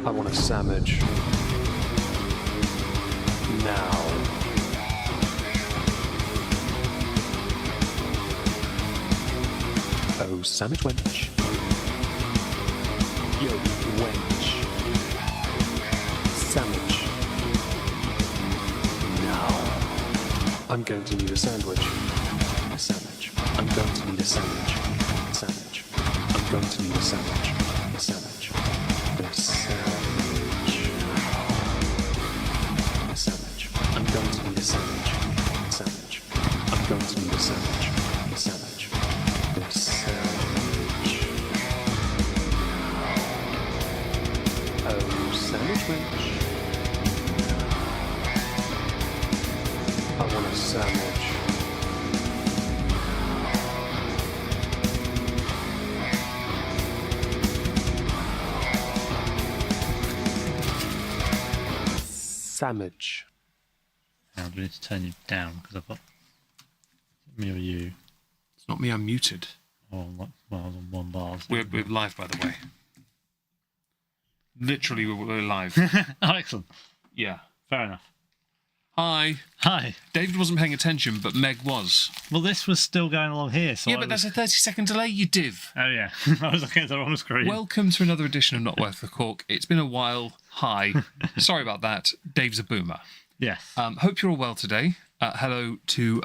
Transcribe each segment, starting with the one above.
I want a sandwich. Now. Oh, sandwich wench. Yo, wench. Sandwich. Now. I'm going to need a sandwich. A sandwich. I'm going to need a sandwich. A sandwich. I'm going to need a sandwich. A sandwich. A sandwich. A sandwich. I'm going to need a sandwich. A sandwich. I'm going to need a sandwich. A sandwich. A sandwich. Oh, sandwich wench. I want a sandwich. Sandwich. Now do we need to turn you down because I've got me or you? It's not me, I'm muted. Oh, well, I was on one bar. So We're live, by the way. Literally, we're live. Oh, excellent. Yeah. Fair enough. Hi. Hi. David wasn't paying attention, but Meg was. Well, this was still going along here. So Yeah, but that's a 30-second delay, you div. Oh, yeah. I was looking at the wrong screen. Welcome to another edition of Not Worth the Cork. It's been a while. Hi. Sorry about that. Dave's a boomer. Yes. Hope you're all well today. Hello to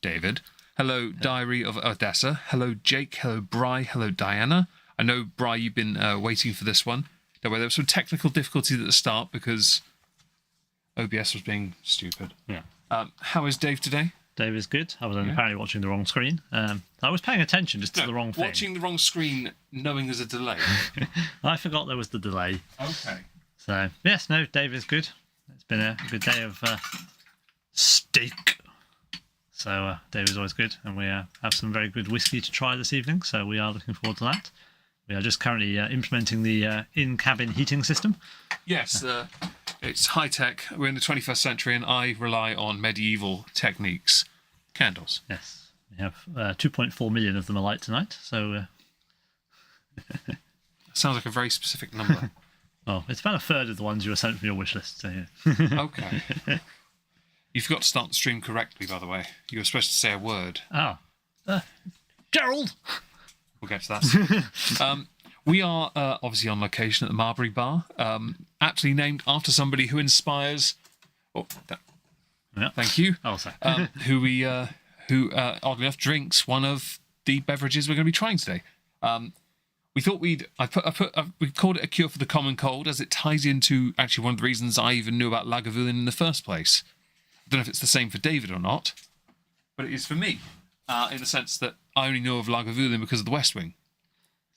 David. Hello, Diary of Odessa. Hello, Jake. Hello, Bri. Hello, Diana. I know, Bri, you've been waiting for this one. Don't worry, there were some technical difficulties at the start because OBS was being stupid. Yeah. How is Dave today? Dave is good. I was apparently watching the wrong screen. I was paying attention just to the wrong thing. Watching the wrong screen, knowing there's a delay. I forgot there was the delay. Okay. So, yes, no, Dave is good. It's been a good day of steak. So, Dave is always good. And we have some very good whiskey to try this evening. So, we are looking forward to that. We are just currently implementing the in-cabin heating system. Yes, it's high-tech. We're in the 21st century, and I rely on medieval techniques. Candles. Yes. We have 2.4 million of them alight tonight. So, Sounds like a very specific number. well, it's about a third of the ones you were sent from your wish list. So, yeah. Okay. You forgot to start the stream correctly, by the way. You were supposed to say a word. Oh. Gerald! We'll get to that. We are obviously on location at the Marbury Bar, aptly named after somebody who inspires. Oh, Yeah. thank you. Oh, sorry. Who oddly enough drinks one of the beverages we're going to be trying today. We thought we called it a cure for the common cold, as it ties into actually one of the reasons I even knew about Lagavulin in the first place. I don't know if it's the same for David or not, but it is for me, in the sense that I only know of Lagavulin because of the West Wing.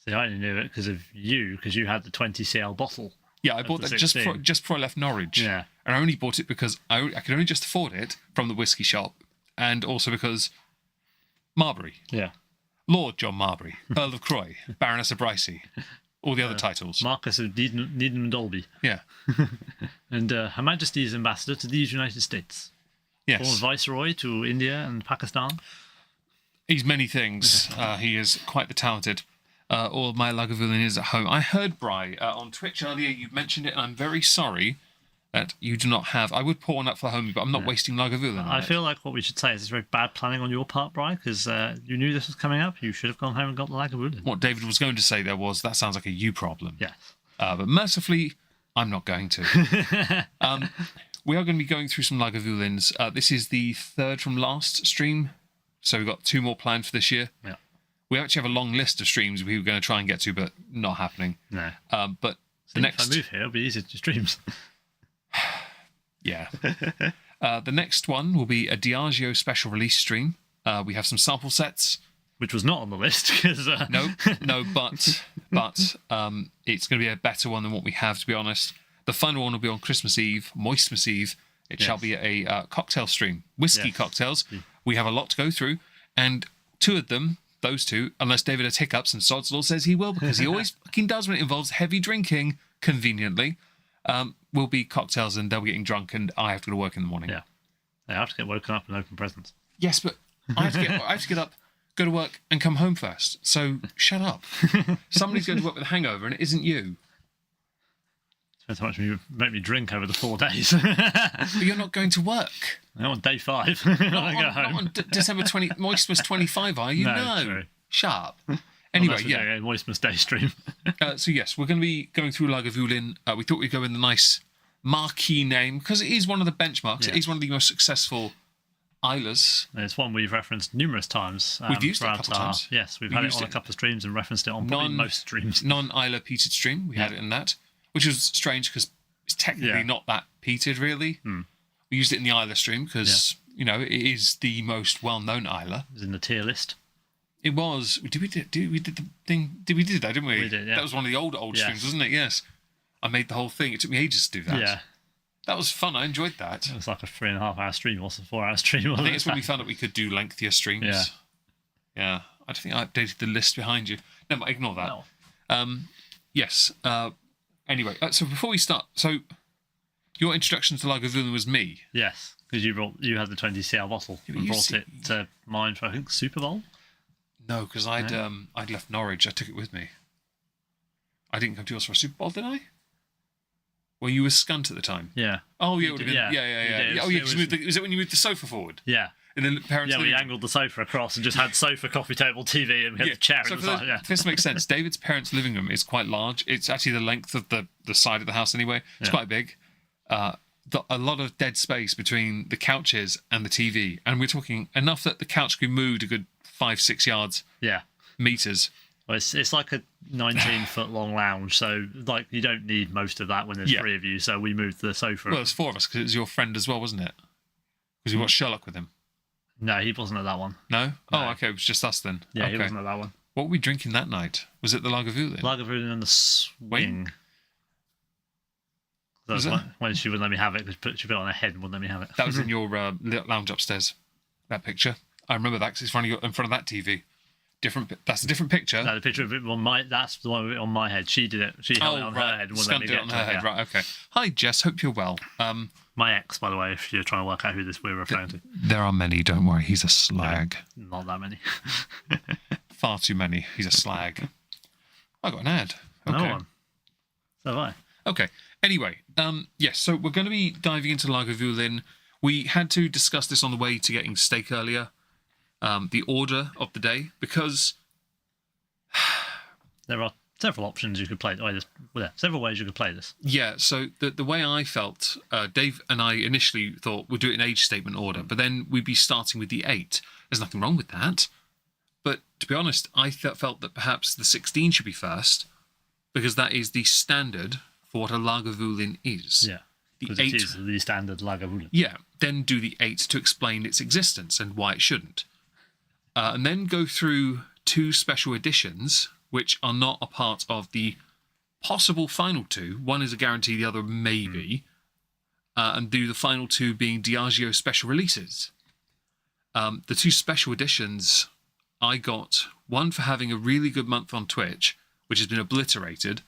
See, I only knew it because of you, because you had the 20cl bottle. Yeah, I bought that just before I left Norwich. Yeah. And I only bought it because I could only just afford it from the whiskey shop, and also because Marbury. Yeah. Lord John Marbury, Earl of Croy, Baroness of Bricey, all the other titles. Marquess of Needham and Dolby. Yeah. And Her Majesty's Ambassador to these United States. Yes. Former Viceroy to India and Pakistan. He's many things. He is quite the talented. All of my Lagavulin is at home. I heard, Bri, on Twitch earlier, you mentioned it, and I'm very sorry that you do not have. I would pour one up for home, but I'm not wasting Lagavulin. I feel like what we should say is it's very bad planning on your part, Bri, because you knew this was coming up. You should have gone home and got the Lagavulin. What David was going to say there was, that sounds like a you problem. Yes. But mercifully, I'm not going to. We are going to be going through some Lagavulins. This is the third from last stream, so we've got 2 more planned for this year. Yeah. We actually have a long list of streams we were going to try and get to, but not happening. No. But So if I move here, it'll be easier to streams. Yeah. The next one will be a Diageo special release stream. We have some sample sets. Which was not on the list. Cause, No, but it's going to be a better one than what we have, to be honest. The final one will be on Christmas Eve, Moistmas Eve. It shall be a cocktail stream. Whiskey cocktails. We have a lot to go through. And 2 of them, those 2, unless David has hiccups, and Sod's Law says he will, because he always fucking does when it involves heavy drinking, conveniently, will be cocktails, and they'll be getting drunk, and I have to go to work in the morning. Yeah. I have to get woken up and open presents. Yes, but I have to get up, go to work, and come home first. So shut up. Somebody's going to work with a hangover, and it isn't you. Depends how much you make me drink over the 4 days. But you're not going to work. I'm on day 5. I go home. Not on December 20, Moistmas 25, are you? No, true. Sharp. Anyway, Unless we're doing a Moistmas day stream. So yes, we're going to be going through Lagavulin. We thought we'd go with a nice marquee name because it is one of the benchmarks. Yeah. It is one of the most successsual Islas. It's one we've referenced numerous times. We've used it a throughout couple of times. Yes, we've We had it used on a it. couple of streams and referenced it on probably most streams. Non-Isla peated stream. We had it in that, which was strange because it's technically not that peated, really. We used it in the Isla stream because, you know, it is the most well-known Isla. It was in the tier list. It was. We did the thing. We did that, didn't we? We did, yeah. That was one of the old streams, wasn't it? Yes. I made the whole thing. It took me ages to do that. Yeah. That was fun. I enjoyed that. It was like a 3.5 hour stream, or 4 hour stream. I think it's when we found out we could do lengthier streams. Yeah. Yeah. I don't think I updated the list behind you. No, ignore that. No. Yes. Anyway, so before we start, so your introduction to Lagavulin was me. Yes, because you had the 20cl bottle Yeah, but and you brought see- it to mine for, I think, Super Bowl. No, because I'd left Norwich. I took it with me. I didn't come to yours for a Super Bowl, did I? Well, you were scunt at the time. Yeah. Oh, yeah, it You would have did, been. yeah. Yeah. You did. Oh, yeah. It Cause was- was it when you moved the sofa forward? Yeah. And then parents. Yeah, we angled the sofa across and just had sofa, coffee table, TV, and we had the chair So in for the side. Yeah. this makes sense. David's parents' living room is quite large. It's actually the length of the side of the house anyway. It's quite big. A lot of dead space between the couches and the TV, and we're talking enough that the couch could be moved a good 5-6 yards Yeah. meters. Well, it's like a 19-foot long lounge, so like you don't need most of that when there's 3 of you. So we moved the sofa. Well, there's 4 of us because it was your friend as well, wasn't it? Because we watched Sherlock with him. No, he wasn't at that one. No? Oh, okay. It was just us then. Yeah, okay. he wasn't at that one. What were we drinking that night? Was it the Lagavulin? Lagavulin and the swing. That Was was it? when she wouldn't let me have it because she put it on her head and wouldn't let me have it. That was in your lounge upstairs. That picture. I remember that because it's in front of that TV. That's a different picture. No, the picture of it on my. That's the one of it on my head. She did it. She held it on her head and wouldn't let me Scunned get it on to her it. head. Yeah. Right. Okay. Hi, Jess. Hope you're well. My ex, by the way, if you're trying to work out who this we're referring to. There are many. Don't worry. He's a slag. Not that many. Far too many. He's a slag. I got an ad. Okay. No one. So have I. Okay. Anyway, yes. So we're going to be diving into Lagavulin. We had to discuss this on the way to getting steak earlier. The order of the day, because There are several options you could play. Several ways you could play this. yeah. So the way I felt, Dave and I initially thought we'd do it in age statement order, but then we'd be starting with the 8. There's nothing wrong with that. But to be honest, I felt that perhaps the 16 should be first, because that is the standard for what a Lagavulin is. Yeah. The Because 8. it is the standard Lagavulin. Yeah, then do the 8 to explain its existence and why it shouldn't. And then go through 2 special editions, which are not a part of the possible final 2. One is a guarantee, the other maybe. And do the final 2 being Diageo special releases. The 2 special editions, I got one for having a really good month on Twitch, which has been obliterated.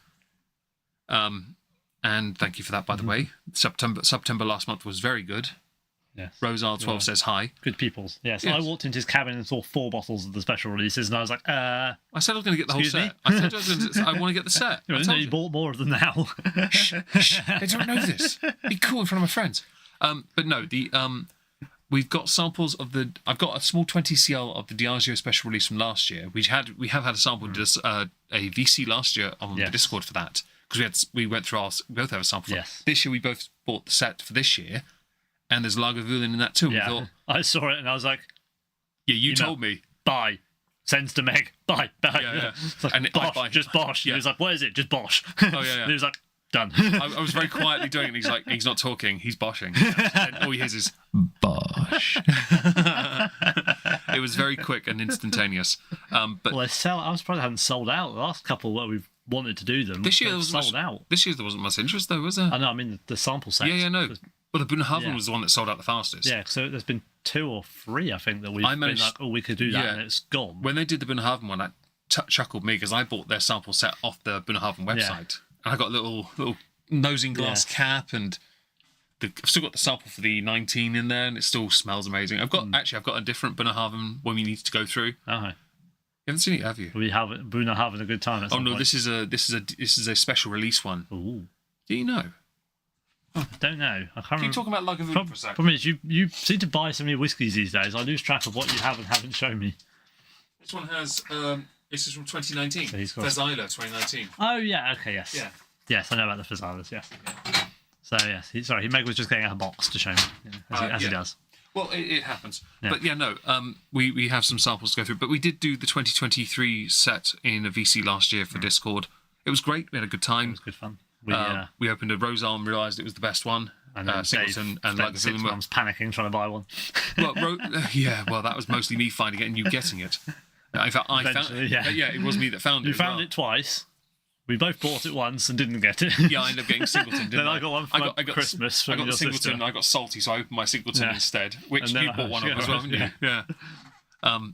And thank you for that, by the way. September last month was very good. Yes. Rosal12 says hi. Good peoples. Yes. Yes. I walked into his cabin and saw 4 bottles of the special releases, and I was like, I said I was going to get the whole Excuse me? set. I said I want to get the set. I told you you. bought more of them now. Shh, they don't know this. Be cool in front of my friends. But no, we've got samples of I've got a small 20cl of the Diageo special release from last year. We have had a sample. Did a VC last year on the Discord for that because we went through we both have a sample. Yes. This year we both bought the set for this year, and there's Lagavulin in that too. Yeah. We thought, I saw it and I was like, yeah, you Email. told me. buy. Sends to Meg, buy. Yeah. It's like, And I Bosch, buy. just Bosch. Yeah. He was like, what is it? Just Bosch. Oh, yeah. And he was like, done. I was very quietly doing it, and he's like, he's not talking, he's boshing. And all he hears is, Bosh. It was very quick and instantaneous. But Well, I was surprised they hadn't sold out. The last couple where we've wanted to do them, this year they've there sold out. This year there wasn't much interest, though, was there? I know, I mean the sample set. Yeah, no. Well, the Bunnahabhain Yeah. was the one that sold out the fastest. Yeah, so there's been 2 or 3, I think, that we've I managed- been like, oh, we could do that, Yeah. and it's gone. When they did the Bunnahabhain one, that chuckled me because I bought their sample set off the Bunnahabhain website. And I got a little nosing glass cap, and I've still got the sample for the 19 in there, and it still smells amazing. I've got a different Bunnahabhain one we need to go through. Oh, You haven't seen it, have you? we have Buna having a good time. At Oh some no, point. this is a special release one. Ooh. Do you know? I don't know. I can't Can you remember. talk about Lagavulin for a second? Problem is, you seem to buy so many whiskies these days. I lose track of what you have and haven't shown me. This one has. This is from 2019. So he's got- Fezila 2019. Oh yeah. Okay. Yes. Yeah. Yes, I know about the Fazzalas. Yes. So yes, Meg was just getting out a box to show me, as he does. Well, it happens. Yeah. But yeah, no. We have some samples to go through, but we did do the 2023 set in a VC last year for Discord. It was great. We had a good time. It was good fun. We opened a Rose Arm, realised it was the best one. And then Singleton and spent 6 Lagavulin. months panicking trying to buy one. Well, well, that was mostly me finding it and you getting it. In fact, I found Eventually, it. yeah. It was me that found it. You as found well. it twice. We both bought it once and didn't get it. Yeah, I ended up getting Singleton, didn't Then I? I got one for Christmas from I got your the Singleton, sister. I got salty, so I opened my Singleton instead, which And then you bought one of as well, haven't you? Yeah.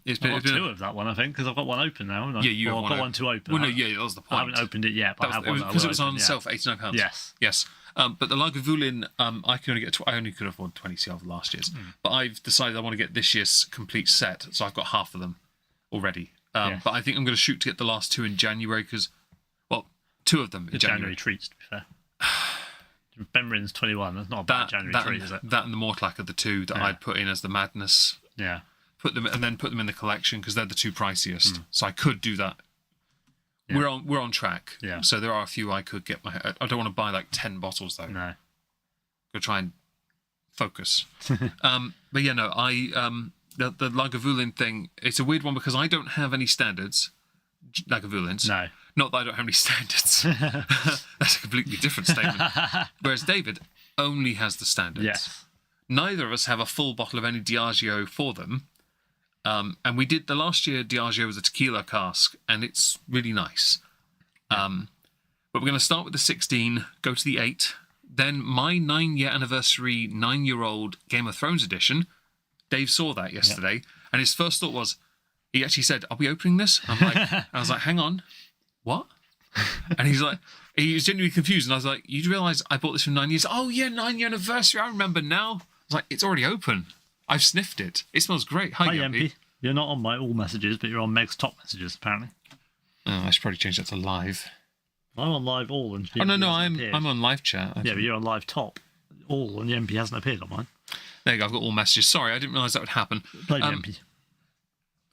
It's been, I've got 2 of that one, I think, because I've got one open now, haven't I? Yeah, you have I've one got open. one to open. Well, no, yeah, that was the point. I haven't opened it yet, but I have one because it was on open, sale for £89. Yes. Yes. But the Lagavulin, I can only get. I only could afford 20 CL for last year's, but I've decided I want to get this year's complete set, so I've got half of them already. Yes. But I think I'm going to shoot to get the last 2 in January because, well, 2 of them in The January treats, to be fair. Benrin's 21. That's not a bad January treat, is it? That and the Mortlack are the 2 that I'd put in as the madness. Yeah. Put them in the collection because they're the 2 priciest. So I could do that. Yeah. We're on track. Yeah. So there are a few I could get I don't want to buy like 10 bottles though. No. Go try and focus. But yeah, no, the Lagavulin thing. It's a weird one because I don't have any standards. Lagavulins. No. Not that I don't have any standards. That's a completely different statement. Whereas David only has the standards. Yes. Neither of us have a full bottle of any Diageo for them. And we did the last year. Diageo was a tequila cask, and it's really nice. But we're going to start with the 16, go to the 8, then my 9-year anniversary 9-year-old Game of Thrones edition. Dave saw that yesterday, and his first thought was, he actually said, "Are we opening this?" I was like, "Hang on, what?" And he was genuinely confused, and I was like, "You realise I bought this for 9 years?" "Oh yeah, 9-year anniversary. I remember now." I was like, "It's already open. I've sniffed it. It smells great." Hi, Yempy. You're not on my all messages, but you're on Meg's top messages, apparently. I should probably change that to live. I'm on live all, and no, I'm on live chat. Yeah, but you're on live top all, and Yempy hasn't appeared on mine. There you go. I've got all messages. Sorry, I didn't realise that would happen. Blame Yempy.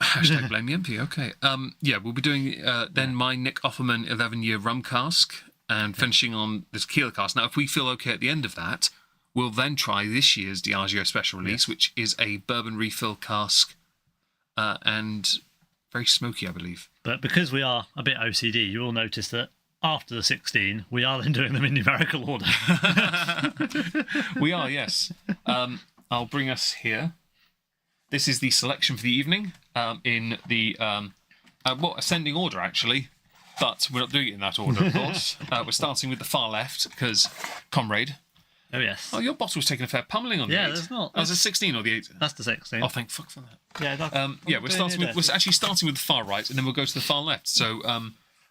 Hashtag blame Yempy. Okay. We'll be doing then my Nick Offerman 11-year rum cask and finishing on this tequila cask. Now, if we feel okay at the end of that, we'll then try this year's Diageo special release, which is a bourbon refill cask and very smoky, I believe. But because we are a bit OCD, you will notice that after the 16, we are then doing them in numerical order. We are, yes. I'll bring us here. This is the selection for the evening in the ascending order, actually. But we're not doing it in that order, of course. We're starting with the far left because Comrade. Oh, yes. Oh, your bottle's taken a fair pummeling on the 8. Yeah, there's not. Oh, is it 16 or the 8? That's the 16. Oh, thank fuck for that. Yeah, we're actually starting with the far right, and then we'll go to the far left. So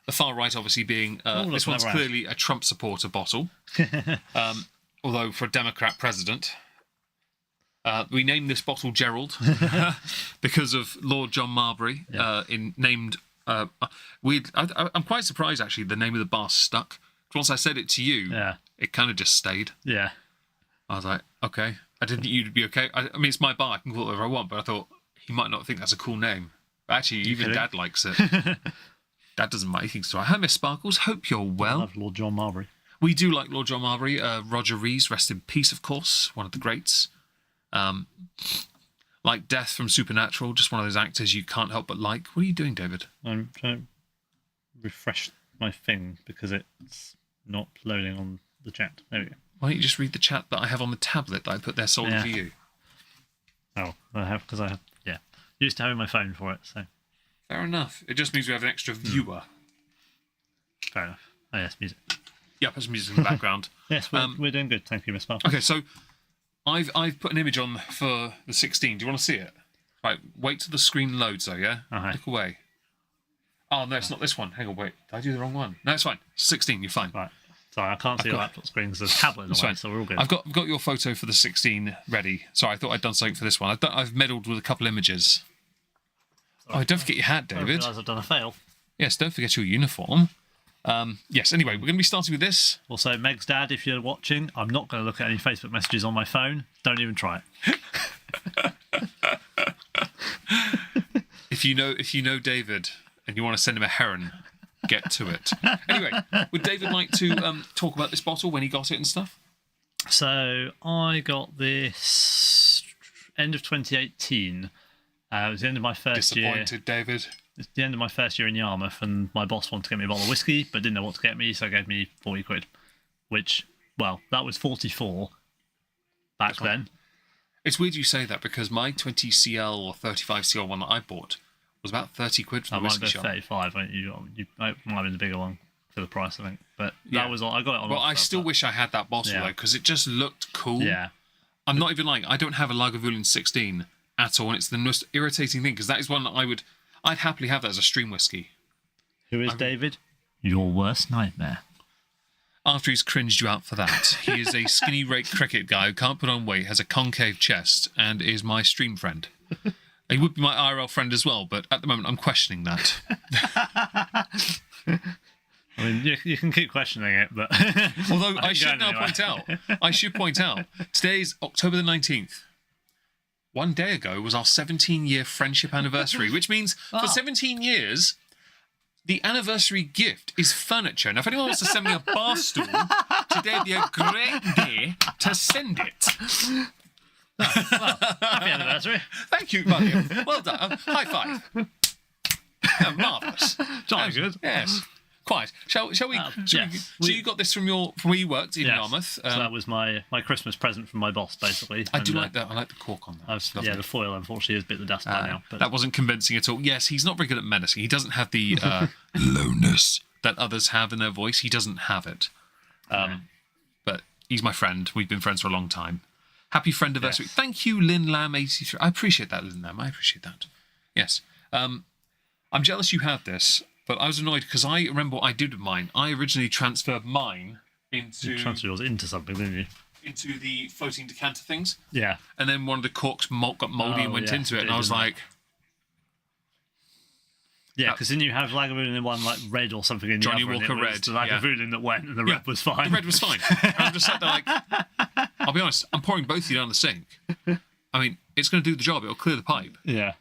the far right, obviously, being this one's clearly a Trump supporter bottle. Although for a Democrat president, we named this bottle Gerald because of Lord John Marbury. I'm quite surprised actually the name of the bar stuck. Once I said it to you, it kind of just stayed. Yeah. I was like, okay. I didn't think you'd be okay. I mean, it's my bar. I can call it whatever I want, but I thought he might not think that's a cool name. But actually, even Dad likes it. Dad doesn't mind. He thinks, right. Hi, Miss Sparkles. Hope you're well. I love Lord John Marbury. We do like Lord John Marbury. Roger Rees, rest in peace, of course. One of the greats. Like Death from Supernatural, just one of those actors you can't help but like. What are you doing, David? I'm trying to refresh my thing because it's not loading on the chat. There we go. Why don't you just read the chat that I have on the tablet that I put there solely for you? Oh, I have, because I have, used to having my phone for it, so. Fair enough. It just means we have an extra viewer. Fair enough. Oh, yes, music. Yeah, put some music in the background. Yes, we're doing good. Thank you, Miss Sparkles. Okay, so I've put an image on for the 16. Do you want to see it? Right, wait till the screen loads, though, yeah? Look away. Oh, no, it's not this one. Hang on, wait. Did I do the wrong one? No, it's fine. 16, you're fine. Right. Sorry, I can't see the laptop screen because there's a tablet in the way, so we're all good. I've got your photo for the 16 ready. Sorry, I thought I'd done something for this one. I've meddled with a couple images. Sorry. Oh, don't forget your hat, David. I realise I've done a fail. Yes, don't forget your uniform. Yes, anyway, we're going to be starting with this. Also, Meg's dad, if you're watching, I'm not going to look at any Facebook messages on my phone. Don't even try it. If you know David and you want to send him a heron, get to it. Anyway, would David like to talk about this bottle, when he got it and stuff? So I got this end of 2018. It was the end of my first year. Disappointed, David. It's the end of my first year in Yarmouth, and my boss wanted to get me a bottle of whiskey, but didn't know what to get me, so he gave me 40 quid. Which, well, that was 44 back then. It's weird you say that, because my 20cl or 35cl one that I bought was about 30 quid for the whiskey shop. 35, I think you might have been the bigger one for the price, I think. But that was all. I got it on. Well, I still wish I had that bottle, though, because it just looked cool. Yeah. I'm not even lying. I don't have a Lagavulin 16 at all, and it's the most irritating thing, because that is one that I'd happily have that as a stream whiskey. Who is David? Your worst nightmare. After he's cringed you out for that, he is a skinny rake cricket guy who can't put on weight, has a concave chest, and is my stream friend. He would be my IRL friend as well, but at the moment I'm questioning that. I mean, you can keep questioning it, but... Although I should point out, today is October the 19th. One day ago was our 17-year friendship anniversary, which means for 17 years, the anniversary gift is furniture. Now, if anyone wants to send me a bar stool, today would be a great day to send it. Well, happy anniversary. Thank you, buddy. Well done. High five. Marvellous. Jolly good. Yes. Quite. Shall we? Yes. So you got this from where you worked in Yarmouth. So that was my Christmas present from my boss, basically. I do like that. I like the cork on that. The foil, unfortunately, has bit the dust by now. But that wasn't convincing at all. Yes, he's not very good at menacing. He doesn't have the lowness that others have in their voice. He doesn't have it. But he's my friend. We've been friends for a long time. Happy friend anniversary. Yes. Thank you, Lynn Lamb 83. I appreciate that, Lynn Lamb. I appreciate that. Yes. I'm jealous you had this. But I was annoyed because I remember what I did with mine. I originally transferred mine into... You transferred yours into something, didn't you? Into the floating decanter things. Yeah. And then one of the corks got mouldy and went into it. And I was like... Yeah, because didn't you have Lagavulin in one, like, red or something in the Johnny other? Walker and it was red. The Lagavulin that went, and the red was fine. The red was fine. And I'm just sat there like... I'll be honest, I'm pouring both of you down the sink. I mean, it's going to do the job. It'll clear the pipe. Yeah.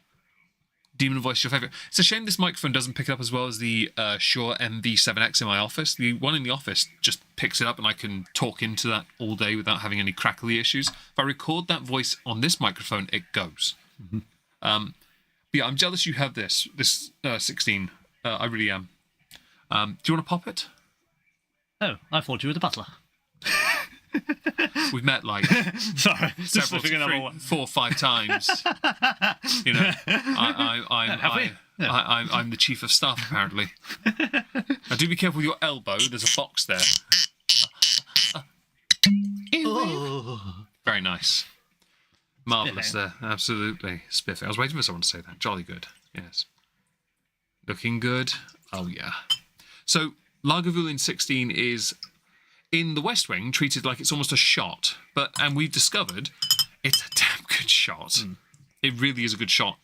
Demon voice, your favourite. It's a shame this microphone doesn't pick it up as well as the Shure MV7X in my office. The one in the office just picks it up and I can talk into that all day without having any crackly issues. If I record that voice on this microphone, it goes. Mm-hmm. But yeah, I'm jealous you have this 16. I really am. Do you want to pop it? Oh, I thought you were the butler. We've met like sorry, several, 4 or 5 times. You know, I'm the chief of staff apparently. Now do be careful with your elbow. There's a box there. Very nice, marvelous there. Absolutely spiffy. I was waiting for someone to say that. Jolly good. Yes, looking good. Oh yeah. So Lagavulin 16 is, in the West Wing, treated like it's almost a shot, and we've discovered it's a damn good shot. It really is a good shot.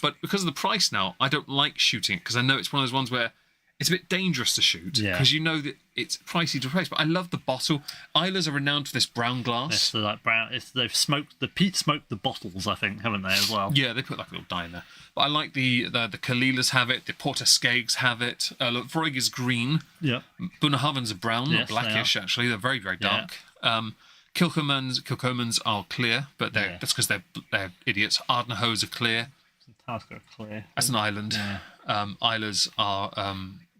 But because of the price now, I don't like shooting it because I know it's one of those ones where it's a bit dangerous to shoot because you know that it's pricey to replace. But I love the bottle. Isla's are renowned for this brown glass. It's like brown. They've peat smoked the bottles, I think, haven't they as well? Yeah, they put like a little dye in there. But I like the Kalilas have it. The Portaskegs have it. Vroig is green. Yeah. Bunnahavens are brown, not blackish actually. They're very very dark. Yeah. Kilcomans are clear, but that's because they're idiots. Ardnahoes are clear. Tasker are clear. That's an island. Yeah. Isla's are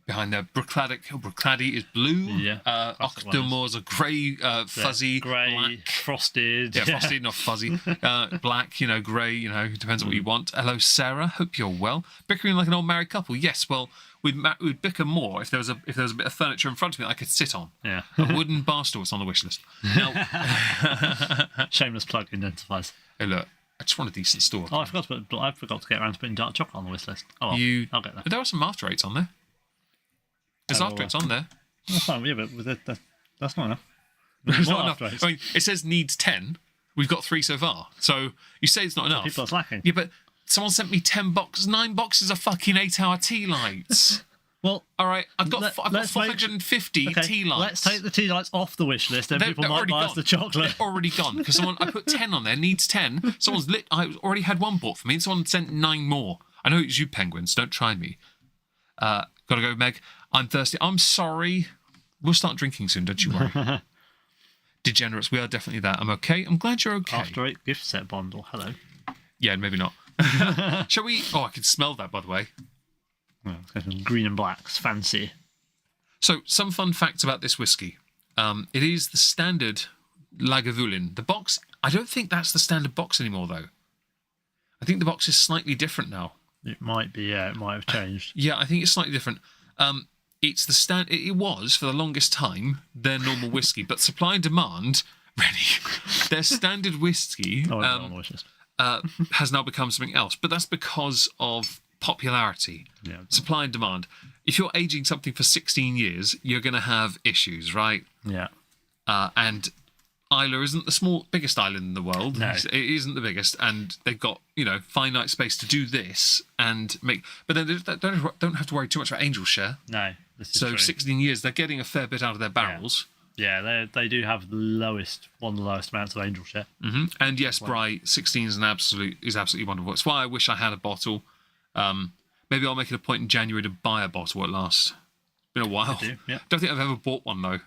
behind there. Bruichladdich is blue. Yeah. Octomores are grey, fuzzy, grey, black. Frosted. Yeah, frosted, not fuzzy. Black, grey, depends on what you want. Hello, Sarah. Hope you're well. Bickering like an old married couple. Yes, well, we'd bicker more if there was a bit of furniture in front of me that I could sit on. Yeah. A wooden bar stool is on the wish list. Now, shameless plug identifies. Hey, look. I just want a decent store. Oh, I forgot to get around to putting dark chocolate on the wish list. Oh, well, I'll get that. There are some after eights on there. There's after eights on there. That's fine, yeah, but that's not enough. It's not enough. I mean, it says needs 10. We've got 3 so far. So you say it's not enough. People are slacking. Yeah, but someone sent me 9 boxes of fucking 8-hour tea lights. Well, all right, I've got let's 450 tea lights. Let's take the tea lights off the wish list, then people might buy us the chocolate. They're already gone because I put 10 on there, needs 10. Someone's I already had one bought for me, and someone sent 9 more. I know it's you, penguins. Don't try me. Gotta go, Meg. I'm thirsty. I'm sorry. We'll start drinking soon, don't you worry. Degenerates, we are definitely that. I'm okay. I'm glad you're okay. After 8 gift set bundle. Hello. Yeah, maybe not. Shall we? Oh, I can smell that, by the way. Well, it's got some green and blacks. Fancy. So, some fun facts about this whiskey. It is the standard Lagavulin. The box, I don't think that's the standard box anymore, though. I think the box is slightly different now. It might be, yeah. It might have changed. Yeah, I think it's slightly different. It's the it was, for the longest time, their normal whiskey. But supply and demand, their standard whiskey has now become something else. But that's because of popularity, supply and demand. If you're aging something for 16 years, you're going to have issues, right? Yeah. And Islay isn't the biggest island in the world. No. It isn't the biggest, and they've got finite space to do this and make. But then they don't have to worry too much about angel share. No. This is so true. 16 years, they're getting a fair bit out of their barrels. Yeah, they do have one of the lowest amounts of angel share. Mm-hmm. And yes, Bry 16 is absolutely wonderful. It's why I wish I had a bottle. Maybe I'll make it a point in January to buy a bottle at last. It's been a while. Don't think I've ever bought one though.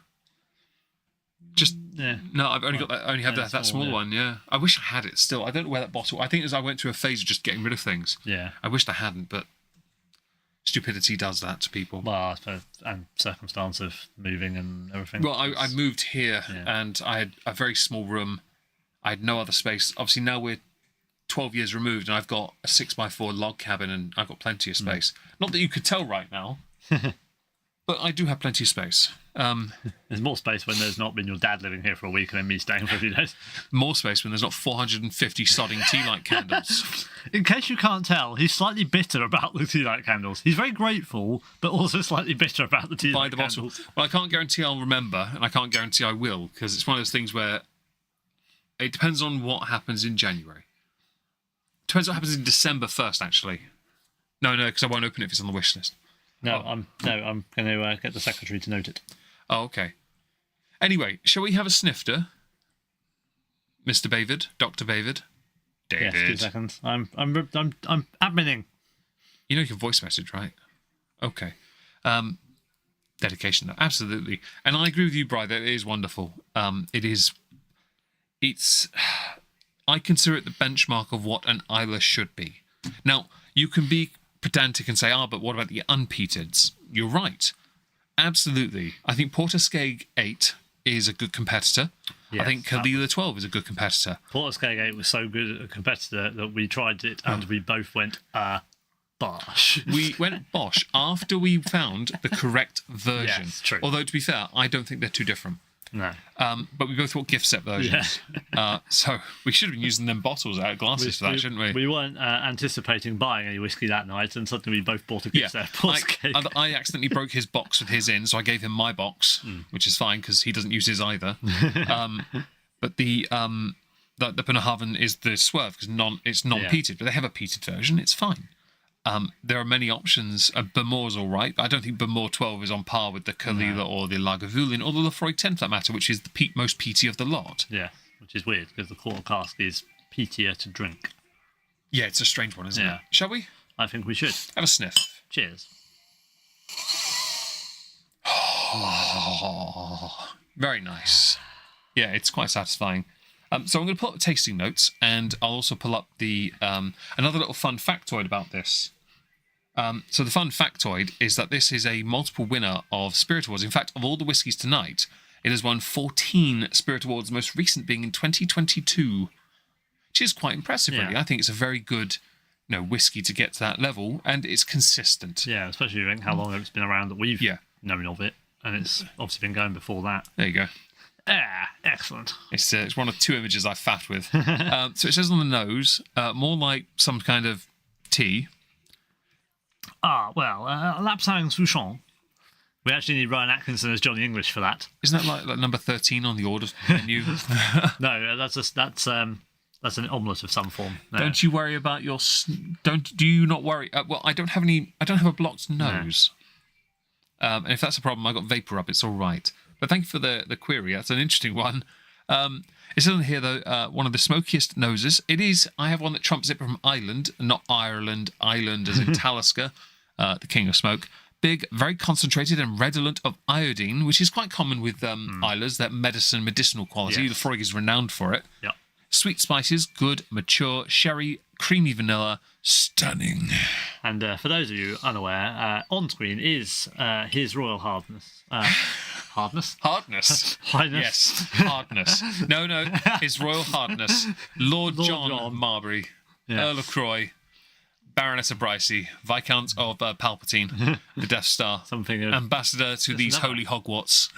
No, I've only got that. I only have that small one. Yeah, I wish I had it still. I don't know where that bottle. I think as I went through a phase of just getting rid of things. Yeah, I wished I hadn't, but stupidity does that to people. Well, I suppose, and circumstance of moving and everything. Well, I moved here and I had a very small room. I had no other space. Obviously, now we're 12 years removed, and I've got a 6x4 log cabin, and I've got plenty of space. Not that you could tell right now, but I do have plenty of space. There's more space when there's not been your dad living here for a week and then me staying for a few days. More space when there's not 450 sodding tea light candles. In case you can't tell, he's slightly bitter about the tea light candles. He's very grateful, but also slightly bitter about the tea light candles. Well, I can't guarantee I'll remember, and I can't guarantee I will, because it's one of those things where it depends on what happens in January. Depends what happens in December first, actually. No, because I won't open it if it's on the wish list. I'm going to get the secretary to note it. Oh, okay. Anyway, shall we have a snifter, Mr. David, Dr. David? David. Yes, 2 seconds. I'm adminning. You know your voice message, right? Okay. Dedication, though. Absolutely. And I agree with you, Bri, that it is wonderful. It's. I consider it the benchmark of what an Islay should be. Now, you can be pedantic and say, but what about the unpeateds? You're right. Absolutely. I think Porterskeg 8 is a good competitor. Yes, I think Kalila 12 is a good competitor. Porterskeg 8 was so good a competitor that we tried it and we both went, bosh. We went bosh after we found the correct version. Yes, true. Although, to be fair, I don't think they're too different. No. But we both bought gift set versions. Yeah. So we should have been using them bottles out of glasses for that, shouldn't we? We weren't anticipating buying any whiskey that night, and suddenly we both bought a gift set. I accidentally broke his box with his in, so I gave him my box, which is fine because he doesn't use his either. But the Penhaven is the Swerve because it's non-peated, but they have a peated version. It's fine. There are many options. Bemor's all right, but I don't think Bemor 12 is on par with the Kalila or the Lagavulin or the Lefroy 10 for that matter, which is the most peaty of the lot. Yeah, which is weird because the quarter cask is peatier to drink. Yeah, it's a strange one, isn't it? Shall we? I think we should. Have a sniff. Cheers. Very nice. Yeah, it's quite satisfying. So I'm going to pull up the tasting notes, and I'll also pull up the another little fun factoid about this. So the fun factoid is that this is a multiple winner of Spirit Awards. In fact, of all the whiskies tonight, it has won 14 Spirit Awards, the most recent being in 2022, which is quite impressive, really. I think it's a very good whiskey to get to that level, and it's consistent. Yeah, especially think how long it's been around that we've known of it, and it's obviously been going before that. There you go. Excellent. It's one of 2 images I've faffed with. So it says on the nose, more like some kind of tea. Lapsang Souchon. We actually need Ryan Atkinson as Johnny English for that. Isn't that like number 13 on the order menu? No, that's an omelette of some form. No. Don't you worry about your... Do you not worry... I don't have a blocked nose. And if that's a problem, I got Vapor Up. It's all right. But thank you for the query. That's an interesting one. It says on here, though, one of the smokiest noses. It is. I have one that trumps it from Ireland, not Ireland. Ireland as in Talisker, the king of smoke. Big, very concentrated and redolent of iodine, which is quite common with Islers, that medicinal quality. Yes. The Freud is renowned for it. Yep. Sweet spices, good, mature, sherry, creamy vanilla, stunning. And for those of you unaware, on screen is His Royal Hardness. Hardness? Hardness. Highness. Yes, hardness. No, His Royal Hardness. Lord John Marbury, Earl of Croy, Baroness of Bricey, Viscount of Palpatine, the Death Star, Something of, ambassador to these holy Hogwarts.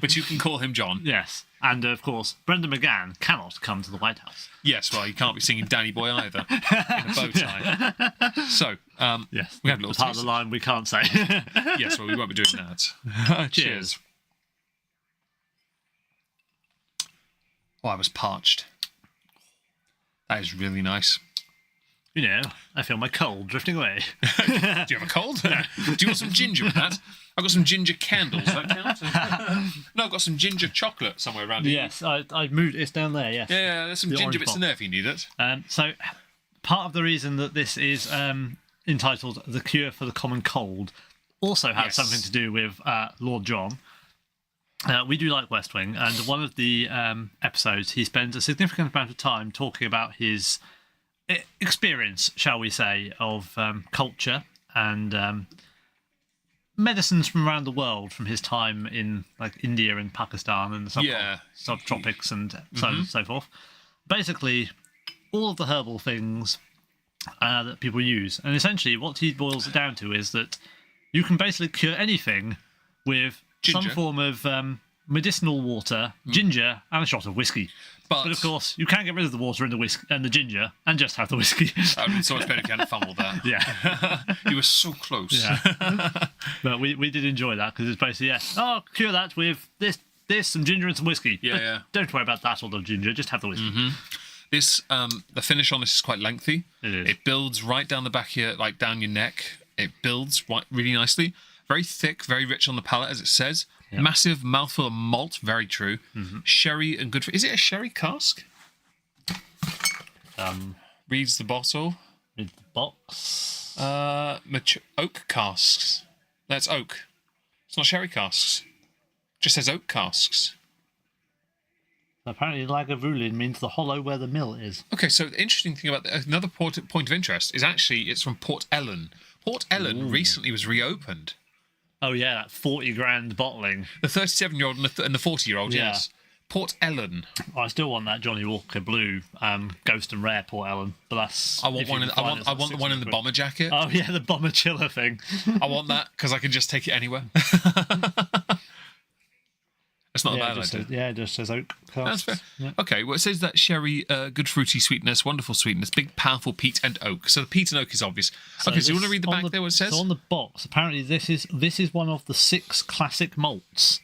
But you can call him John. Yes. And of course, Brendan McGann cannot come to the White House. Yes, well, you can't be singing Danny Boy either in a bow tie. So, yes, we had a little part of taste. the line we can't say. Yes, well, we won't be doing that. Cheers. Oh, I was parched. That is really nice. You know, I feel my cold drifting away. Do you have a cold? Do you want some ginger with that? I've got some ginger candles. Does that count? No, I've got some ginger chocolate somewhere around here. Yes, I moved. It's down there. Yes. Yeah, there's some The ginger orange bits pot. in there if you need it. So, part of the reason that this is entitled "The Cure for the Common Cold" also has something to do with Lord John. We do like West Wing, and one of the episodes, he spends a significant amount of time talking about his experience, shall we say, of culture and medicines from around the world, from his time in like India and Pakistan and the subtropics and so on and so forth. Basically, all of the herbal things that people use, and essentially what he boils it down to is that you can basically cure anything with Ginger. some form of medicinal water, ginger, and a shot of whiskey. But of course, you can get rid of the water and the whiskey and the ginger and just have the whiskey. That would be so much better if you hadn't fumbled that. Yeah. You were so close. Yeah. But we did enjoy that because it's basically, cure that with this, some ginger and some whiskey. Yeah, But yeah. don't worry about that or the ginger, just have the whiskey. This, the finish on this is quite lengthy. It is. It builds right down the back here, like down your neck. It builds really nicely. Very thick, very rich on the palate, as it says. Yep. Massive mouthful of malt, very true. Sherry and good. Is it a sherry cask? Reads the bottle. With the box. Mature oak casks. That's oak. It's not sherry casks. Just says oak casks. Apparently, Lagavulin means the hollow where the mill is. Okay, so the interesting thing about another point of interest is actually it's from Port Ellen. Port Ellen recently was reopened. Oh yeah, that 40 grand bottling. The 37-year-old and the 40-year-old, Yeah. yes. Port Ellen. I still want that Johnny Walker Blue Ghost and Rare Port Ellen, but that's. I want one. I want the one in the bomber jacket. Oh yeah, the bomber chiller thing. I want that because I can just take it anywhere. It's not a bad idea. It just says oak. That's fair. Yeah. Okay, well, it says that sherry, good fruity sweetness, wonderful sweetness, big powerful peat and oak. So the peat and oak is obvious. Okay, so you want to read the back there what it says? So on the box, apparently this is one of the 6 classic malts.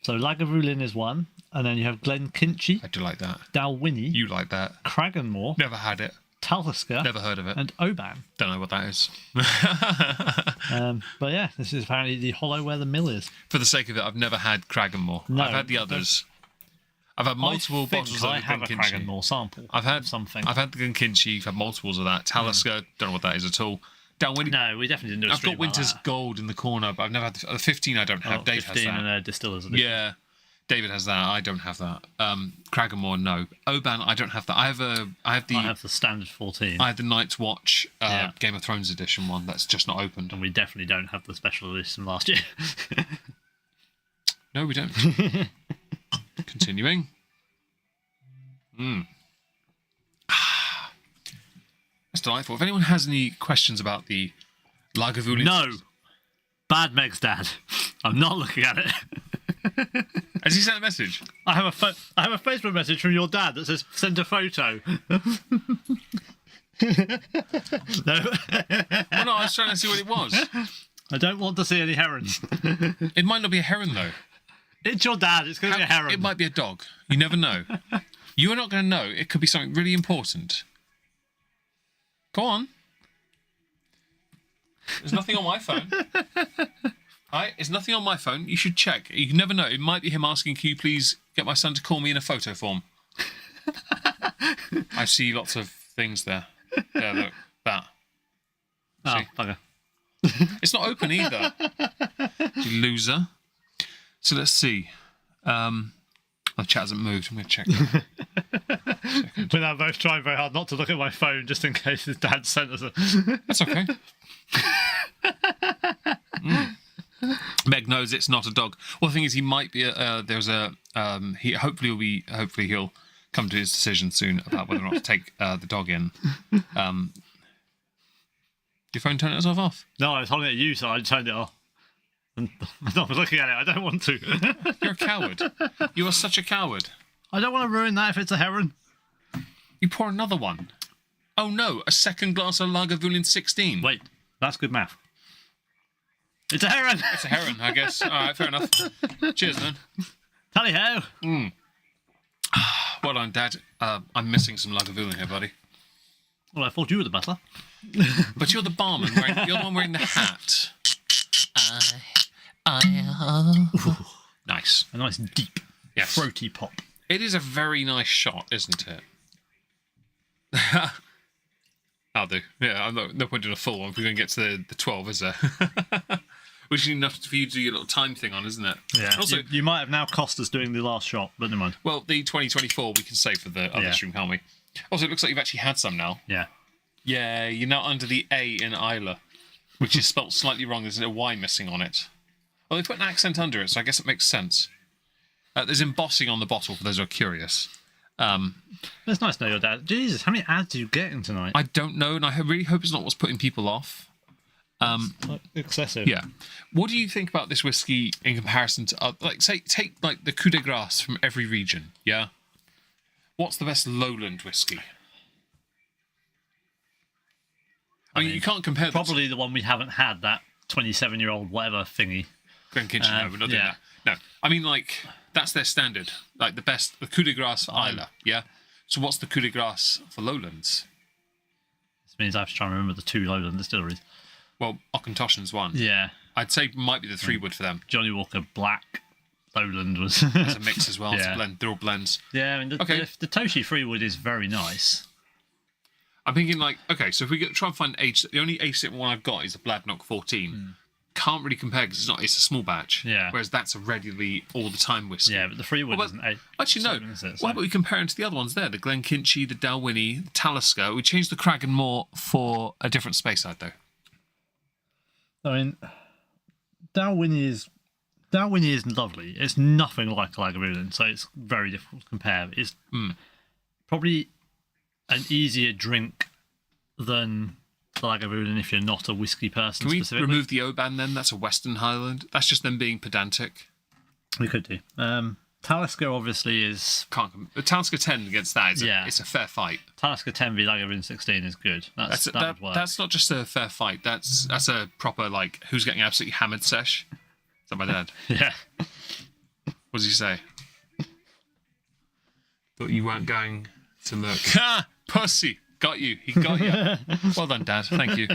So Lagavulin is one, and then you have Glenkinchie, I do like that. Dalwhinnie, You like that. Cragganmore, Never had it. Talisker, Never heard of it. and Oban. Don't know what that is. But yeah, this is apparently the hollow where the mill is. For the sake of it, I've never had Cragganmore. No, I've had the others. I've had multiple bottles of I have a Glenkinchie. Cragganmore sample. I've had something. I've had the Glenkinchie. I've had multiples of that. Talisker, don't know what that is at all. Dalwhinnie. No, we definitely didn't do a I've stream got Winter's like Gold in the corner, but I've never had the 15. I don't that. have. Dave 15 has that. and a distiller's edition. Yeah, David has that. I don't have that. Cragganmore, no. Oban, I don't have that. I have the standard 14. I have the Night's Watch Yeah. Game of Thrones edition one that's just not opened. And we definitely don't have the special edition last year. No, we don't. Continuing. That's delightful. If anyone has any questions about the Lagavulin... No! Bad Meg's dad. I'm not looking at it. Has he sent a message? I have a Facebook message from your dad that says, send a photo. No. Well, no, I was trying to see what it was. I don't want to see any herons. It might not be a heron, though. It's your dad. It's going to be a heron. It might be a dog. You never know. You are not going to know. It could be something really important. Go on. There's nothing on my phone. It's nothing on my phone. You should check. You never know. It might be him asking, can you please get my son to call me in a photo form? I see lots of things there. Yeah, look. That. Oh, See? bugger. It's not open either. You loser. So let's see. The chat hasn't moved. I'm going to check that. We're now both trying very hard not to look at my phone just in case his dad sent us a... That's okay. Meg knows it's not a dog. Well, the thing is, he might be. Hopefully he'll come to his decision soon about whether or not to take the dog in. Your phone turned itself off? No, I was holding it at you, so I turned it off. And I'm not looking at it. I don't want to. You're a coward. You are such a coward. I don't want to ruin that if it's a heron. You pour another one. Oh no, a second glass of Lagavulin 16. Wait, that's good math. It's a heron. It's a heron, I guess. All right, fair enough. Cheers, man. Tally ho. Well done, Dad. I'm missing some Lagavulin here, buddy. Well, I thought you were the butler. But you're the barman. You're the one wearing the hat. Nice. A nice deep, throaty pop. It is a very nice shot, isn't it? I'll do. Yeah, I'm no point doing a full one if we're going to get to the 12, is there? Which is enough for you to do your little time thing on, isn't it? Yeah. Also, you might have now cost us doing the last shot, but never mind. Well, the 2024 we can save for the other stream, can't we? Also, it looks like you've actually had some now. Yeah. Yeah, you're now under the A in Isla, which is spelt slightly wrong. There's a Y missing on it. Well, they put an accent under it, so I guess it makes sense. There's embossing on the bottle for those who are curious. It's nice to know your dad. Jesus, how many ads are you getting tonight? I don't know, and I really hope it's not what's putting people off. Excessive. Yeah. What do you think about this whiskey in comparison to, take like the coup de grace from every region? Yeah. What's the best lowland whiskey? I mean, you can't compare. Probably the one we haven't had, that 27-year-old whatever thingy. Glenkinchie, no, we're not doing that. No, I mean, like, that's their standard. Like, the coup de grace for Isla, yeah? So what's the coup de grace for lowlands? This means I have to try and remember the two lowland distilleries. Well, Auchentoshan's one. Yeah. I'd say might be the Three Wood for them. Johnny Walker Black Lowland was... It's a mix as well. Yeah. It's a blend. They're all blends. Yeah, I mean, the Toshi Three Wood is very nice. I'm thinking, like, okay, so if we try and find age, the only age one I've got is the Bladnock 14. Can't really compare because it's a small batch. Yeah. Whereas that's a readily all the time whiskey. Yeah, but the Three Wood isn't age. Actually, no. Why about we compare it to the other ones there? The Glenkinchie, the Dalwhinnie, the Talisker. We changed the Cragganmore for a different Speyside, though. I mean, Dalwhinnie is lovely. It's nothing like Lagavulin, so it's very difficult to compare. It's probably an easier drink than Lagavulin if you're not a whiskey person. Can we remove the Oban then? That's a Western Highland. That's just them being pedantic. We could do. Talisker obviously is... The Talisker 10 against that, it's a fair fight. Talisker 10 v Lagavulin 16 is good. That would work. That's not just a fair fight. That's a proper, like, who's getting absolutely hammered sesh. Is that my dad? Yeah. What does he say? Thought you weren't going to look. Ha! Pussy! Got you. He got you. Well done, Dad. Thank you.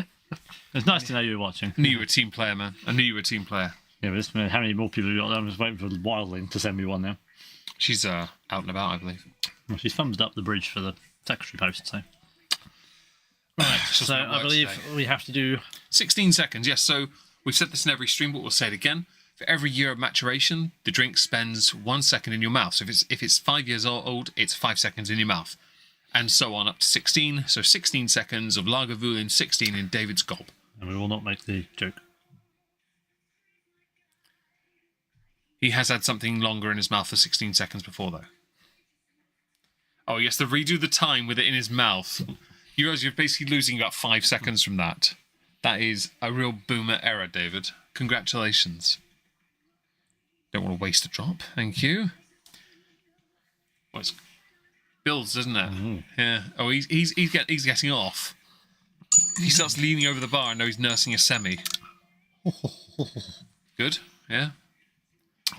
It's nice to know you were watching. I knew you were a team player, man. I knew you were a team player. Yeah, but how many more people have you got? I'm just waiting for Wildling to send me one now. She's out and about, I believe. Well, she's thumbs up the bridge for the secretary post, so... Right, so I believe we have to do... 16 seconds, yes. So we've said this in every stream, but we'll say it again. For every year of maturation, the drink spends 1 second in your mouth. So if it's 5 years old, it's 5 seconds in your mouth. And so on up to 16. So 16 seconds of Lagavulin, 16 in David's gob. And we will not make the joke. He has had something longer in his mouth for 16 seconds before, though. Oh, he has to redo the time with it in his mouth. You realize you're basically losing about 5 seconds from that. That is a real boomer error, David. Congratulations. Don't want to waste a drop. Thank you. Well, it's builds, doesn't it? Mm-hmm. Yeah. Oh, he's getting off. He starts leaning over the bar and now he's nursing a semi. Good. Yeah.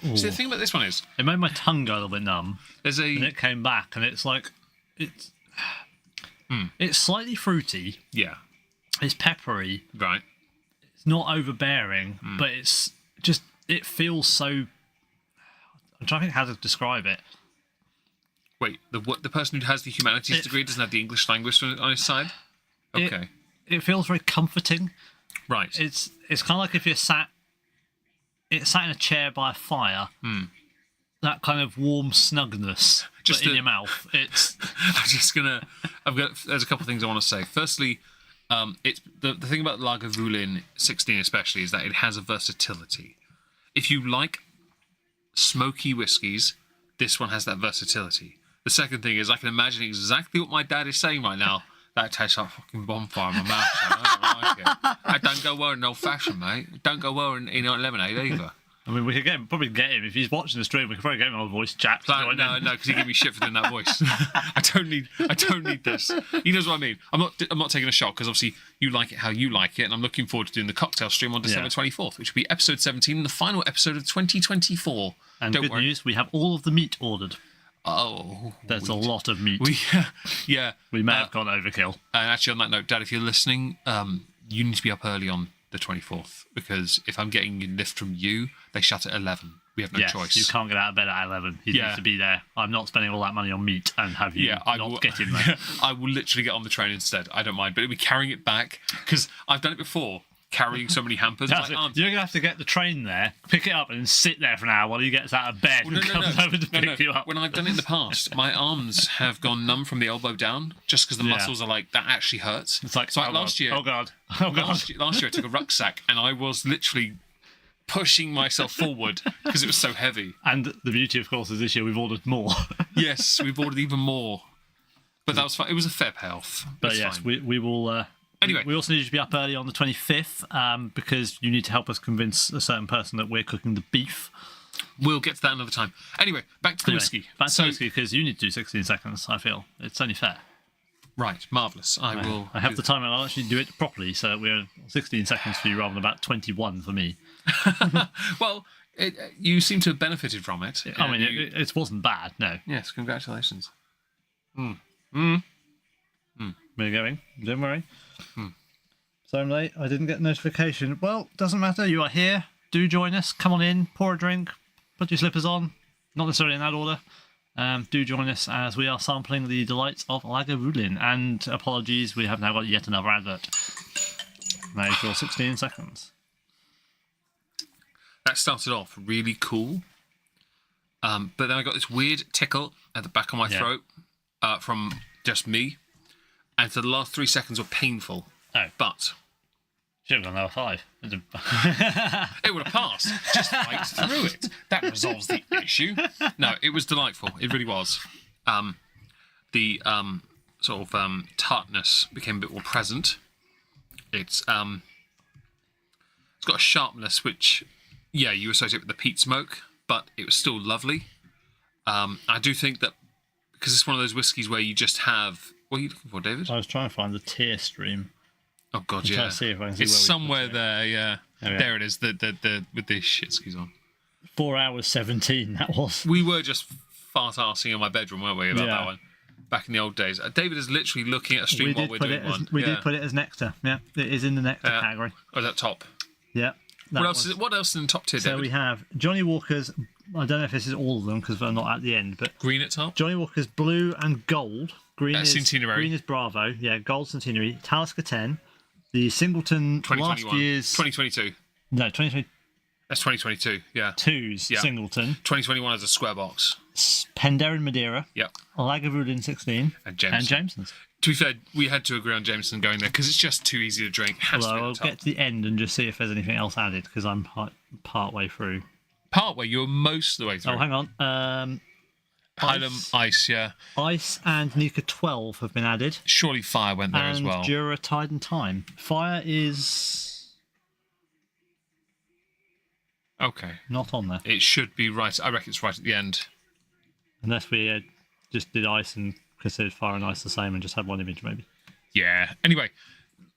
Ooh. See, the thing about this one is... It made my tongue go a little bit numb. And it came back, and it's like... It's slightly fruity. Yeah. It's peppery. Right. It's not overbearing, but it's it feels so. I'm trying to think how to describe it. Wait, the person who has the humanities degree doesn't have the English language on his side? Okay. It feels very comforting. Right. It's kind of like if you're sat in a chair by a fire. That kind of warm snugness just in your mouth. It's. There's a couple of things I want to say. Firstly, it's the thing about Lagavulin 16 especially is that it has a versatility. If you like smoky whiskies, this one has that versatility. The second thing is I can imagine exactly what my dad is saying right now. That tastes like a fucking bonfire in my mouth. I don't like it. That don't go well in old fashioned, mate. It don't go well in lemonade either. I mean, we could probably get him if he's watching the stream. We could probably get him on a voice chat. No, because he gave me shit for doing that voice. I don't need this. He knows what I mean. I'm not taking a shot because obviously you like it how you like it, and I'm looking forward to doing the cocktail stream on December 24th, which will be episode 17, the final episode of 2024. And good news, we have all of the meat ordered. Oh, there's a lot of meat. We may have gone overkill. And actually, on that note, Dad, if you're listening, you need to be up early on the 24th because if I'm getting a lift from you, they shut at 11. We have no choice. You can't get out of bed at 11. You need to be there. I'm not spending all that money on meat and have you get in there. I will literally get on the train instead. I don't mind, but it'll be carrying it back because I've done it before. Carrying so many hampers. You're going to have to get the train there, pick it up, and sit there for an hour while he gets out of bed and comes over to pick you up. When I've done it in the past, my arms have gone numb from the elbow down just because the muscles are like, that actually hurts. It's like, last year. Oh, God. Last year I took a rucksack and I was literally pushing myself forward because it was so heavy. And the beauty, of course, is this year we've ordered more. Yes, we've ordered even more. But that was fun. It was a fair payoff. But yes, we will... Anyway, we also need you to be up early on the 25th because you need to help us convince a certain person that we're cooking the beef. We'll get to that another time. Anyway, back to the whiskey. Back to the whiskey because you need to do 16 seconds, I feel. It's only fair. Right, marvellous. I have the time and I'll actually do it properly, so we're 16 seconds for you rather than about 21 for me. Well, you seem to have benefited from it. I mean, it wasn't bad, no. Yes, congratulations. We're going, don't worry. So I'm late, I didn't get notification. Well, doesn't matter, you are here. Do join us, come on in, pour a drink, put your slippers on. Not necessarily in that order. Do join us as we are sampling the delights of Lagavulin. And apologies, we have now got yet another advert. Now for 16 seconds. That started off really cool. But then I got this weird tickle at the back of my throat from just me. And so the last 3 seconds were painful. Oh. But... should have gone level 5. It would have passed. Just right through it. That resolves the issue. No, it was delightful. It really was. The tartness became a bit more present. It's got a sharpness which, you associate with the peat smoke, but it was still lovely. I do think that because it's one of those whiskies where you just have... What are you looking for, David? I was trying to find the tier stream. Oh God, yeah. See if I can see it's somewhere there, yeah. There it is. The with the shit skis on. 4 hours 17. That was. We were just fart-arsing in my bedroom, weren't we, about that one? Back in the old days. David is literally looking at a stream while we're doing one. We did put it as nectar. Yeah, it is in the nectar category. Oh, that top. Yeah. What else is in the top tier, David? So we have Johnny Walker's. I don't know if this is all of them because they're not at the end, but green at top. Johnny Walker's Blue and Gold. Green is Centenary. Green is Bravo. Yeah, Gold Centenary. Talisker 10. The Singleton last year's 2022. No, 2020. That's 2022. Yeah. Singleton. 2021 is a square box. Penderyn Madeira. Yep. Lagavulin 16. And Jameson's. To be fair, we had to agree on Jameson going there because it's just too easy to drink. I'll get to the end and just see if there's anything else added because I'm part way through. Part way? You're most of the way through. Oh, hang on. Ice, yeah. Ice and Nika 12 have been added. Surely Fire went there as well. And Jura Tide and Time. Fire is... okay. Not on there. It should be right. I reckon it's right at the end. Unless we just did Ice and considered Fire and Ice the same and just had one image, maybe. Yeah. Anyway,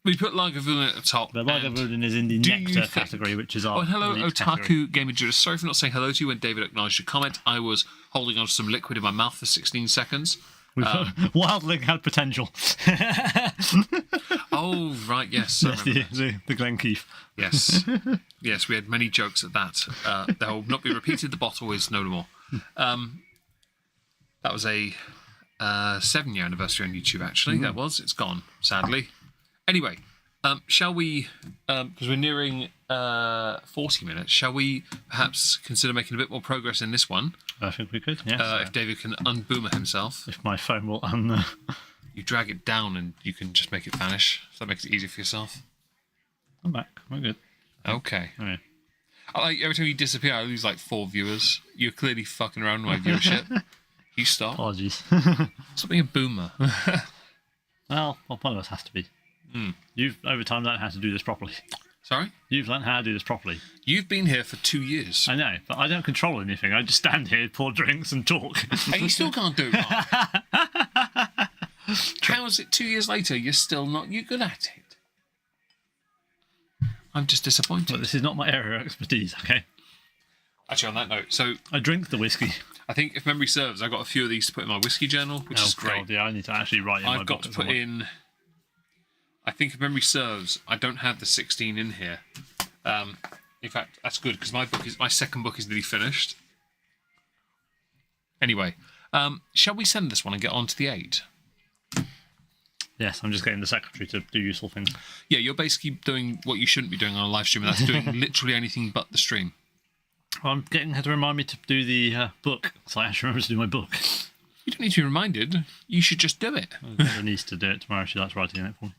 we put Lagavulin at the top. But Lagavulin is in the nectar category, which is our... Oh, hello, Otaku category. Gamer Judas. Sorry for not saying hello to you when David acknowledged your comment. I was holding on to some liquid in my mouth for 16 seconds. Wildling had potential. Oh, right, yes. I remember that. the Glenkeith. Yes. Yes, we had many jokes at that. They'll not be repeated. The bottle is no more. That was a 7-year anniversary on YouTube, actually. That was. It's gone, sadly. Anyway, shall we, because we're nearing 40 minutes, shall we perhaps consider making a bit more progress in this one? I think we could, yes. If David can unboomer himself. If my phone will You drag it down and you can just make it vanish. So that makes it easier for yourself. I'm back. We're good. Okay. All right. I like every time you disappear, I lose like 4 viewers. You're clearly fucking around with my viewership. You stop. Apologies. Stop being a boomer. Well, one of us has to be. You've, over time, learned how to do this properly. Sorry? You've learned how to do this properly. You've been here for 2 years. I know, but I don't control anything. I just stand here, pour drinks, and talk. And you still can't do it, Mark. How is it 2 years later you're still not good at it? I'm just disappointed. But this is not my area of expertise, okay? Actually, on that note, so I drink the whiskey. I think if memory serves, I got a few of these to put in my whiskey journal, which is great. God, yeah, I need to actually write in my book. I've got to put in. I think if memory serves, I don't have the 16 in here. In fact, that's good because my second book is nearly finished. Anyway, shall we send this one and get on to the 8? Yes, I'm just getting the secretary to do useful things. Yeah, you're basically doing what you shouldn't be doing on a live stream, and that's doing literally anything but the stream. Well, I'm getting her to remind me to do the book, so I actually remember to do my book. You don't need to be reminded. You should just do it. Heather needs to do it tomorrow. She likes writing it for me.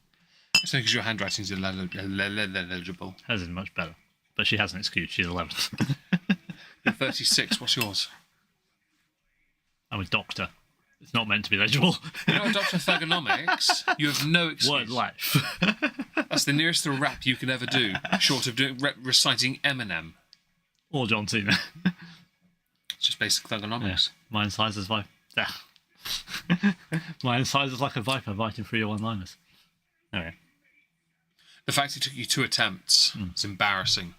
It's because your handwriting is illegible. Hers is much better, but she has an excuse. She's 11. You're 36. What's yours? I'm a doctor. It's not meant to be legible. You're not a doctor of ergonomics. You have no excuse. Word life. That's the nearest to a rap you can ever do, short of reciting Eminem. Or John Cena. It's just basic ergonomics. Yeah. My incisors is like... My incisors is like a viper biting through your one-liners. Anyway. The fact it took you 2 attempts is embarrassing.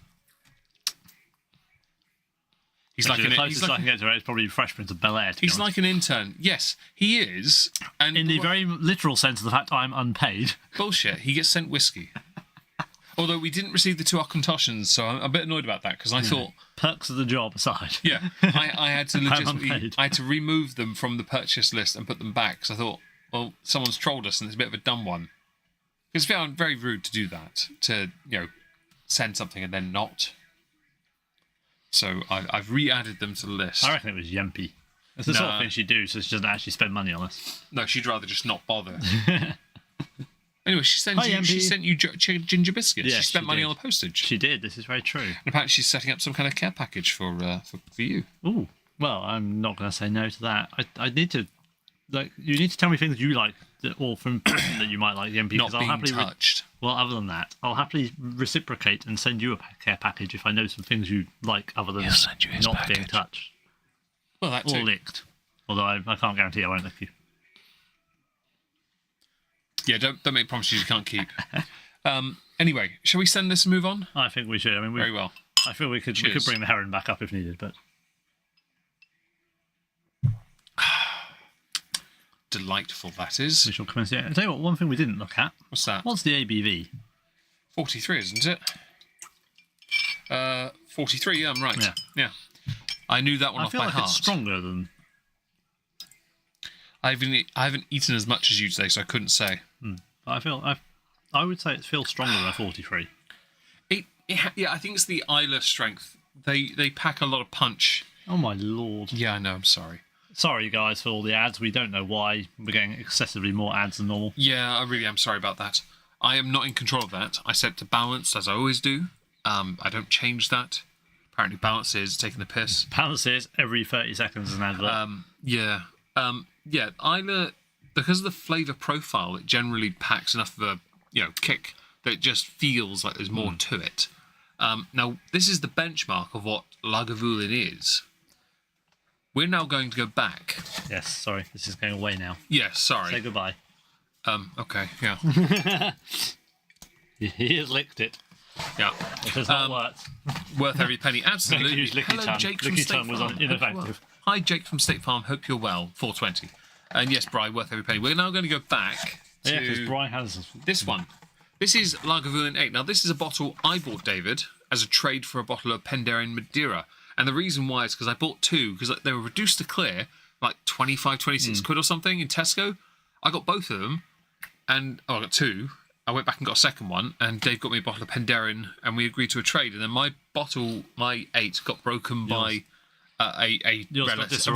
He's Actually, like the closest I can get to it is probably Fresh Prince of Bel-Air. He's like an intern. Yes, he is. And in the very literal sense of the fact I'm unpaid. Bullshit. He gets sent whiskey. Although we didn't receive the 2 Ockentossions, so I'm a bit annoyed about that because I thought perks of the job aside. Yeah, I had to legitimately, I had to remove them from the purchase list and put them back because I thought, well, someone's trolled us and it's a bit of a dumb one. It's very rude to do that, to send something and then not. So I've re-added them to the list. I reckon it was Yempy. It's the sort of thing she'd do, so she doesn't actually spend money on us. No, she'd rather just not bother. Anyway, she sent you ginger biscuits. Yeah, she spent money did. on the postage. She did. This is very true. And apparently she's setting up some kind of care package for you. Ooh. Well, I'm not going to say no to that. I need to... you need to tell me things you like, or from that you might like, the MP. Not being I'll happily touched. Well, other than that, I'll happily reciprocate and send you a care package if I know some things you like other than not being touched. Well, that or too. licked. Although I can't guarantee I won't lick you. Yeah, don't make promises you can't keep. Anyway, shall we send this and move on? I think we should. I mean, very well. I feel we could bring the heron back up if needed, but delightful that is. We shall commence. Yeah. I'll tell you what. One thing we didn't look at. What's that? What's the ABV? 43, isn't it? 43. Yeah, I'm right. Yeah. I knew that one off by heart. I feel like it's stronger than. I haven't eaten as much as you today, so I couldn't say. I would say it feels stronger than a 43. Yeah, I think it's the Isla strength. They pack a lot of punch. Oh my lord. Yeah, I know. I'm sorry. Sorry, guys, for all the ads. We don't know why we're getting excessively more ads than normal. Yeah, I really am sorry about that. I am not in control of that. I set it to balance, as I always do. I don't change that. Apparently, balance is taking the piss. Balance is every 30 seconds is an advert. Yeah. Yeah, Isla, because of the flavour profile, it generally packs enough of a kick that it just feels like there's more to it. Now, this is the benchmark of what Lagavulin is. We're now going to go back. Yes, sorry, this is going away now. Yes, sorry. Say goodbye. Okay, yeah. He has licked it. Yeah. It has not worked. Worth every penny, absolutely. Hello, Jake from State Farm. was ineffective. Hi, Jake from State Farm. Hope you're well. 420. And yes, Bry, worth every penny. We're now going to go back to because Bry has this one. This is Lagavulin 8. Now, this is a bottle I bought, David, as a trade for a bottle of Penderyn Madeira. And the reason why is because I bought two, because they were reduced to clear, like 25, 26 quid or something in Tesco. I got both of them, and I got two. I went back and got a second one, and Dave got me a bottle of Penderyn, and we agreed to a trade. And then my bottle, my 8, got broken by a relative.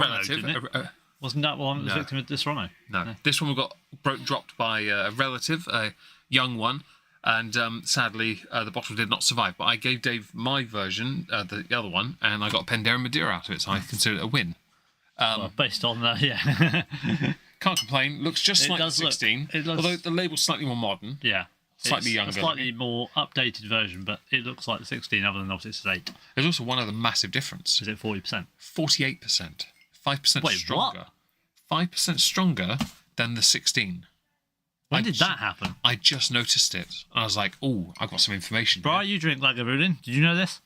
Wasn't that one that was victim of Disaronno? No. This one got dropped by a relative, a young one, and sadly the bottle did not survive. But I gave Dave my version, the other one, and I got a Penderyn Madeira out of it, so I consider it a win. Well, based on that, yeah. Can't complain. Looks just like the 16, although the label's slightly more modern. Yeah. Slightly younger. A slightly more updated version, but it looks like the 16 other than obviously it's 8. There's also one other massive difference. Is it 40%? 48%. 5% stronger. What? 5% stronger than the 16. When did that happen? I just noticed it. And I was like, oh, I've got some information. Bri, you drink Lagavulin. Did you know this?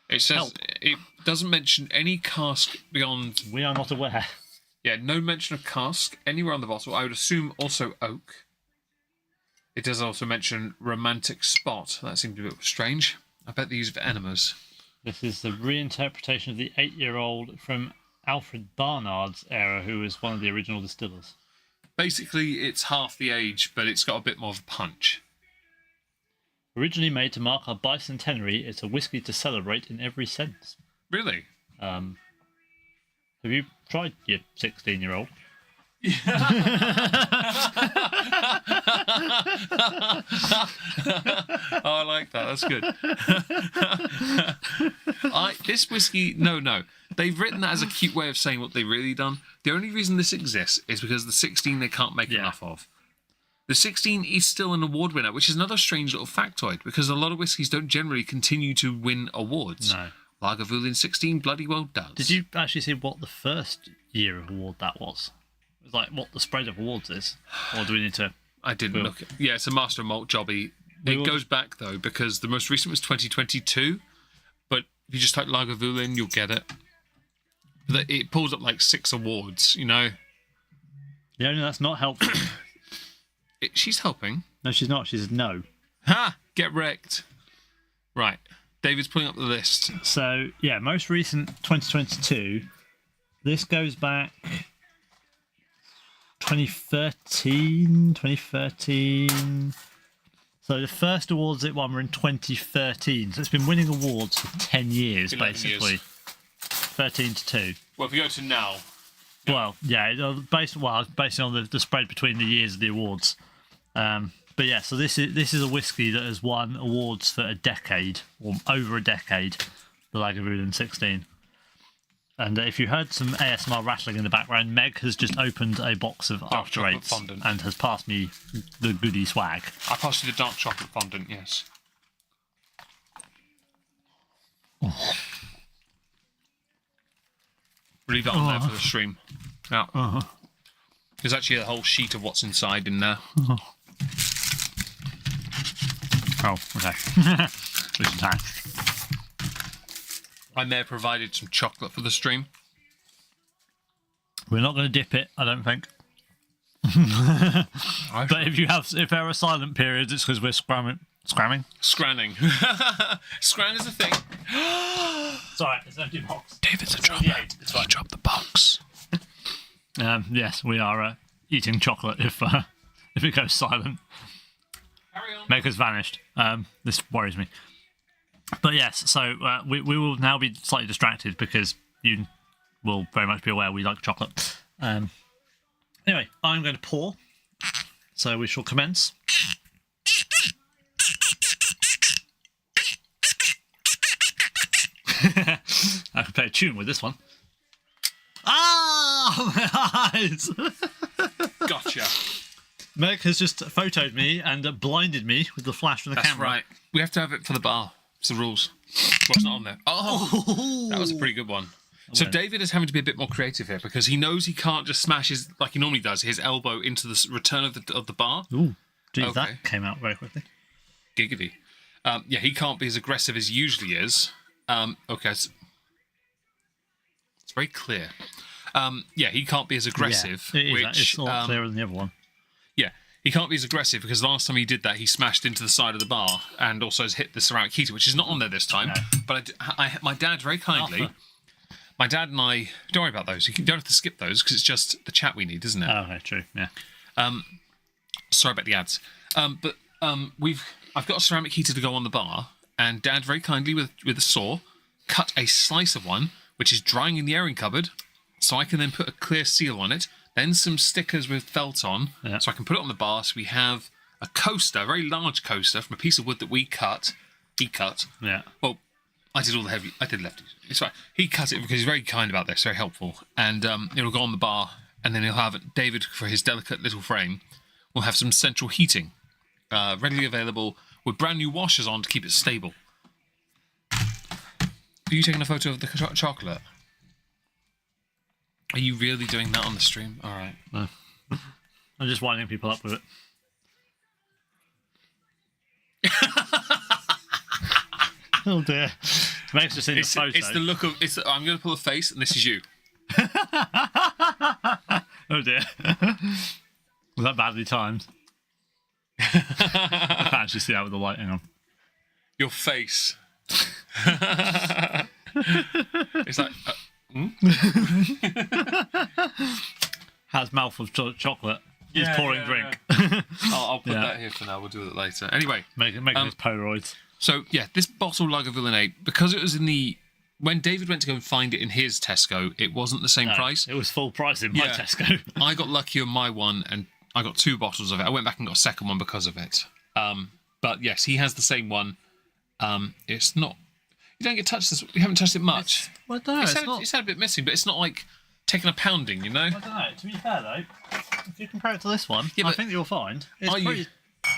It says it doesn't mention any cask beyond. We are not aware. Yeah, no mention of cask anywhere on the bottle. I would assume also oak. It does also mention romantic spot. That seemed a bit strange. I bet they use it for enemas. This is the reinterpretation of the 8-year-old from Alfred Barnard's era, who was one of the original distillers. Basically, it's half the age, but it's got a bit more of a punch. Originally made to mark our bicentenary, it's a whiskey to celebrate in every sense. Really? Have you tried your 16-year-old? Yeah. Oh, I like that. That's good. This whiskey, no. They've written that as a cute way of saying what they've really done. The only reason this exists is because the 16 they can't make enough of. The 16 is still an award winner, which is another strange little factoid, because a lot of whiskies don't generally continue to win awards. No. Lagavulin 16 bloody well does. Did you actually see what the first year of award that was? It was like what the spread of awards is? Or do we need to... I didn't look. Yeah, it's a Master of Malt jobby. It goes back, though, because the most recent was 2022, but if you just type Lagavulin, you'll get it. It pulls up like 6 awards, you know? Yeah, no, that's not helpful. She's helping. No, she's not. She said no. Ha! Get wrecked. Right. David's pulling up the list. So, yeah, most recent 2022. This goes back 2013. So the first awards it won were in 2013. So it's been winning awards for 10 years, basically. Years. 13 to 2. Well, if you go to now... Well, yeah, based on the spread between the years of the awards. But yeah, so this is a whiskey that has won awards for a decade, or over a decade, the Lagavulin 16. And if you heard some ASMR rattling in the background, Meg has just opened a box of After Eights and has passed me the goodie swag. I passed you the dark chocolate fondant, yes. Oh. Leave that on there for the stream. Yeah. There's actually a whole sheet of what's inside in there. Oh, okay. It's attached. I may have provided some chocolate for the stream. We're not going to dip it, I don't think. But if there are silent periods, it's because we're scramming. Scranning? Scran is a thing. Sorry, it's an empty box. David's a dropper. He dropped the box. Yes, we are eating chocolate if it goes silent. Carry on. Meg has vanished. This worries me. But yes, so we will now be slightly distracted because you will very much be aware we like chocolate. Anyway, I'm going to pour. So we shall commence. I can play a tune with this one. Ah, my eyes! Gotcha. Meg has just photoed me and blinded me with the flash from the camera. That's right. We have to have it for the bar. It's the rules. Well, it's not on there. Oh, that was a pretty good one. So David is having to be a bit more creative here because he knows he can't just smash his, like he normally does, his elbow into the return of the bar. Ooh, geez, that came out very quickly. Giggity. Yeah, he can't be as aggressive as he usually is. Okay, it's very clear. Yeah, he can't be as aggressive. Yeah, it is. Which, It's a lot clearer than the other one. Yeah, he can't be as aggressive because last time he did that, he smashed into the side of the bar and also has hit the ceramic heater, which is not on there this time. No. But my dad very kindly... Arthur. My dad and I... Don't worry about those. You don't have to skip those because it's just the chat we need, isn't it? Oh, okay, true, yeah. Sorry about the ads. I've got a ceramic heater to go on the bar, and Dad very kindly with a saw cut a slice of one, which is drying in the airing cupboard, so I can then put a clear seal on it, then some stickers with felt on, so I can put it on the bar. So we have a coaster, a very large coaster from a piece of wood that he cut. Yeah. Well, I did lefties. It's fine. He cut it because he's very kind about this, very helpful, and it'll go on the bar, and then he'll have David for his delicate little frame. We'll have some central heating, readily available with brand new washers on to keep it stable. Are you taking a photo of the chocolate? Are you really doing that on the stream? All right. No. I'm just winding people up with it. Oh dear. Makes us in the photo. It's the look of... I'm going to pull a face, and this is you. Oh dear. Was that badly timed? I can't actually see that with the light. Hang on. Your face. It's like... Has mouth of chocolate. He's pouring drink. Yeah. I'll put that here for now. We'll do it later. Anyway. Making his Polaroids. So, yeah, this bottle Lagavulin 8, because it was in the... When David went to go and find it in his Tesco, it wasn't the same price. It was full price in my Tesco. I got lucky on my one, and I got 2 bottles of it. I went back and got a second one because of it. But, yes, he has the same one. It's not... You don't get touched this... You haven't touched it much. Well, no, it's had a bit missing, but it's not like taking a pounding, you know? I don't know. To be fair, though, if you compare it to this one, I think you'll find it's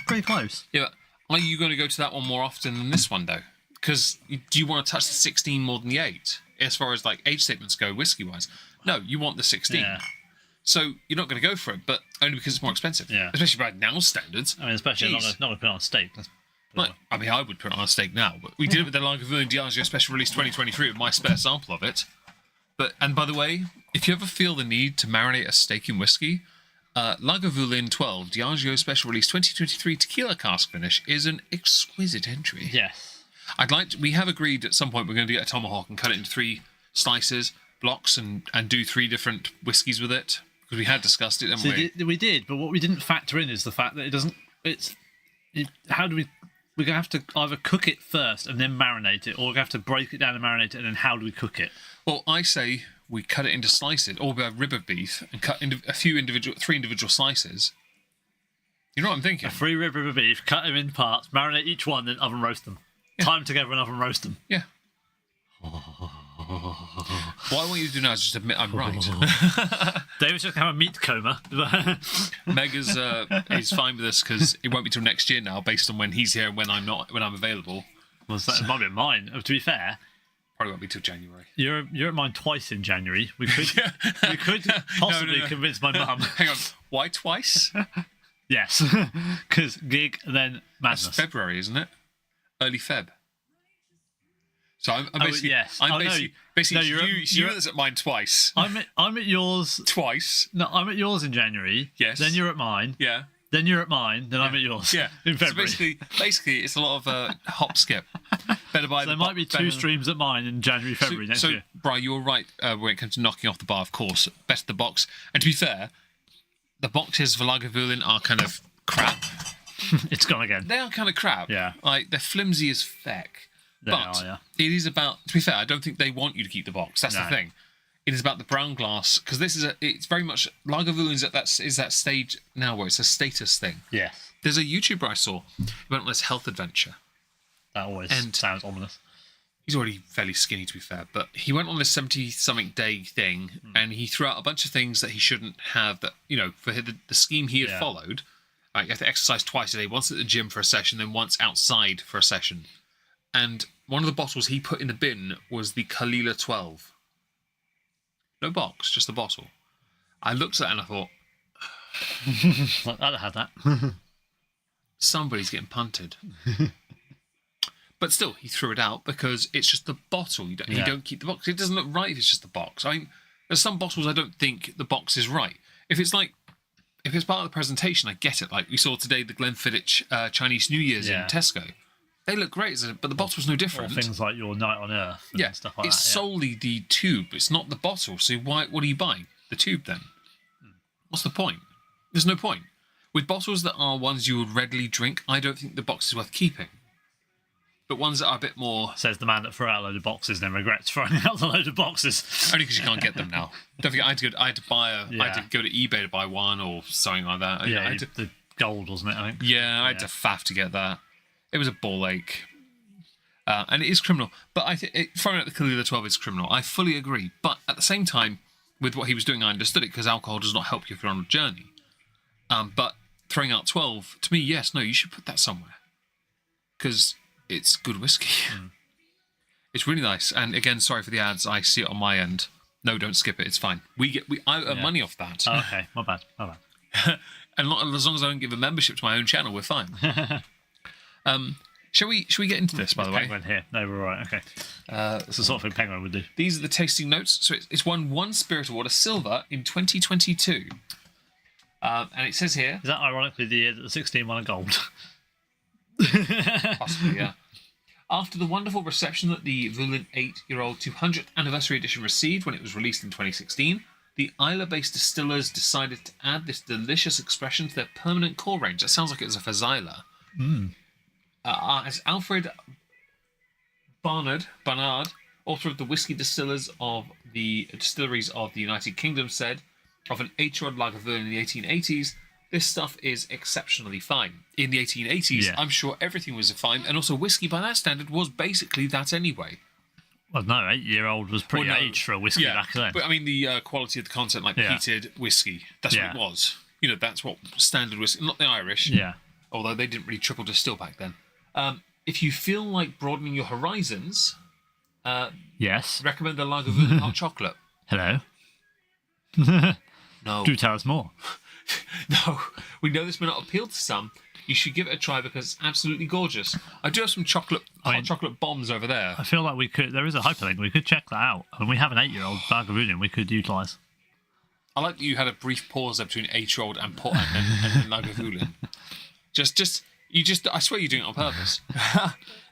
pretty close. Yeah, but are you going to go to that one more often than this one, though? Because do you want to touch the 16 more than the 8? As far as, like, age statements go, whiskey-wise. No, you want the 16. Yeah. So you're not going to go for it, but only because it's more expensive. Yeah. Especially by now standards. I mean, especially not going to put it on a steak. I mean, I would put it on a steak now, but we did it with the Lagavulin Diageo Special Release 2023 with my spare sample of it. And by the way, if you ever feel the need to marinate a steak in whiskey, Lagavulin 12 Diageo Special Release 2023 Tequila Cask Finish is an exquisite entry. Yes. We have agreed at some point we're going to get a tomahawk and cut it into 3 slices, blocks, and do 3 different whiskies with it, because we had discussed it, didn't we? We did, but what we didn't factor in is the fact that it doesn't... How do we... We're going to have to either cook it first and then marinate it, or we're going to have to break it down and marinate it, and then how do we cook it? Well, I say we cut it into slices, or we have rib of beef, and cut into 3 individual slices. You know what I'm thinking? 3 rib of beef, cut them in parts, marinate each one, then oven roast them. Yeah. Tie them together and oven roast them. Yeah. What I want you to do now is just admit I'm right. David's just going to have a meat coma. Meg is fine with this because it won't be till next year now, based on when he's here and when I'm available. Well, that might be mine. To be fair, probably won't be till January. You're at mine twice in January. We could possibly convince my mum. Hang on, why twice? Yes, because gig and then madness. That's February, isn't it? Early Feb. So I'm basically, yes. basically you were at mine twice. I'm at yours twice. No, I'm at yours in January. Yes. Then you're at mine. Yeah. Then you're at mine. Then I'm at yours. Yeah. In February. So basically, it's a lot of hop skip. Better buy. So there might be 2 streams at mine in January, February next year. So, Brian, you were right when it comes to knocking off the bar. Of course, better the box. And to be fair, the boxes for Lagavulin are kind of crap. It's gone again. They are kind of crap. Yeah. Like they're flimsy as feck. It is about, to be fair, I don't think they want you to keep the box. That's the thing. It is about the brown glass, because it's very much, Lagavulin's at that stage now where it's a status thing. Yeah. There's a YouTuber I saw who went on this health adventure. That always sounds ominous. He's already fairly skinny, to be fair, but he went on this 70-something day thing, and he threw out a bunch of things that he shouldn't have, that, for the scheme he had followed. Like, you have to exercise twice a day, once at the gym for a session, then once outside for a session. And one of the bottles he put in the bin was the Kalila 12. No box, just the bottle. I looked at that and I thought... I'd have had that. Somebody's getting punted. But still, he threw it out because it's just the bottle. You don't keep the box. It doesn't look right if it's just the box. I mean, There's some bottles I don't think the box is right. If it's part of the presentation, I get it. Like we saw today, the Glenfiddich Chinese New Year's in Tesco. They look great, but the bottle's no different. Or things like your Night on Earth and stuff like that. It's solely the tube. It's not the bottle. So what are you buying? The tube then? What's the point? There's no point. With bottles that are ones you would readily drink, I don't think the box is worth keeping. But ones that are a bit more... Says the man that threw out a load of boxes and then regrets throwing out a load of boxes. Only because you can't get them now. Don't forget, I had to go to eBay to buy one or something like that. Yeah, the gold, wasn't it, I think? Yeah, I had to faff to get that. It was a ball ache. And it is criminal. But I think throwing out the Kalila 12 is criminal. I fully agree. But at the same time, with what he was doing, I understood it because alcohol does not help you if you're on a journey. But throwing out 12, to me, yes, no, you should put that somewhere. Because it's good whiskey. It's really nice. And again, sorry for the ads. I see it on my end. No, don't skip it. It's fine. I earn money off that. Oh, okay, my bad. And as long as I don't give a membership to my own channel, we're fine. Shall we get into this, by the way? Penguin here. No, we're right. Okay. It's the sort of thing Penguin would do. These are the tasting notes. So it's won 1 Spirit Award, a silver, in 2022. And it says here... Is that ironically the year that the 16 won a gold? Possibly, yeah. After the wonderful reception that the Lagavulin 8-year-old 200th anniversary edition received when it was released in 2016, the Islay-based distillers decided to add this delicious expression to their permanent core range. That sounds like it was a Fazila. As Alfred Barnard, author of the Whisky Distillers of the Distilleries of the United Kingdom, said of an 8-year-old Lagavulin in the 1880s, this stuff is exceptionally fine. In the 1880s, I'm sure everything was fine, and also whiskey by that standard was basically that anyway. Well, no, 8-year-old was pretty aged for a whiskey back then. But I mean, the quality of the content, like peated whiskey, that's what it was. You know, that's what standard whiskey, not the Irish. Yeah. Although they didn't really triple distill back then. If you feel like broadening your horizons, yes, recommend the Lagavulin hot chocolate. Hello. No. Do tell us more. No, we know this may not appeal to some. You should give it a try because it's absolutely gorgeous. I do have some hot chocolate bombs over there. I feel like there is a hyperlink. We could check that out. And we have an 8-year-old Lagavulin we could utilise. I like that you had a brief pause there between 8-year-old and Lagavulin. I swear you're doing it on purpose.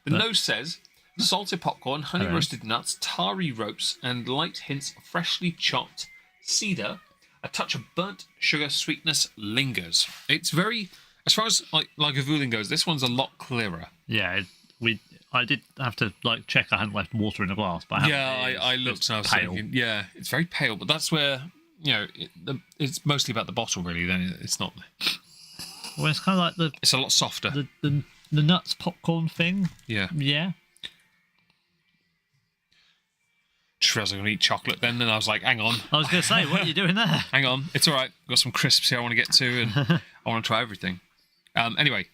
The note says, salted popcorn, honey roasted nuts, tarry ropes, and light hints of freshly chopped cedar. A touch of burnt sugar sweetness lingers. It's very, as far as like Lagavulin goes, this one's a lot clearer. Yeah, I did have to check I hadn't left water in the glass, but I looked and I was thinking, it's very pale, but that's where it's mostly about the bottle really. Then it's not. Well, it's kind of like it's a lot softer. The nuts popcorn thing. Yeah. Yeah. Just realised I'm going to eat chocolate then, and I was like, hang on. I was going to say, what are you doing there? Hang on, it's all right. I've got some crisps here I want to get to, and I want to try everything. Anyway,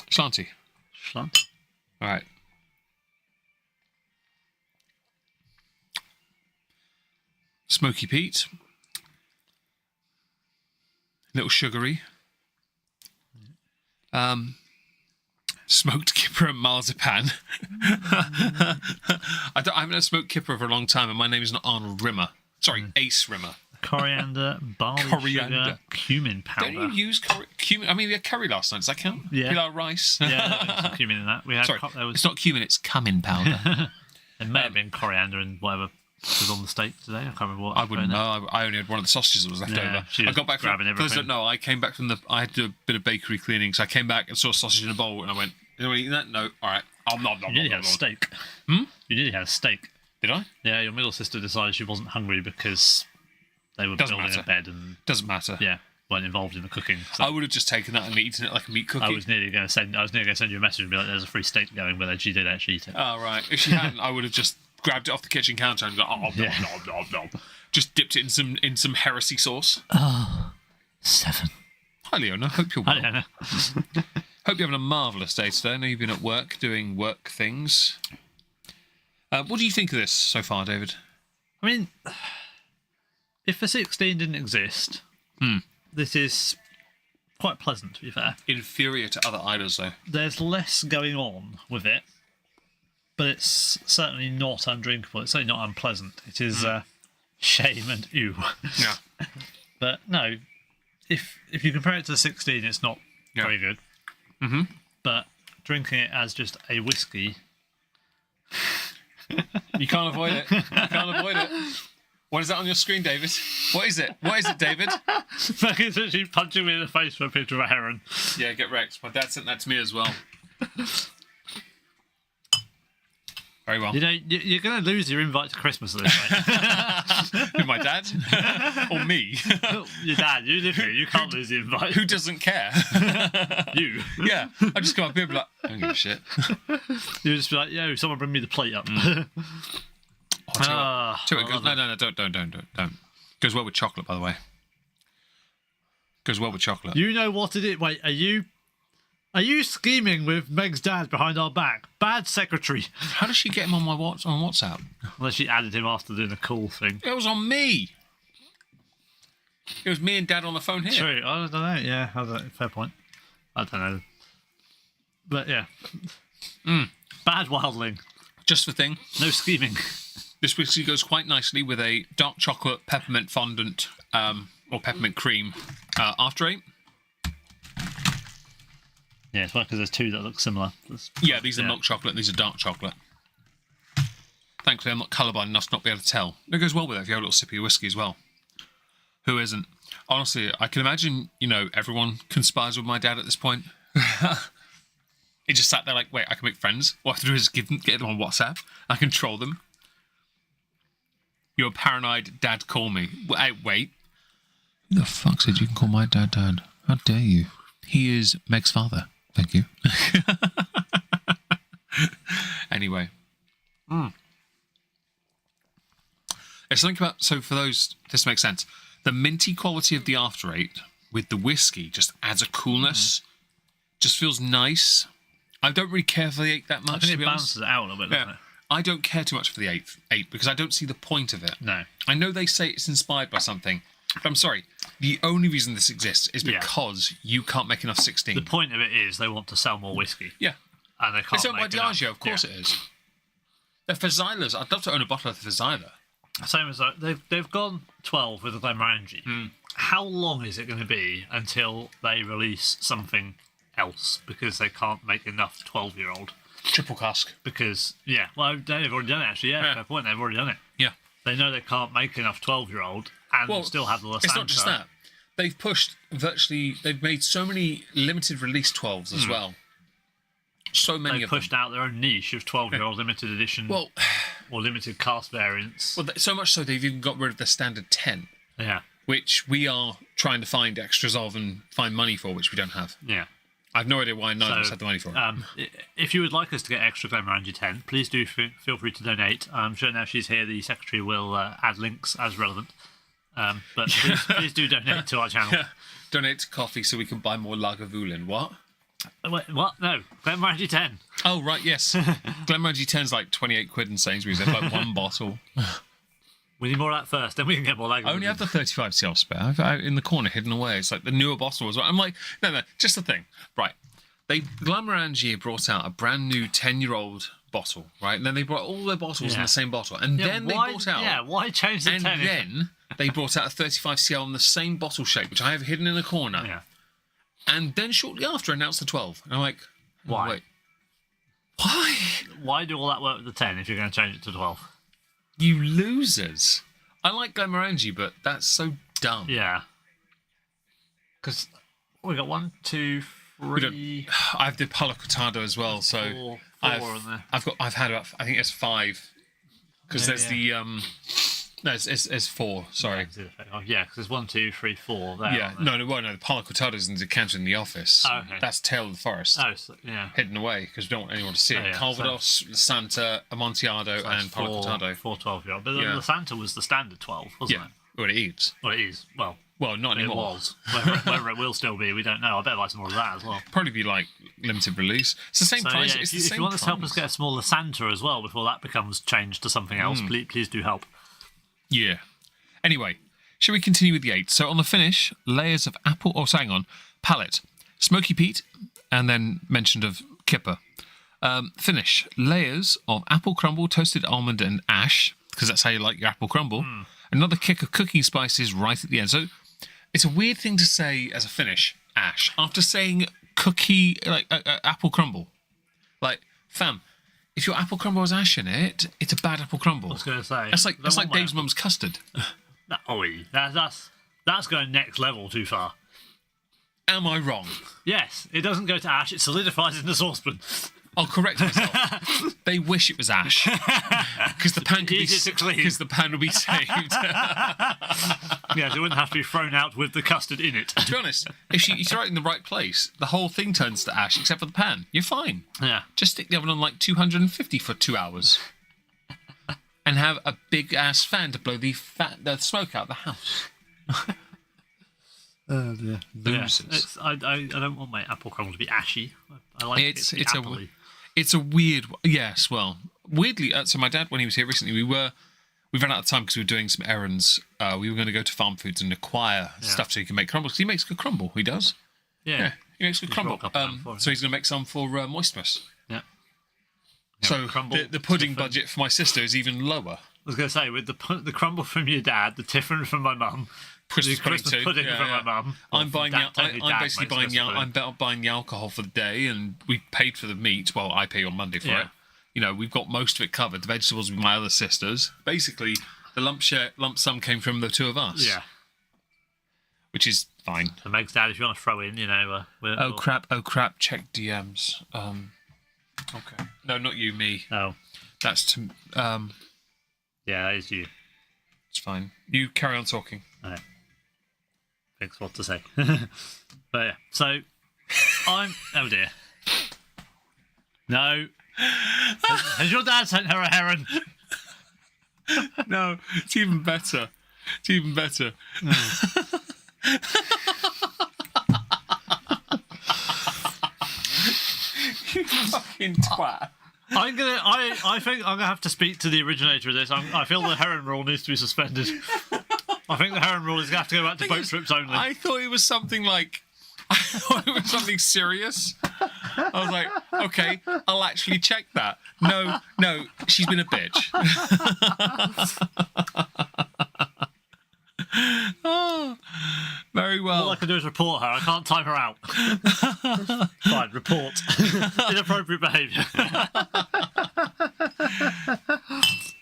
Slanty. All right. Smoky peat. A little sugary. Smoked kipper and marzipan. I haven't had smoked kipper for a long time, and my name is not Arnold Rimmer. Sorry, Ace Rimmer. Coriander, barley sugar, cumin powder. Don't you use cumin? I mean, we had curry last night. Does that count? Yeah. Pilau rice. Yeah, some cumin in that. We had. Sorry, it's not cumin. It's cumin powder. It may have been coriander and whatever was on the steak today. I can't remember what. I wouldn't know. I only had one of the sausages that was left over. I got back from. For those who don't know, I came back from I had to do a bit of bakery cleaning, so I came back and saw a sausage in a bowl, and I went, "You eating that? No. All right. I'm not. You nearly had a steak. You nearly had a steak. Did I? Yeah. Your middle sister decided she wasn't hungry because they were building a bed and doesn't matter. Yeah. Weren't involved in the cooking. So. I would have just taken that and eaten it like a meat cookie. I was nearly going to send you a message and be like, "There's a free steak going," but then she did actually eat it. Oh right. If she hadn't, I would have just grabbed it off the kitchen counter and gone, no. Just dipped it in some heresy sauce. Oh, 7. Hi Leona, hope you're well. Hi Leona. Hope you're having a marvellous day today. I know you've been at work doing work things. What do you think of this so far, David? I mean, if the 16 didn't exist, this is quite pleasant, to be fair. Inferior to other Idas, though. There's less going on with it, but it's certainly not undrinkable. It's certainly not unpleasant. It is shame and ew. Yeah. But no, if you compare it to the 16, it's not very good. Mm-hmm. But drinking it as just a whiskey, you can't avoid it. You can't avoid it. What is that on your screen, David? What is it? What is it, David? Becky's actually punching me in the face for a picture of a heron. Yeah, get wrecked. My dad sent that to me as well. Very well. You know, you're going to lose your invite to Christmas at this rate. Who, my dad? Or me? Your dad, you live here, you can't lose the invite. Who doesn't care? You. Yeah. I just come up here and be like, I don't give a shit. You just be like, yo, someone bring me the plate up. No, don't. Goes well with chocolate, by the way. Goes well with chocolate. You know what it is. Wait, are you scheming with Meg's dad behind our back? Bad secretary. How does she get him on on WhatsApp? Unless she added him after doing a cool thing. It was on me. It was me and Dad on the phone here. True. I don't know. Yeah, fair point. I don't know. But yeah. Bad wildling. Just the thing. No scheming. This whiskey goes quite nicely with a dark chocolate peppermint fondant or peppermint cream after 8. Yeah, it's well because there's two that look similar. Yeah, these are milk chocolate and these are dark chocolate. Thankfully, I'm not colourblind enough to not be able to tell. It goes well with it if you have a little sip of your whiskey as well. Who isn't? Honestly, I can imagine, everyone conspires with my dad at this point. He just sat there like, wait, I can make friends. What I have to do is get them on WhatsApp. I control them. You're a paranoid dad, call me. Wait. Who the fuck said you can call my dad Dad? How dare you? He is Meg's father. Thank you. Anyway. There's something about... So for those... This makes sense. The minty quality of the After 8 with the whiskey just adds a coolness. Just feels nice. I don't really care for the 8 that much, I think it balances it out a little bit, doesn't it? I don't care too much for the 8 because I don't see the point of it. No. I know they say it's inspired by something, but I'm sorry. The only reason this exists is because you can't make enough 16. The point of it is they want to sell more whiskey. Yeah. And they can't It's owned by make Diageo, enough. of course it is. They're Fazilers. I'd love to own a bottle of Faziler. Same as they've gone 12 with the Glenmorangie. How long is it going to be until they release something else? Because they can't make enough 12-year-old. Triple cask. Because, they've already done it, actually. Yeah, fair point. They've already done it. Yeah. They know they can't make enough 12-year-old and still have the Lasanta. It's not just that. They've pushed they've made so many limited release 12s as well. So many They've pushed out their own niche of 12-year-old limited edition or limited cask variants. Well, so much so they've even got rid of the standard 10. Yeah. Which we are trying to find extras of and find money for, which we don't have. Yeah. I've no idea why none of us have the money for it. If you would like us to get extra Glenmorangie 10, please do feel free to donate. I'm sure now she's here, the secretary will add links as relevant. But please do donate to our channel. Donate to coffee so we can buy more Lagavulin. What? Wait, what? No, Glenmorangie 10. Oh, right, yes. Glenmorangie 10's like 28 quid in Sainsbury's. They've like one bottle. We need more of that first, then we can get more Lagavulin. I only have the 35cl spare. I've got it in the corner, hidden away. It's like the newer bottle as well. I'm like, no, just the thing. Right. Glenmorangie brought out a brand new 10-year-old bottle, right? And then they brought all their bottles in the same bottle. And then they brought out... Yeah, why change the 10? And then they brought out a 35cl in the same bottle shape, which I have hidden in a corner. Yeah. And then shortly after announced the 12. And I'm like, why? Wait. Why? Why do all that work with the 10 if you're going to change it to 12? You losers. I like Glenmorangie, but that's so dumb. Yeah. Because we got 1, 2, 3... I have the Palo Cortado as well, so four I've had about, I think it's 5. Because there's the no, it's 4. Sorry. Oh, yeah, because there's 1, 2, 3, 4 there. Yeah, no, the Palo Cortado's in the decanter in the office. Oh, okay. That's Tail of the Forest. Oh, so, yeah. Hidden away because we don't want anyone to see it. Yeah, Calvados, Santa, Amontillado, and Palo Cortado. 4 12-year-old. But the Santa was the standard 12, wasn't it? Well, it is. Well, it is. Well, not anymore. It was. Whether it will still be, we don't know. I better buy some more of that as well. Probably be like limited release. It's the same price. Yeah, it's the if same you want us price. to help us get a smaller Santa as well before that becomes changed to something else, please do help. Yeah. Anyway, shall we continue with the 8? So on the finish, layers of apple... Oh, hang on. Palate. Smoky peat, and then mentioned of kipper. Finish. Layers of apple crumble, toasted almond and ash, because that's how you like your apple crumble. Another kick of cooking spices right at the end. So it's a weird thing to say as a finish, ash, after saying cookie, like apple crumble. Like, fam, if your apple crumble has ash in it, it's a bad apple crumble. I was going to say. That's like Dave's mum's custard. That's going next level too far. Am I wrong? Yes, it doesn't go to ash, it solidifies in the saucepan. I'll correct myself. They wish it was ash. Because the pan the pan will be saved. Yes, it wouldn't have to be thrown out with the custard in it. To be honest, if you throw it in the right place, the whole thing turns to ash except for the pan. You're fine. Yeah. Just stick the oven on like 250 for 2 hours. And have a big ass fan to blow the smoke out of the house. Oh dear. Losers. I don't want my apple crumble to be ashy. I like it to be appley. It's a weird. Yes, well, weirdly. So my dad, when he was here recently, we ran out of time because we were doing some errands. We were going to go to Farm Foods and acquire stuff so he can make crumbles. Because he makes good crumble. He does. Yeah, he makes good crumble. So he's going to make some for Moistmas. Yeah. So the pudding budget for my sister is even lower. I was going to say, with the crumble from your dad, the tiffin from my mum, the Christmas pudding from my mum. I'm basically buying the alcohol for the day, and we paid for the meat. Well, I pay on Monday for it. You know, we've got most of it covered. The vegetables with my other sisters. Basically, the lump sum came from the two of us. Yeah. Which is fine. So Meg's dad, if you want to throw in, you know... oh crap, check DMs. Okay. No, not you, me. Oh. That's to... Yeah, that is you. It's fine. You carry on talking. Alright. Thanks what to say. But yeah, so oh dear. No. Has your dad sent her a heron? No, it's even better. No. You fucking twat. I think I'm gonna have to speak to the originator of this. I feel the heron rule needs to be suspended. I think the heron rule is gonna have to go back to boat trips only. I thought it was something serious. I was like, okay, I'll actually check that. No, she's been a bitch. Oh, very well. All I can do is report her. I can't time her out. Fine, report. Inappropriate behaviour.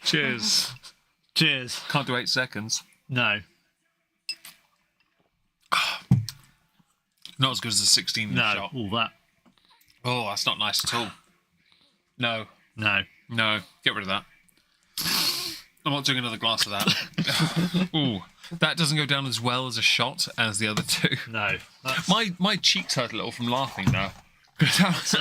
Cheers. Can't do 8 seconds. No. Not as good as the 16 shot. All that. Oh, that's not nice at all. No. Get rid of that. I'm not doing another glass of that. Ooh, that doesn't go down as well as a shot as the other two. No. My cheeks hurt a little from laughing now. It's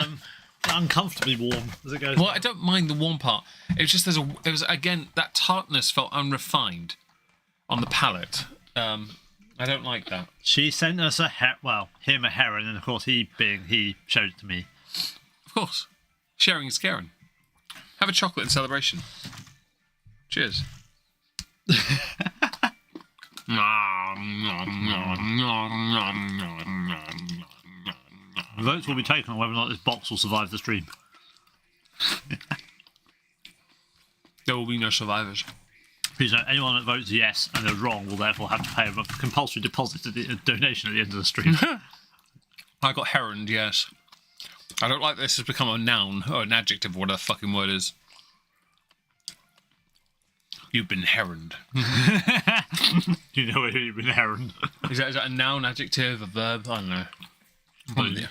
uncomfortably warm as it goes. Well, I don't mind the warm part. It's just there was again that tartness felt unrefined on the palate. I don't like that. She sent us him a heron, and of course he showed it to me. Of course, sharing is caring. Have a chocolate in celebration. Cheers. Votes will be taken on whether or not this box will survive the stream. There will be no survivors. Please note, anyone that votes yes and they're wrong will therefore have to pay a compulsory deposit at a donation at the end of the stream. I got heroned, yes. I don't like this has become a noun or an adjective or whatever the fucking word is. You've been heroned. You know you've been heroned. Is that a noun, adjective, a verb? I don't know.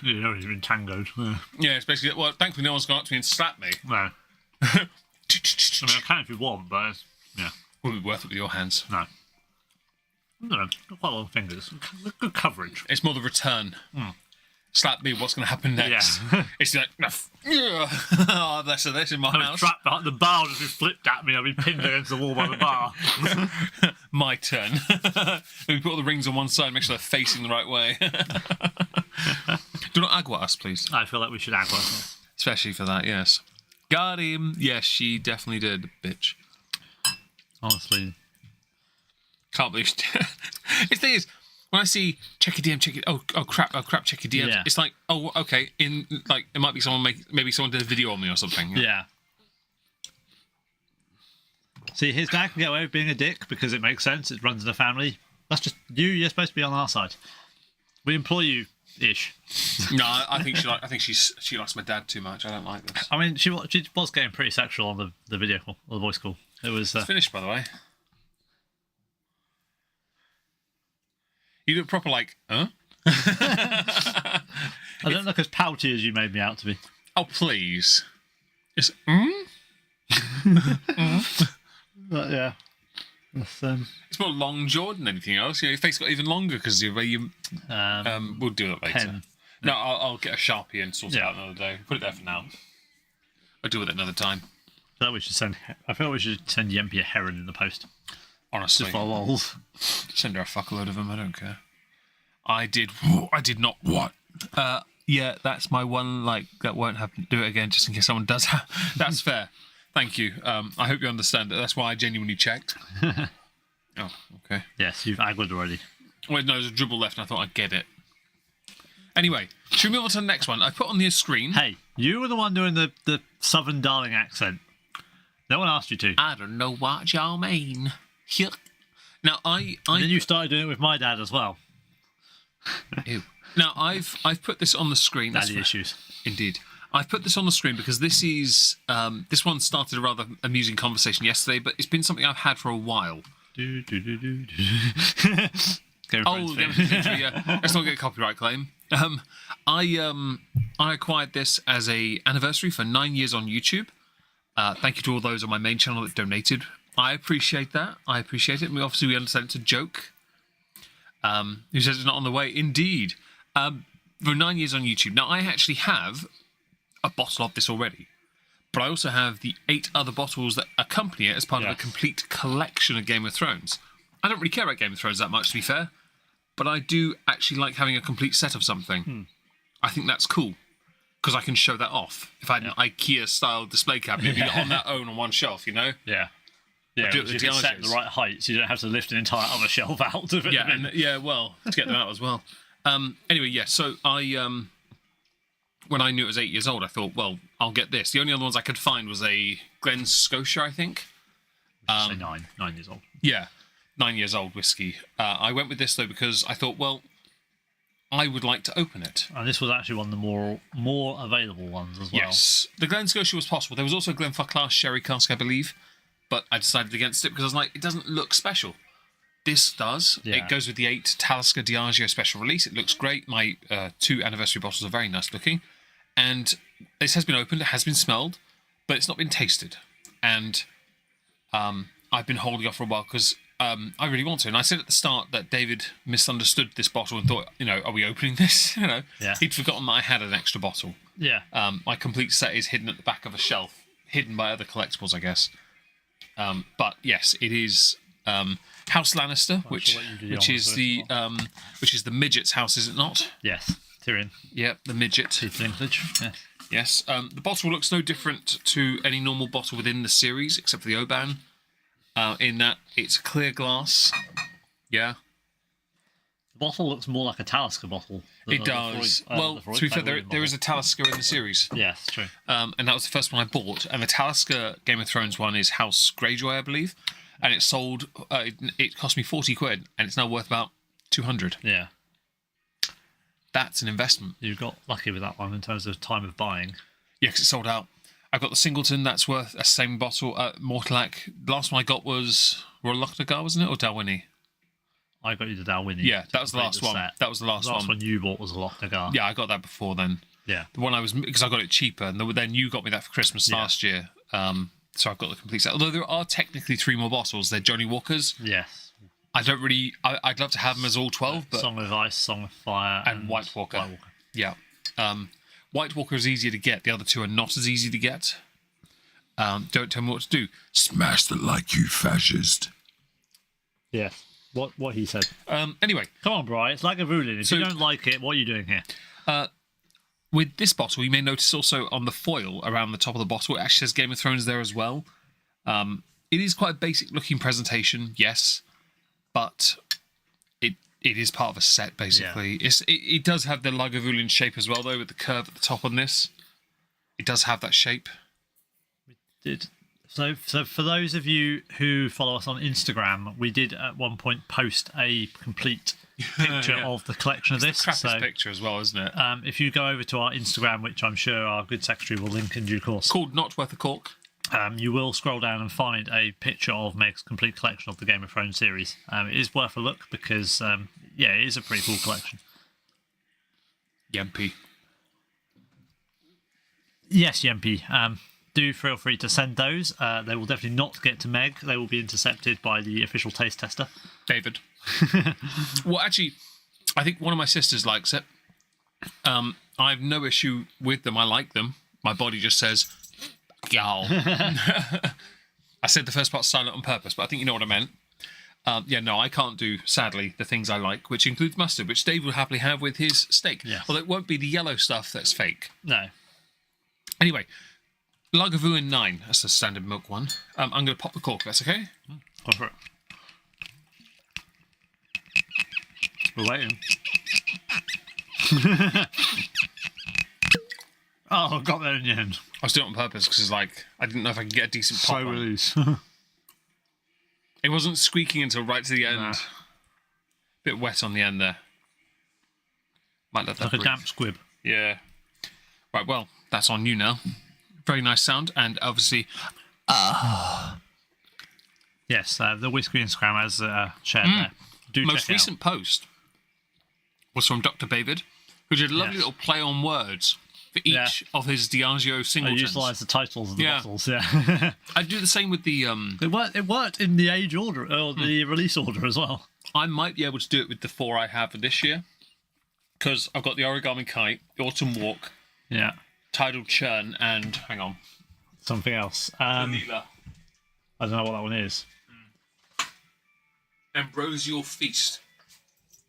You know you've been tangoed. Yeah, it's basically... Well, thankfully no one's gone up to me and slapped me. No. I mean, I can if you want, but... Yeah. Wouldn't be worth it with your hands. No. Got quite long fingers. Good coverage. It's more the return. Slap me, what's going to happen next? Yeah. It's like, oh, this in my house. Trapped behind the bar will just be flipped at me. I'll be pinned against the wall by the bar. My turn. We put all the rings on one side, make sure they're facing the right way. Do not agua us, please. I feel like we should agua. Especially for that, yes. Got him. Yes, she definitely did, bitch. Honestly. Can't believe the thing is, when I see check your DM, check it. Oh crap, check your DM. Yeah. It's like, oh, okay. It might be maybe someone did a video on me or something. Yeah. See, his dad can get away with being a dick because it makes sense. It runs in the family. That's just you. You're supposed to be on our side. We employ you, ish. No, I think she likes my dad too much. I don't like this. I mean, she was getting pretty sexual on the video call or the voice call. It was It's finished, by the way. You look proper like, huh? I don't look as pouty as you made me out to be. Oh, please. It's But yeah, it's more long-jawed than anything else. You know, your face got even longer because the way you. We'll do that later. pen. No, I'll get a Sharpie and sort it out another day. Put it there for now. I'll deal with it another time. I feel we should send Yempy a heron in the post. Honestly, Just for lols. send her a fuckload of them. I don't care. I did not what? Yeah, that's my one. Like that won't happen. Do it again, just in case someone does. That's fair. Thank you. I hope you understand it. That's why I genuinely checked. Oh, okay. Yes, you've aggled already. Wait, no, there's a dribble left, and I thought I'd get it. Anyway, should we move on to the next one? I put on the screen. Hey, you were the one doing the Southern Darling accent. No one asked you to. I don't know what y'all mean. Now, And then you started doing it with my dad as well. Ew. Now, I've put this on the screen. Daddy issues. Indeed. I've put this on the screen because this is this one started a rather amusing conversation yesterday, but it's been something I've had for a while. Game Oh, yeah. Let's not get a copyright claim. I acquired this as a anniversary for 9 years on YouTube. Thank you to all those on my main channel that donated. I appreciate that. I appreciate it. And we understand it's a joke. Who says it's not on the way? Indeed. For 9 years on YouTube. Now, I actually have a bottle of this already. But I also have the 8 other bottles that accompany it as part of a complete collection of Game of Thrones. I don't really care about Game of Thrones that much, to be fair. But I do actually like having a complete set of something. I think that's cool. Because I can show that off. If I had an IKEA-style display cabinet, it'd be on their own on one shelf, you know? Yeah. Yeah, do it with you can set the right height so you don't have to lift an entire other shelf out of it. Well, to get them out as well. Anyway, yeah, so I... when I knew it was 8 years old, I thought, well, I'll get this. The only other ones I could find was a Glen Scotia, I think. Say 9 years old. Yeah, 9 years old whiskey. I went with this, though, because I thought, well, I would like to open it. And this was actually one of the more available ones as well. Yes, the Glen Scotia was possible. There was also a Glenfarclas sherry cask, I believe, but I decided against it because I was like, it doesn't look special. This does. Yeah. It goes with the 8 Talisker Diageo special release. It looks great. My 2 anniversary bottles are very nice looking. And this has been opened, it has been smelled, but it's not been tasted. And I've been holding off for a while because I really want to. And I said at the start that David misunderstood this bottle and thought, are we opening this? He'd forgotten that I had an extra bottle. Yeah. My complete set is hidden at the back of a shelf, hidden by other collectibles, I guess. But yes, it is House Lannister, which is the midget's house, is it not? Yes. Tyrion. Yep, the midget. Dinklage. Yes. The bottle looks no different to any normal bottle within the series, except for the Oban. In that it's clear glass. Yeah. The bottle looks more like a Talisker bottle. It does. To be fair, there is a Talisker in the series. Yes, true. And that was the first one I bought. And the Talisker Game of Thrones one is House Greyjoy, I believe. And it sold. It cost me 40 quid, and it's now worth about 200. Yeah. That's an investment. You got lucky with that one in terms of time of buying. Yeah, because it sold out. I've got the Singleton, that's worth a same bottle. Mortlack. The last one I got was Royal Lochnagar, wasn't it? Or Dalwhinnie? I got you the Dalwhinnie. Yeah, that was the last one. That was the last one. The last one you bought was a Lochnagar. Yeah, I got that before then. Yeah. The one because I got it cheaper, and then you got me that for Christmas last year. So I've got the complete set. Although there are technically 3 more bottles. They're Johnny Walker's. Yes. I don't really... I'd love to have them as all 12, but... Song of Ice, Song of Fire, and White Walker. Yeah. White Walker is easier to get. The other 2 are not as easy to get. Don't tell me what to do. Smash the like, you fascist. Yes. What he said. Anyway. Come on, Bri. It's Lagavulin. If you don't like it, what are you doing here? With this bottle, you may notice also on the foil around the top of the bottle, it actually says Game of Thrones there as well. It is quite a basic-looking presentation, yes. But it is part of a set, basically. Yeah. It does have the Lagavulin shape as well, though, with the curve at the top on this. It does have that shape. We did So for those of you who follow us on Instagram, we did at one point post a complete picture of the collection of this. It's the crappiest picture as well, isn't it? If you go over to our Instagram, which I'm sure our good secretary will link in due course, Called Not Worth a Cork. you will scroll down and find a picture of Meg's complete collection of the Game of Thrones series. It is worth a look because, it is a pretty cool collection. Yempy. Yes, Yempy. Do feel free to send those. They will definitely not get to Meg. They will be intercepted by the official taste tester, David. Well, actually, I think one of my sisters likes it. I have no issue with them. I like them. My body just says, "Y'all." I said the first part silent on purpose, but I think you know what I meant. I can't do, sadly, the things I like, which includes mustard, which Dave will happily have with his steak. Yes. Although it won't be the yellow stuff that's fake. No. Anyway, Lagavulin 9. That's the standard milk one. I'm going to pop the cork, if that's okay? Go for it. We're waiting. Oh, I got there in the end. I was doing it on purpose because I didn't know if I could get a decent pop Slow on. release. It wasn't squeaking until right to the end. Nah. Bit wet on the end there. Might let that Like a breathe. damp squib. Yeah. Right, well, that's on you now. Very nice sound, and obviously... Yes, the Whisky Instagram has shared there. Do most check recent post was from Dr. David, who did a lovely little play on words for each of his Diageo out. singletons. Utilise the titles of the Yeah. bottles, yeah. I do the same with the... It worked in the age order, or the release order as well. I might be able to do it with the 4 I have for this year, because I've got the Origami Kite, the Autumn Walk, Yeah. Tidal Churn, and... Hang on. Something else. Leela. I don't know what that one is. Ambrosial Feast.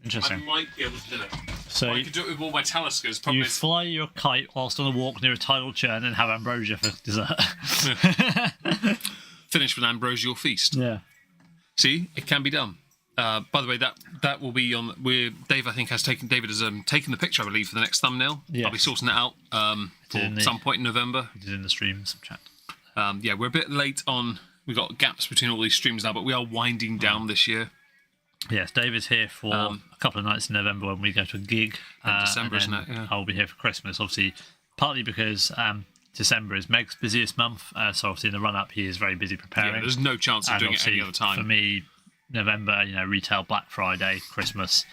I Interesting. might be able to do it. So I could do it with all my Taliskers. Problem you is, fly your kite whilst on a walk near a tidal churn and have ambrosia for dessert. finish with Ambrosial Feast. Yeah. See, it can be done. By the way, that will be on. Dave, I think, has taken. David has taken the picture, I believe, for the next thumbnail. Yes. I'll be sorting it out for some point in November. We did in the stream some chat. We're a bit late on. We've got gaps between all these streams now, but we are winding down this year. Yes, David's here for a couple of nights in November when we go to a gig. December, and then isn't it? Yeah. I'll be here for Christmas, obviously, partly because December is Meg's busiest month, so obviously in the run-up he is very busy preparing. Yeah, there's no chance of And doing it obviously, any other time. For me, November, retail, Black Friday, Christmas.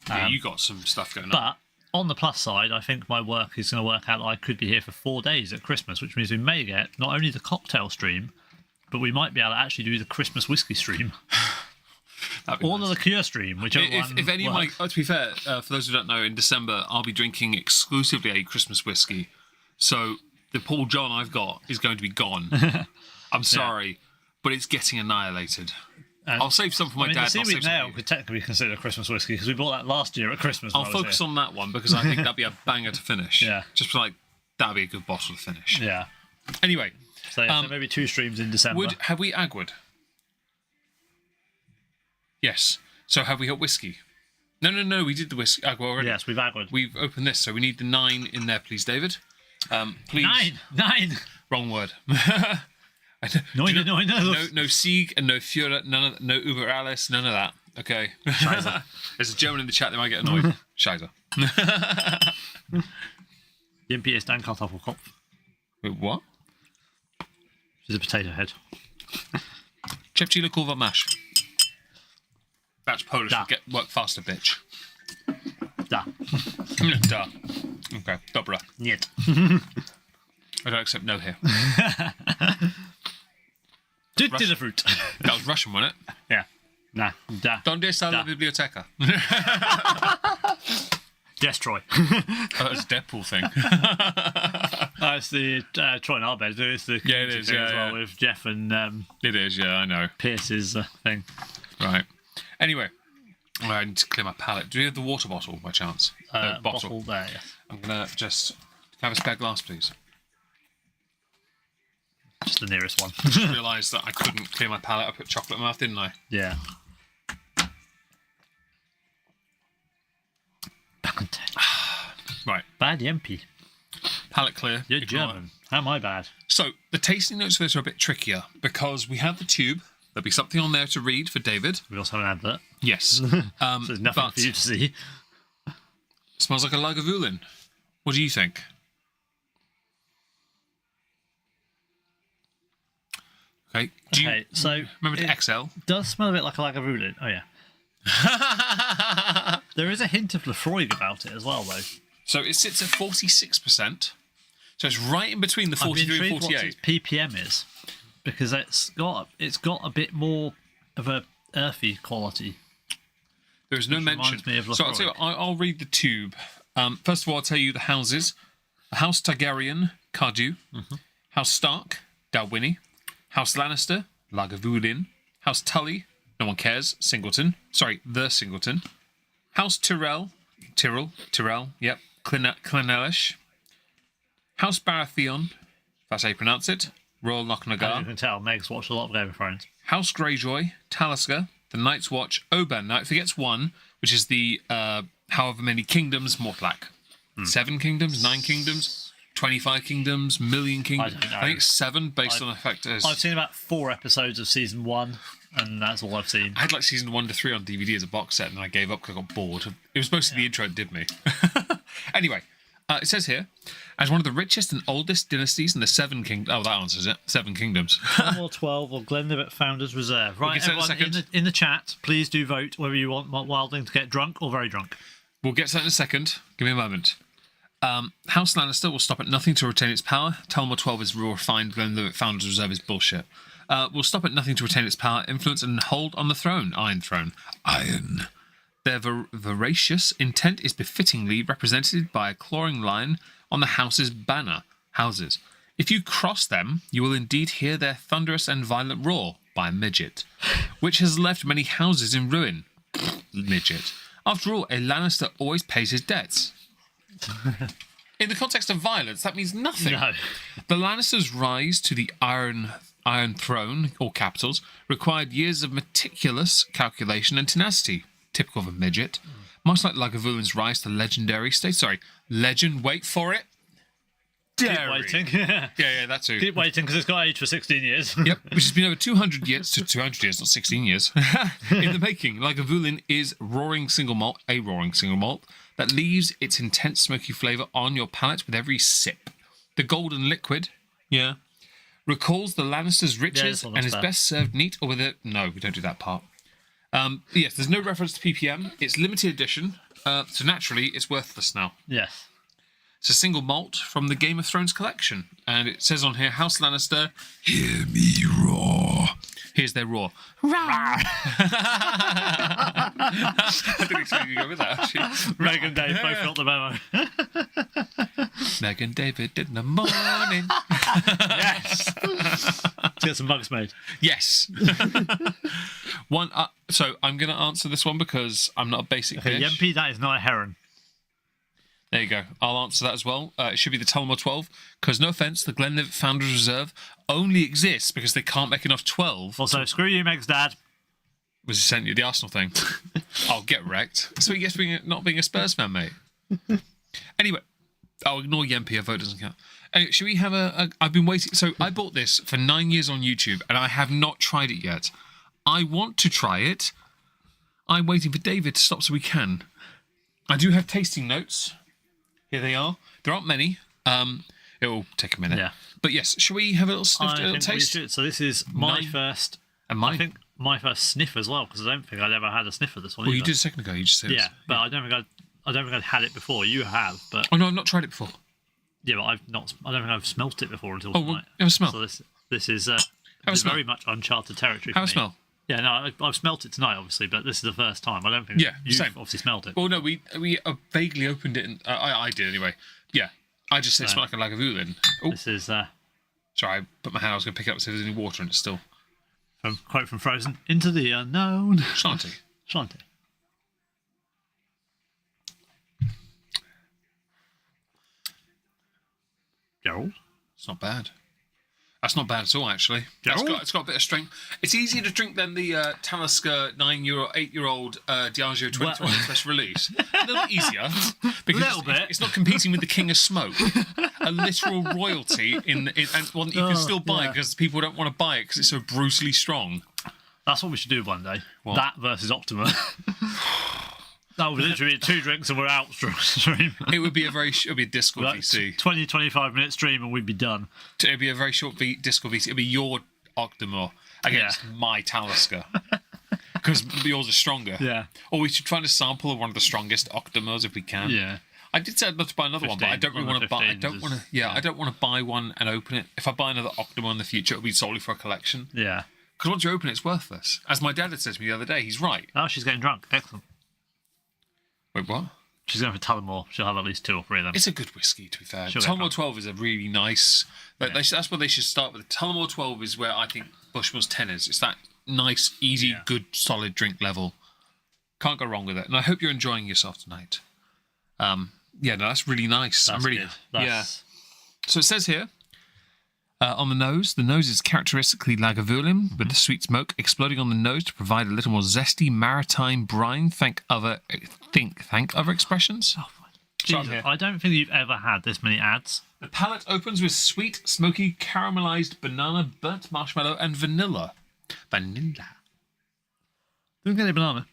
Yeah, you got some stuff going on. But on the plus side, I think my work is going to work out that I could be here for 4 days at Christmas, which means we may get not only the cocktail stream, but we might be able to actually do the Christmas whiskey stream. That'd be Or nice. the liqueur stream, whichever one If any of my, works. to be fair, for those who don't know, in December I'll be drinking exclusively a Christmas whiskey. So the Paul John I've got is going to be gone. I'm sorry, but it's getting annihilated. And, I'll save some for my dad. the and I'll Seaweed save some for Nail you. could technically be considered a Christmas whiskey because we bought that last year at Christmas. I'll focus on that one because I think that'd be a banger to finish. Yeah. Just like that'd be a good bottle to finish. Yeah. Anyway, So, so maybe 2 streams in December. have we agwood? Yes. So have we got whiskey? No. We did the whiskey agua already. Yes, we've agwood. We've opened this, so we need the 9 in there, please, David. Please. 9! Wrong word. No. No Sieg and no Führer, no Uber Alice, none of that. Okay. There's a German in the chat, they might get annoyed. Scheiße. Yimpy ist ein Kartoffelkopf. Wait, what? She's a potato head. Czepci kurwa mash. That's Polish. Da. Get work faster, bitch. Da. Da. Okay. Dobra. Niet. I don't accept no here. Tutti the fruit. That was Russian, wasn't it? Yeah. Nah. Da. Donde está la Da. biblioteca? Destroy. Oh, that's a Deadpool thing. It's the Troy and Arbed. It's the Yeah, it is, thing yeah, as well yeah. with Jeff and It is, yeah, I know. Pierce's thing. Right. Anyway, I need to clear my palate. Do you have the water bottle by chance? Bottle there. Yes. I'm going to just have a spare glass, please. Just the nearest one. I just realised that I couldn't clear my palate. I put chocolate in my mouth, didn't I? Yeah. Right. Bad Yempy. Palate clear. You're Ignore German. it. How am I bad? So the tasting notes for this are a bit trickier because we have the tube. There'll be something on there to read for David. We also have an advert. Yes. So there's nothing but for you to see. It smells like a Lagavulin. What do you think? Okay. So remember to XL? Does smell a bit like a Lagavulin. Oh, yeah. There is a hint of Lefroy about it as well, though. So it sits at 46%. So it's right in between the 43 and 48. What its PPM is, because it's got a bit more of a earthy quality. There is no mention. Me of So I'll tell you, I'll read the tube. First of all, I'll tell you the houses: House Targaryen, Cardew; House Stark, Dalwhinnie; House Lannister, Lagavulin; House Tully, no one cares, Singleton. Sorry, the Singleton. House Tyrell, yep, Clynelish. House Baratheon, if that's how you pronounce it, Royal As you Knocknagar. can tell, Meg's watched a lot of Game of Thrones. House Greyjoy, Talisker, the Night's Watch, Oban. Now it forgets one, which is the however many kingdoms Mortlack. 7 kingdoms, 9 kingdoms, 25 kingdoms, million kingdoms. I don't know. I think it's 7 based on the fact that I've seen about 4 episodes of season 1, and that's all I've seen. I had like season 1 to 3 on DVD as a box set, and I gave up because I got bored. It was mostly the intro that did me. Anyway, it says here, as one of the richest and oldest dynasties in the 7 kingdoms. Oh, that answers it. 7 kingdoms. 10 or 12 or Glenlivet Founders Reserve. Right, get to that in a everyone, second. in the chat, please do vote whether you want Wildling to get drunk or very drunk. We'll get to that in a second. Give me a moment. House Lannister will stop at nothing to retain its power. Tullamore 12 is raw refined. Glenlivet Founders Reserve is bullshit. Will stop at nothing to retain its power, influence, and hold on the throne. Iron Throne. Iron. Their voracious intent is befittingly represented by a clawing line on the house's banner. Houses. If you cross them, you will indeed hear their thunderous and violent roar by a midget, which has left many houses in ruin. Midget. After all, a Lannister always pays his debts. In the context of violence, that means nothing. No. The Lannisters' rise to the Iron Throne, or capitals, required years of meticulous calculation and tenacity, typical of a midget. Much like Lagavulin's rise to legendary state. Sorry, legend, wait for it. Keep waiting. Yeah, that too. Keep waiting because it's got age for 16 years. Yep, which has been over 200 years, not 16 years, in the making. Lagavulin is a roaring single malt, that leaves its intense smoky flavour on your palate with every sip. The golden liquid, recalls the Lannisters' riches and is best served neat or with it. No, we don't do that part. Yes, there's no reference to PPM. It's limited edition, so naturally it's worthless now. Yes. It's a single malt from the Game of Thrones collection. And it says on here, House Lannister, hear me roar. Here's their roar. Roar! I didn't expect you to go with that, actually. Meg and Dave both got the memo. Meg and David in the morning. Yes! Let's get some mugs made. Yes. So I'm going to answer this one because I'm not a basic Okay, fish. Yempi, that is not a heron. There you go. I'll answer that as well. It should be the Tullamore 12, because no offence, the Glenlivet Founders Reserve only exists because they can't make enough 12. Also, screw you, Meg's dad. Was he sent you the Arsenal thing? I'll get wrecked. So he gets not being a Spurs fan, mate. Anyway, I'll ignore Yempi. A vote doesn't count. Anyway, should we have I've been waiting. So I bought this for 9 years on YouTube, and I have not tried it yet. I want to try it. I'm waiting for David to stop so we can. I do have tasting notes. Here they are. There aren't many. It will take a minute. Yeah. But yes, shall we have a little sniff, a little taste? We should. So this is my first. And mine. I think my first sniff as well, because I don't think I'd ever had a sniff of this one. Well, you either. did a second ago. You just said Yeah, but I don't think I'd had it before. You have, but oh no, I've not tried it before. yeah, but I've not. I don't think I've smelt it before until Oh, well, tonight. have a smell. So this is smell. very much uncharted territory. Have a for me. smell. Yeah, no, I've smelt it tonight, obviously, but this is the first time. I don't think you've same. obviously smelled it. Well, no, we vaguely opened it. And, I did anyway. Yeah, I just said it smelled like a Lagavulin. Oh, This is sorry, I put my hand. I was going to pick it up and see if there's any water in it still. quote from Frozen: "Into the unknown." Shanty. Shanty. Gerald? It's not bad. That's not bad at all, actually. It's got a bit of strength. It's easier to drink than the Talisker 8-year-old Diageo 2020 special release. A little bit easier. Because it's not competing with the King of Smoke. A literal royalty and one that you can still buy because people don't want to buy it because it's so brutally strong. That's what we should do one day. What? That versus Optima. That would literally be 2 drinks and we're out stream. It would be a Discord VC. 20-25 minute stream and we'd be done. It would be a very short Discord VC. It would be your Octomore against my Talisker. Because yours is stronger. Yeah. Or we should find a sample of one of the strongest Octomores if we can. Yeah. I did say I'd love to buy another 15, one, but I don't really want to buy. I don't want to. Yeah, I don't want to buy one and open it. If I buy another Octomore in the future, it'll be solely for a collection. Yeah. Because once you open it, it's worthless. As my dad had said to me the other day, he's right. Oh, she's getting drunk. Excellent. Wait, what? She's going for Tullamore. She'll have at least 2 or 3 of them. It's a good whiskey, to be fair. Tullamore 12 is a really nice... That's where they should start with. Tullamore 12 is where I think Bushmill's 10 is. It's that nice, easy, good, solid drink level. Can't go wrong with it. And I hope you're enjoying yourself tonight. That's really nice. That's good. Yeah. So it says here, on the nose is characteristically Lagavulin with the sweet smoke exploding on the nose to provide a little more zesty maritime brine. Thank other expressions. Oh, Jesus, I don't think you've ever had this many ads. The palate opens with sweet, smoky, caramelized banana, burnt marshmallow, and vanilla. Don't get any banana.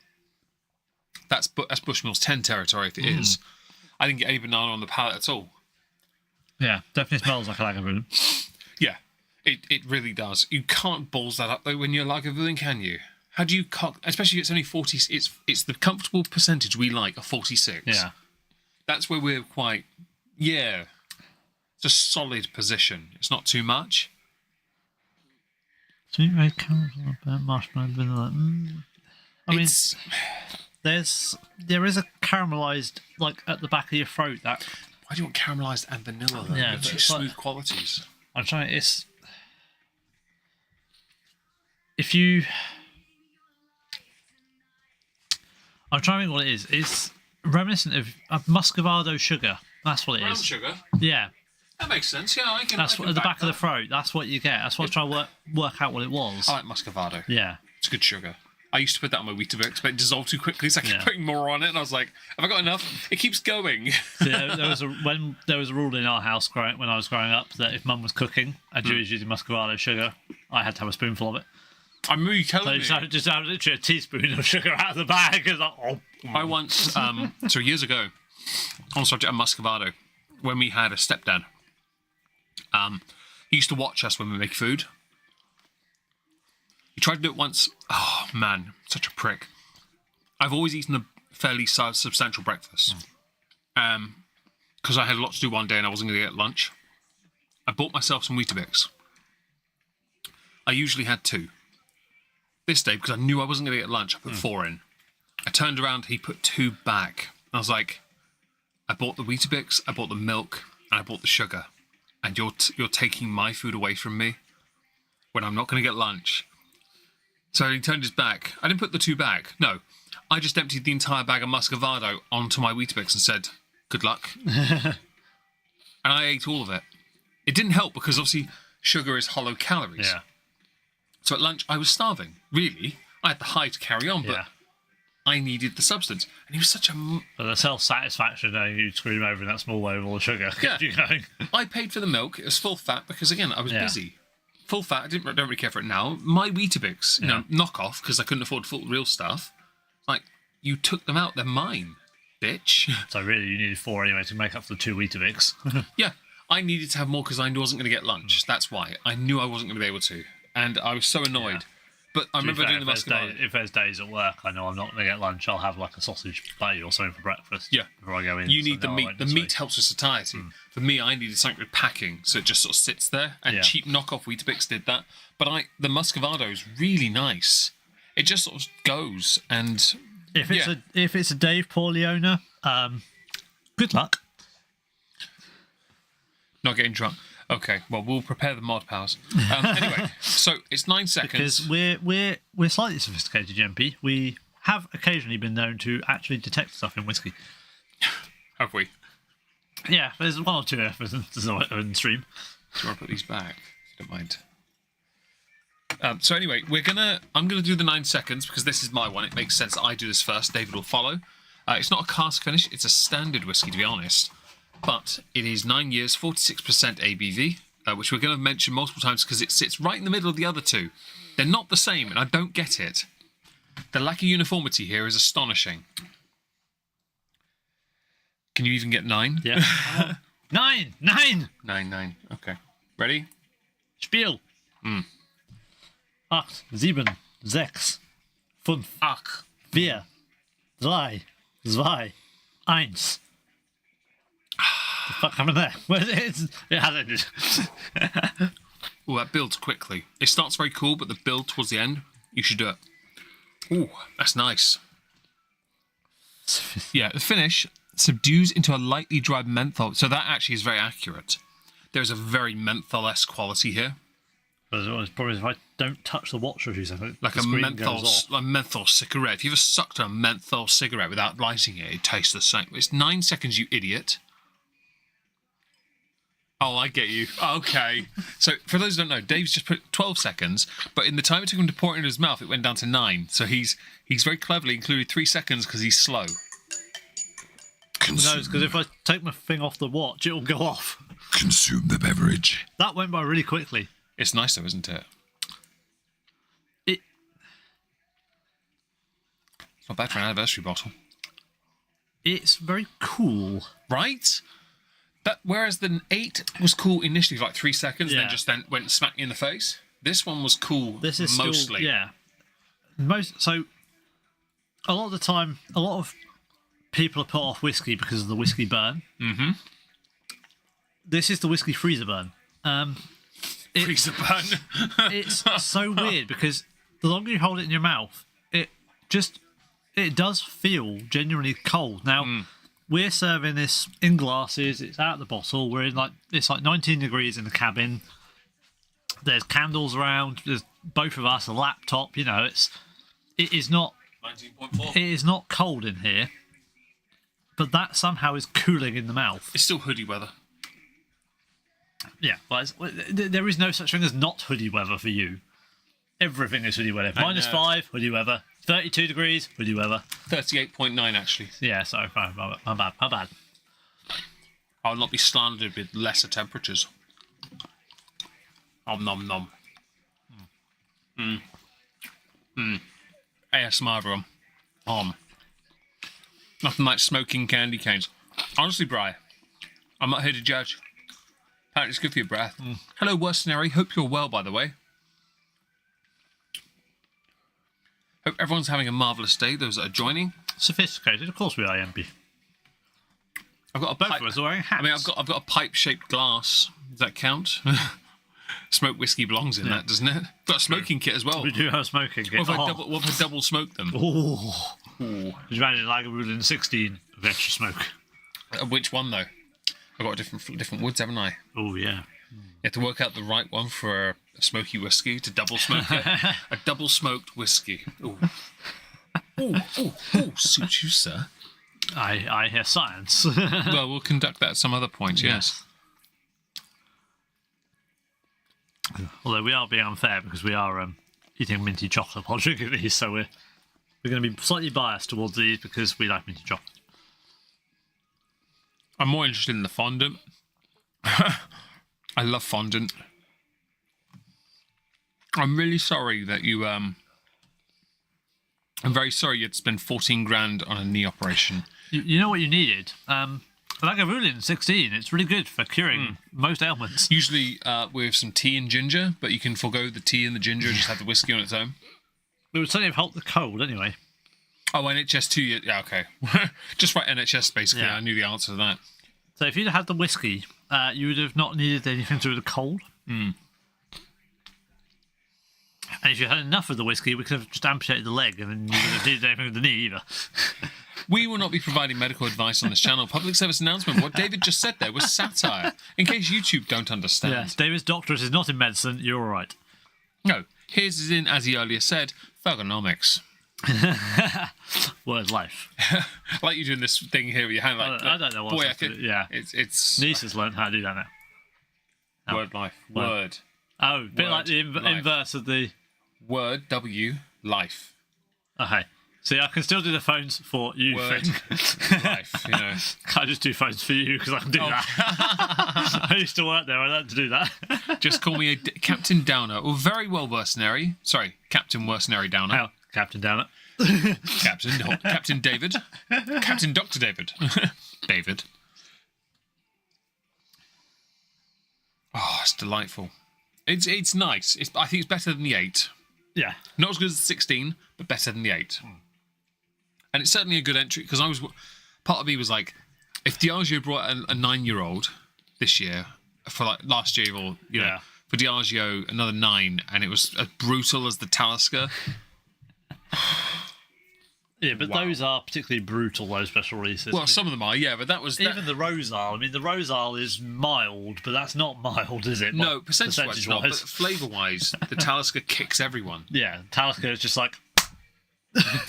That's Bushmill's 10 territory if it is. I didn't get any banana on the palate at all. Yeah, definitely smells like a Lagavulin. Yeah, it really does. You can't balls that up though when you're Lagavulin, can you? How do you especially if it's only 40? It's the comfortable percentage we like, a 46. Yeah, that's where we're quite. Yeah, it's a solid position. It's not too much. Sweet red caramel, burnt marshmallow, vanilla. I mean, there is a caramelized like at the back of your throat that. Why do you want caramelized and vanilla? Though? Yeah, it's smooth qualities. I'm trying. I'm trying to think what it is. It's reminiscent of Muscovado sugar. That's what it Brown is. Sugar. Yeah. That makes sense. Yeah, I can. That's at the back of the throat. That's what you get. That's what I'm trying to work out what it was. I like Muscovado. Yeah. It's good sugar. I used to put that on my Weetabix, but it dissolved too quickly, so I kept putting more on it, and I was like, have I got enough? It keeps going. Yeah, there was a rule in our house when I was growing up that if Mum was cooking and she was using Muscovado sugar, I had to have a spoonful of it. I'm really telling you. Just have literally a teaspoon of sugar out of the bag. Like, I once, so years ago, on the subject of Muscovado, when we had a stepdad, he used to watch us when we make food. He tried to do it once. Oh, man, such a prick. I've always eaten a fairly substantial breakfast. Because I had a lot to do one day and I wasn't going to get lunch. I bought myself some Weetabix. I usually had 2. This day, because I knew I wasn't going to get lunch, I put 4 in. I turned around, he put 2 back. I was like, I bought the Weetabix, I bought the milk, and I bought the sugar. And you're taking my food away from me when I'm not going to get lunch. So he turned his back. I didn't put the 2 back. No. I just emptied the entire bag of Muscovado onto my Weetabix and said, good luck. And I ate all of it. It didn't help because obviously sugar is hollow calories. yeah. So at lunch, I was starving. Really. I had the high to carry on, but I needed the substance. And he was such a... But the self-satisfaction knowing you'd screw him over in that small way of all the sugar. Yeah. You going. I paid for the milk. It was full fat because, again, I was busy. Full fat. I don't really care for it now. My Weetabix, knockoff, because I couldn't afford full real stuff. Like, you took them out. They're mine, bitch. So really, you needed 4 anyway to make up for the 2 Weetabix. Yeah. I needed to have more because I knew I wasn't going to get lunch. That's why. I knew I wasn't going to be able to. And I was so annoyed. Yeah. But I remember doing the Muscovado. If there's days at work, I know I'm not going to get lunch. I'll have like a sausage patty or something for breakfast. Yeah. Before I go in. You need the meat. The meat helps with satiety. For me, I needed something with packing, so it just sort of sits there. And cheap knockoff Weetabix did that. But the Muscovado is really nice. It just sort of goes. And if it's a Dave Pauly owner, good luck. Not getting drunk. Okay, well, we'll prepare the mod powers. Anyway, so it's 9 seconds. Because we're slightly sophisticated, GMP. We have occasionally been known to actually detect stuff in whiskey. Have we? Yeah, there's 1 or 2 episodes in stream. Do you want to put these back? Don't mind. So anyway, I'm gonna do the 9 seconds because this is my one. It makes sense that I do this first. David will follow. It's not a cask finish. It's a standard whiskey, to be honest. But it is 9 years, 46% ABV, which we're going to mention multiple times because it sits right in the middle of the other two. They're not the same, and I don't get it. The lack of uniformity here is astonishing. Can you even get 9? Yeah. 9! 9! 9. Okay. Ready? Spiel. 8, 7, 6, 5, 4, 3, 2, 1. The fuck happened there? It hasn't. Oh, that builds quickly. It starts very cool, but the build towards the end, you should do it. Ooh, that's nice. Yeah, the finish subdues into a lightly dry menthol. So that actually is very accurate. There's a very menthol-esque quality here. It's probably if I don't touch the watch for a few seconds, like a menthol cigarette. If you ever sucked on a menthol cigarette without lighting it, it tastes the same. It's 9 seconds, you idiot. Oh, I get you. Okay. So, for those who don't know, Dave's just put 12 seconds, but in the time it took him to pour it in his mouth, it went down to 9. So he's very cleverly included 3 seconds because he's slow. No, it's because if I take my thing off the watch, it'll go off. Consume the beverage. That went by really quickly. It's nice though, isn't it? It's not bad for an anniversary bottle. It's very cool. Right? Whereas the 8 was cool initially for like 3 seconds, yeah. and then went smack you in the face. This one was cool. This is mostly. Still, yeah. So a lot of the time, a lot of people are put off whiskey because of the whiskey burn. Mm-hmm. This is the whiskey freezer burn. Freezer burn. It's so weird because the longer you hold it in your mouth, it does feel genuinely cold. Now, we're serving this in glasses. It's out of the bottle. It's like 19 degrees in the cabin. There's candles around. There's both of us, a laptop. It is not 19.4. It is not cold in here, but that somehow is cooling in the mouth. It's still hoodie weather. Yeah, but there is no such thing as not hoodie weather for you. Everything is hoodie weather. -5, hoodie weather. 32 degrees, hoodie weather. 38.9 actually. Yeah, sorry, my bad. I'll not be slandered with lesser temperatures. Om nom nom. ASMR everyone. Nothing like smoking candy canes. Honestly, Bri, I'm not here to judge. Apparently it's good for your breath. Hello, Worstenary. Hope you're well, by the way. Hope everyone's having a marvellous day, those that are joining. Sophisticated, of course we are, MP. I've got a Both pipe. of us are wearing hats. I mean, I've got a pipe-shaped glass. Does that count? Smoked whiskey belongs in that, doesn't it? Got a smoking kit as well. We do have a smoking kit. What if I double smoke them? Oh. Did you imagine Lagavulin 16 of extra smoke? Which one though? I've got different woods, haven't I? Oh yeah. You have to work out the right one for a smoky whiskey to double smoke it. A double smoked whiskey. Ooh. Ooh, suits you, sir. I hear science. Well, we'll conduct that at some other point, yes. Although we are being unfair because we are eating minty chocolate while drinking these, so we're going to be slightly biased towards these because we like minty chocolate. I'm more interested in the fondant. I love fondant. I'm really sorry that you I'm very sorry you had to spend 14 grand on a knee operation. You know what you needed? Lagavulin 16. It's really good for curing most ailments. Usually with some tea and ginger, but you can forgo the tea and the ginger and just have the whiskey on its own. It would certainly have helped the cold anyway. Oh, NHS 2 years. Yeah, okay. Just write NHS, basically. Yeah. I knew the answer to that. So if you'd had the whiskey, you would have not needed anything to do with the cold. And if you had enough of the whiskey, we could have just amputated the leg and then you wouldn't have needed anything with the knee either. We will not be providing medical advice on this channel. Public service announcement. What David just said there was satire. In case YouTube don't understand. Yes, David's doctorate is not in medicine. You're all right. No. His is in, as he earlier said, thugonomics. Word life. I like you doing this thing here with your hand. Like, I don't know what. Boy, yeah. it's Niece has learned how to do that now. Word life. Word. Oh, a bit like the Life. inverse of the... Word, W, life. Okay. See, I can still do the phones for you, Word, Finn. life, you know. Can't just do phones for you because I can do that. I used to work there. I learned to do that. Just call me Captain Downer. Or very well mercenary. Sorry, Captain Mercenary Downer. Oh, Captain Down it. Captain David. Captain Dr. David. David. Oh, it's delightful. It's nice. I think it's better than the 8. Yeah. Not as good as the 16, but better than the 8. And it's certainly a good entry, because part of me was like, if Diageo brought a 9-year-old this year, for like last year, or, you know, for Diageo, another 9, and it was as brutal as the Talisker. Yeah, but those are particularly brutal, those special releases. Well, some of them are, yeah, but that was... Even the Rosal. I mean, the Rosal is mild, but that's not mild, is it? No, percentage-wise not, but flavour-wise, the Talisker kicks everyone. Yeah, Talisker is just like...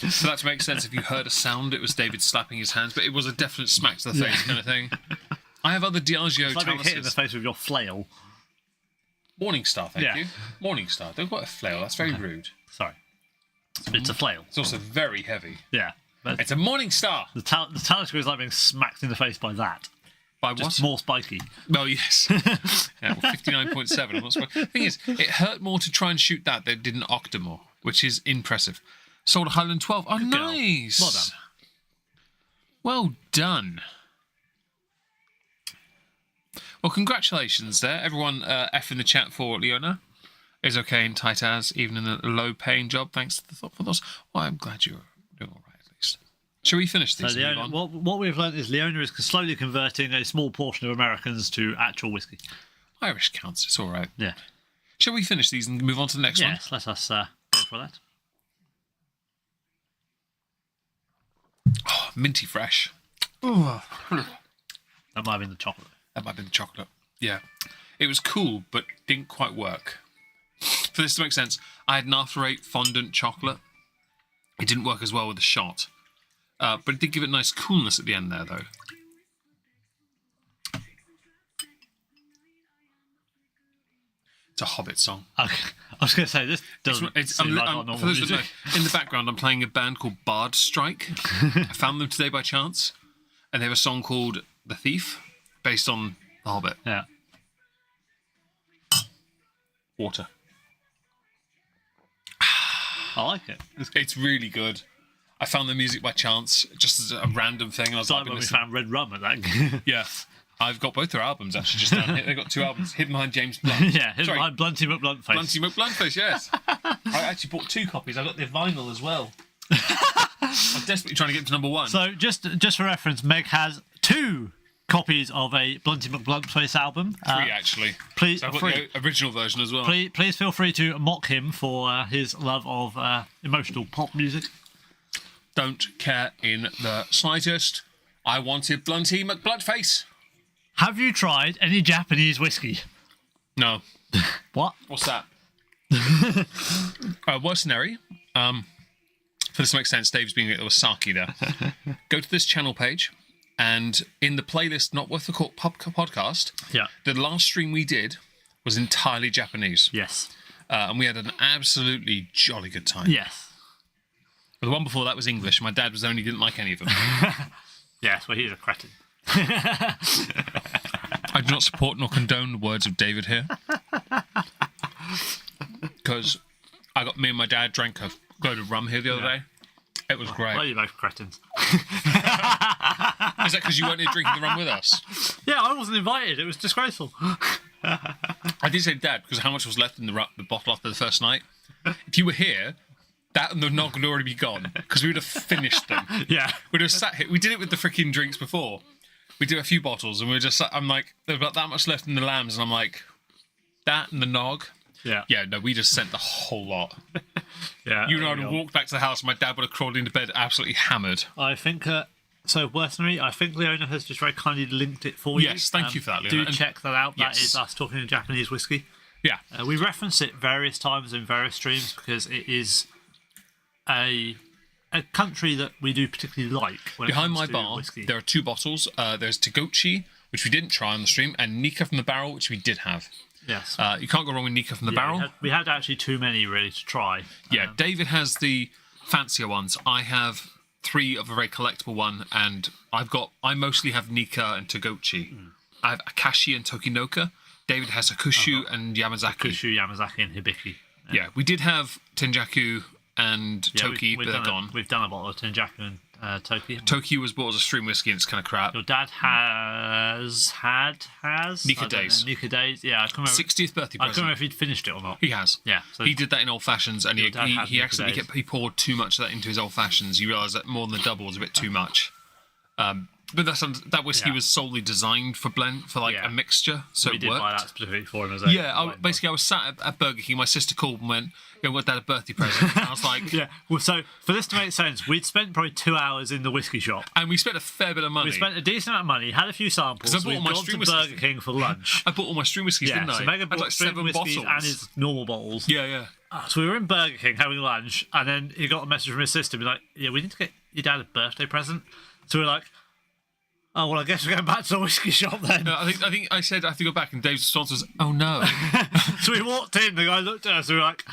So that makes sense. If you heard a sound, it was David slapping his hands, but it was a definite smack to the face kind of thing. I have other Diageo it's like being Taliskers. hit in the face with your flail. Morningstar, thank you. Morningstar. Don't got a flail. That's very rude. Sorry. It's a flail. It's also very heavy. Yeah. But It's a Morningstar. the Talisker is like being smacked in the face by that. By Just what? more spiky. Oh, yes. Yeah, well, 59.7. I'm not surprised. The thing is, it hurt more to try and shoot that than it did an Octomore, which is impressive. Sold a Highland 12. Oh, Good girl. nice. Well done. Well done. Well, congratulations there. Everyone F in the chat for Leona. Is okay in tight as, even in a low-paying job, thanks to the thoughtful thoughts. Well, I'm glad you're doing all right, at least. Shall we finish these? So Leona, what we've learned is Leona is slowly converting a small portion of Americans to actual whiskey. Irish counts. It's all right. Yeah. Shall we finish these and move on to the next one? Yes, let us go for that. Oh, minty fresh. That might have been the chocolate. That might have been the chocolate. Yeah. It was cool, but didn't quite work. For this to make sense, I had an after 8 fondant chocolate. It didn't work as well with the shot. But it did give it nice coolness at the end there, though. It's a Hobbit song. Okay. I was going to say, this doesn't seem like our normal for those that music. know, in the background, I'm playing a band called Bard Strike. I found them today by chance. And they have a song called The Thief, based on The Hobbit. Yeah. Water. I like it. It's really good. I found the music by chance, just as a random thing. I was It's like when we found Red Rum at that. yeah. I've got both their albums actually just down here. They've got 2 albums hidden behind James Blunt. Yeah, hidden behind Blunty McBluntface. Blunty McBluntface, yes. I actually bought 2 copies. I got the vinyl as well. I'm desperately trying to get to number 1. So, just for reference, Meg has 2 copies of a Blunty McBluntface album. 3 actually. Please, So I've got free. the original version as well. Please feel free to mock him for his love of emotional pop music. Don't care in the slightest. I wanted Blunty McBluntface. Have you tried any Japanese whiskey? No. What? What's that? Mercenary. For this to make sense, Dave's being a little Saki there. Go to this channel page, and in the playlist Not Worth the Court podcast, the last stream we did was entirely Japanese. Yes. And we had an absolutely jolly good time. Yes. But the one before that was English, and my dad didn't like any of them. Yes, well, he's a cretin. I do not support nor condone the words of David here. Because me and my dad drank a load of rum here the other day. It was great. Well, you're both cretins. Is that because you weren't here drinking the rum with us? Yeah, I wasn't invited. It was disgraceful. I did say Dad, because how much was left in the bottle after the first night? If you were here, that and the nog would already be gone, because we would have finished them. Yeah. We'd have sat here. We did it with the freaking drinks before. We did a few bottles, and we were just I'm like, there's about that much left in the lambs, and I'm like, that and the nog? Yeah. Yeah, no, we just sent the whole lot. Yeah. You and I would have walked back to the house, and my dad would have crawled into bed absolutely hammered. I think, so Mercenary, I think Leona has just very kindly linked it for you. Yes, thank you for that, Leona. Do check that out. That Yes. is us talking Japanese whiskey. Yeah. We reference it various times in various streams because it is a country that we do particularly like. When Behind it my comes to bar, whiskey. there are 2 bottles. There's Tagochi, which we didn't try on the stream, and Nika from the Barrel, which we did have. Yes. You can't go wrong with Nika from the barrel. We had actually too many really to try. Yeah, David has the fancier ones. I have 3 of a very collectible one, and I mostly have Nika and Togochi. I have Akashi and Tokinoka. David has Hakushu and Yamazaki. Hakushu, Yamazaki, and Hibiki. Yeah, we did have Tenjaku and Toki, but they're gone. We've done a bottle of Tenjaku and Toki. Toki was bought as a stream whiskey, and it's kind of crap. Your dad has Nika Days. Nika Days. Yeah, I can't remember. 60th birthday present. I can't remember if he'd finished it or not. He has. Yeah, so he did that in old fashions, and he accidentally he poured too much of that into his old fashions. You realise that more than the double was a bit too much. But that whiskey was solely designed for a mixture, so we it did worked. buy that specifically for him as a I was sat at Burger King. My sister called and went, "Yo, what that a birthday present?" And I was like, "Yeah." Well, so for this to make sense, we'd spent probably 2 hours in the whiskey shop, and we spent a fair bit of money. We spent a decent amount of money, had a few samples. I bought all my gone to Burger King for lunch. I bought all my stream whiskies, didn't I? So Megan I had bought like 7 whiskeys bottles and his normal bottles. Yeah. So we were in Burger King having lunch, and then he got a message from his sister, be like, "Yeah, we need to get your dad a birthday present." So we're like, "Oh well, I guess we're going back to the whiskey shop then." No, I think I said I have to go back, and Dave's response was, "Oh no." So we walked in. The guy looked at us. And we were like,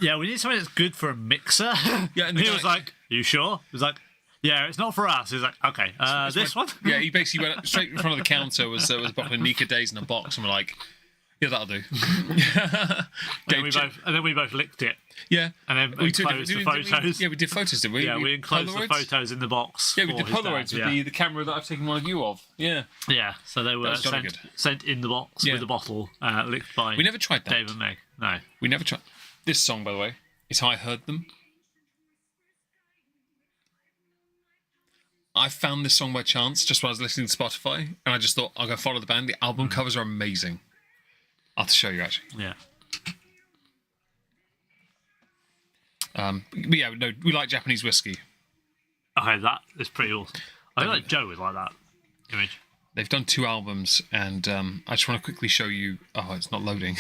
"Yeah, we need something that's good for a mixer." Yeah, and he was like, "You sure?" He was like, "Yeah, it's not for us." He was like, "Okay, this one." Yeah, he basically went up straight in front of the counter. Was a bottle of Nika Days in a box, and we're like, "Yeah, that'll do." and then we both licked it. Yeah, and then we enclosed the photos. We did photos, didn't we? Yeah, we enclosed the photos in the box. Yeah, we did Polaroids with the camera that I've taken one of you of. Yeah. Yeah, so they were sent in the box with the bottle, licked by. We never tried that. Dave and Meg. No, we never tried. This song, by the way, is how I heard them. I found this song by chance just when I was listening to Spotify, and I just thought I'll go follow the band. The album covers are amazing. I'll have to show you actually. Yeah. But yeah, no, we like Japanese whiskey. Okay, that is pretty awesome. I feel like Joe would like that image. They've done 2 albums, and I just want to quickly show you. Oh, it's not loading.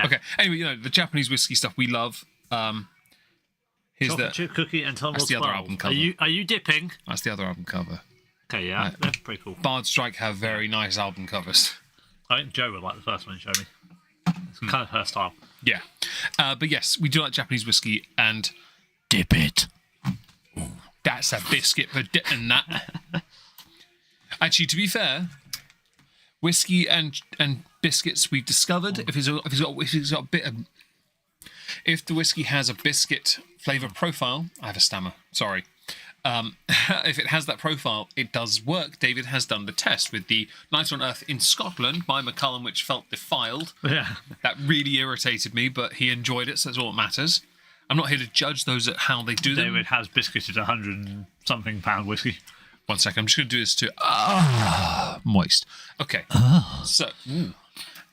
Okay. Anyway, the Japanese whiskey stuff we love. Here's Chocolate chip cookie and Tumble That's the other album cover. Are you dipping? That's the other album cover. Okay, yeah, that's pretty cool. Bard Strike have very nice album covers. I think Joe would like the first one you showed me. It's kind of her style. Yeah. But yes, we do like Japanese whiskey, and dip it. Ooh, that's a biscuit for dipping that. Actually, to be fair, whiskey and biscuits we've discovered, if the whiskey has a biscuit flavour profile, I have a stammer, sorry. If it has that profile, it does work. David has done the test with the Night on Earth in Scotland by Macallan, which felt defiled. Yeah. That really irritated me, but he enjoyed it, so that's all that matters. I'm not here to judge those at how they do them. David has biscuited £100-something whiskey. 1 second, I'm just going to do this to moist. Okay. So,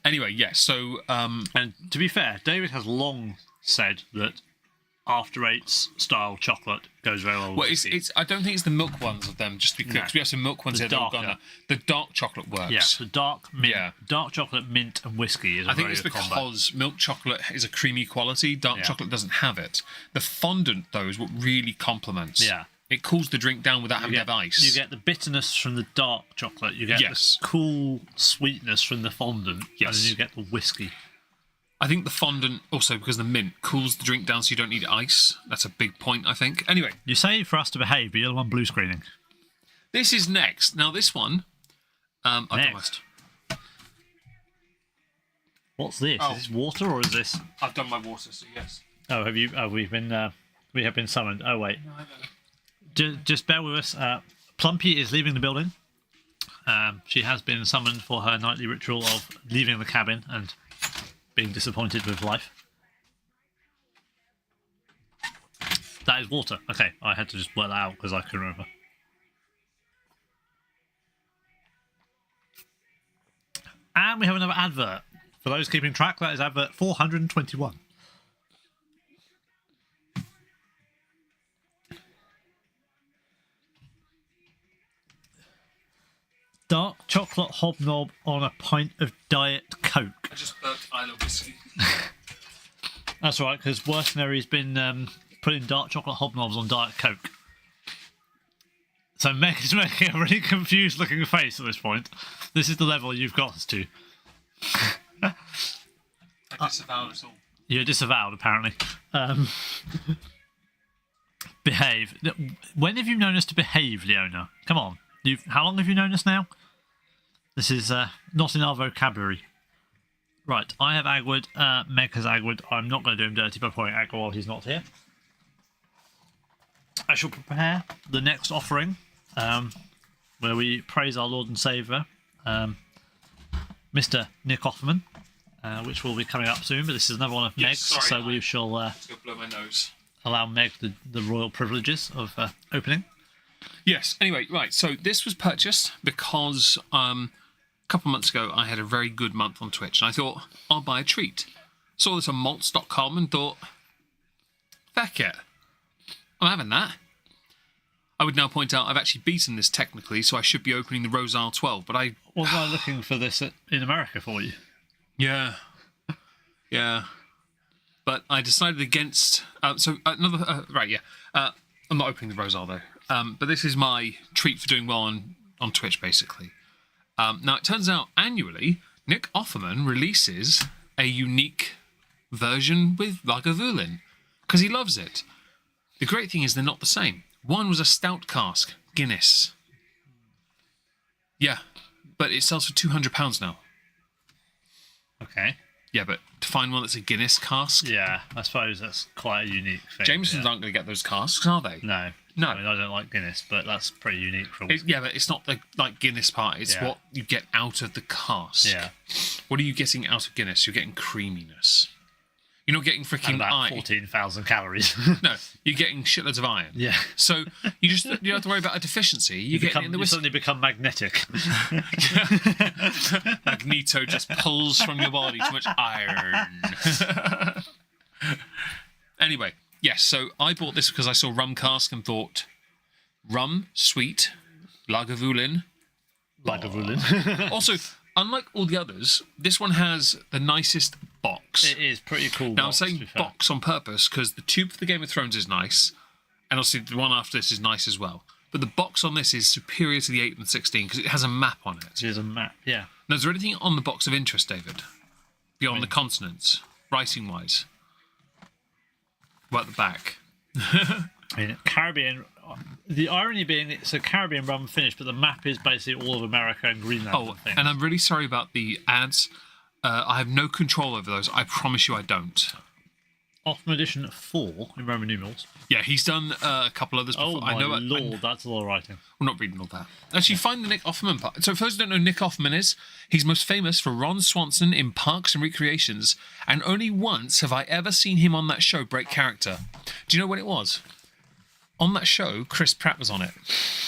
anyway, yeah. So, and to be fair, David has long said that After Eights style chocolate goes very well. Well, it's. I don't think it's the milk ones of them. Just to be clear, 'cause we have some milk ones here that have gone. The dark chocolate works. Yeah, the dark chocolate, mint, and whiskey is. I think it's because milk chocolate is a creamy quality. Dark chocolate doesn't have it. The fondant, though, is what really complements. Yeah. It cools the drink down without having to have ice. You get the bitterness from the dark chocolate. You get the cool sweetness from the fondant. Yes. And then you get the whiskey. I think the fondant, also because the mint, cools the drink down so you don't need ice. That's a big point, I think. Anyway. You say for us to behave, but you're the one blue screening. This is next. Now, this one... next. What's this? Oh. Is this water or is this... I've done my water, so yes. Oh, have you... Oh, we have been summoned. Oh, wait. No, I don't know. Just bear with us. Plumpy is leaving the building. She has been summoned for her nightly ritual of leaving the cabin and being disappointed with life. That is water. Okay, I had to just work that out because I couldn't remember. And we have another advert. For those keeping track, that is advert 421. Dark chocolate hobnob on a pint of Diet Coke. I just burped I love whiskey. That's right, because Worcenary's been putting dark chocolate hobnobs on Diet Coke. So Meg is making a really confused looking face at this point. This is the level you've got us to. I disavow it all. You're disavowed, apparently. Behave. When have you known us to behave, Leona? Come on. How long have you known us now? This is not in our vocabulary. Right, I have Agwood. Meg has Agwood. I'm not going to do him dirty by pouring Agwood while he's not here. I shall prepare the next offering, where we praise our Lord and Saviour, Mr. Nick Offerman, which will be coming up soon, but this is another one of Meg's, so we shall blow my nose. Allow Meg the royal privileges of opening. Yes, anyway, right, so this was purchased because a couple of months ago I had a very good month on Twitch, and I thought, I'll buy a treat. Saw this on malts.com and thought, feck it, I'm having that. I would now point out I've actually beaten this technically, so I should be opening the Rosal 12, but I... Wasn't I looking for this in America for you? Yeah. But I decided against... I'm not opening the Rosal, though. But this is my treat for doing well on Twitch, basically. Now, it turns out, annually, Nick Offerman releases a unique version with Lagavulin, because he loves it. The great thing is they're not the same. One was a stout cask, Guinness. Yeah, but it sells for £200 now. Okay. Yeah, but to find one that's a Guinness cask... Yeah, I suppose that's quite a unique thing. Jamesons aren't going to get those casks, are they? No. No. I mean, I don't like Guinness, but that's pretty unique for Yeah, but it's not the Guinness part. It's what you get out of the cask. Yeah. What are you getting out of Guinness? You're getting creaminess. You're not getting freaking about iron. 14,000 calories. No, you're getting shitloads of iron. Yeah. So you don't have to worry about a deficiency. You suddenly become magnetic. Magneto just pulls from your body too much iron. Anyway, yes, so I bought this because I saw rum cask and thought, rum, sweet, Lagavulin. Also, unlike all the others, this one has the nicest box. It is pretty cool. Now, I'm saying box on purpose because the tube for the Game of Thrones is nice, and obviously the one after this is nice as well. But the box on this is superior to the 8 and 16 because it has a map on it. It is a map, yeah. Now, is there anything on the box of interest, David? Beyond the continents, writing-wise? What at the back? I mean, Caribbean... The irony being it's a Caribbean rum finish, but the map is basically all of America and Greenland. Oh, and I'm really sorry about the ads. I have no control over those. I promise you I don't. Offerman Edition 4 in Roman numerals. Yeah, he's done a couple others before. Oh, my lord, that's a lot of writing. We're not reading all that. Actually, find the Nick Offerman part. So, for those who don't know who Nick Offerman is, he's most famous for Ron Swanson in Parks and Recreations, and only once have I ever seen him on that show break character. Do you know when it was? On that show, Chris Pratt was on it,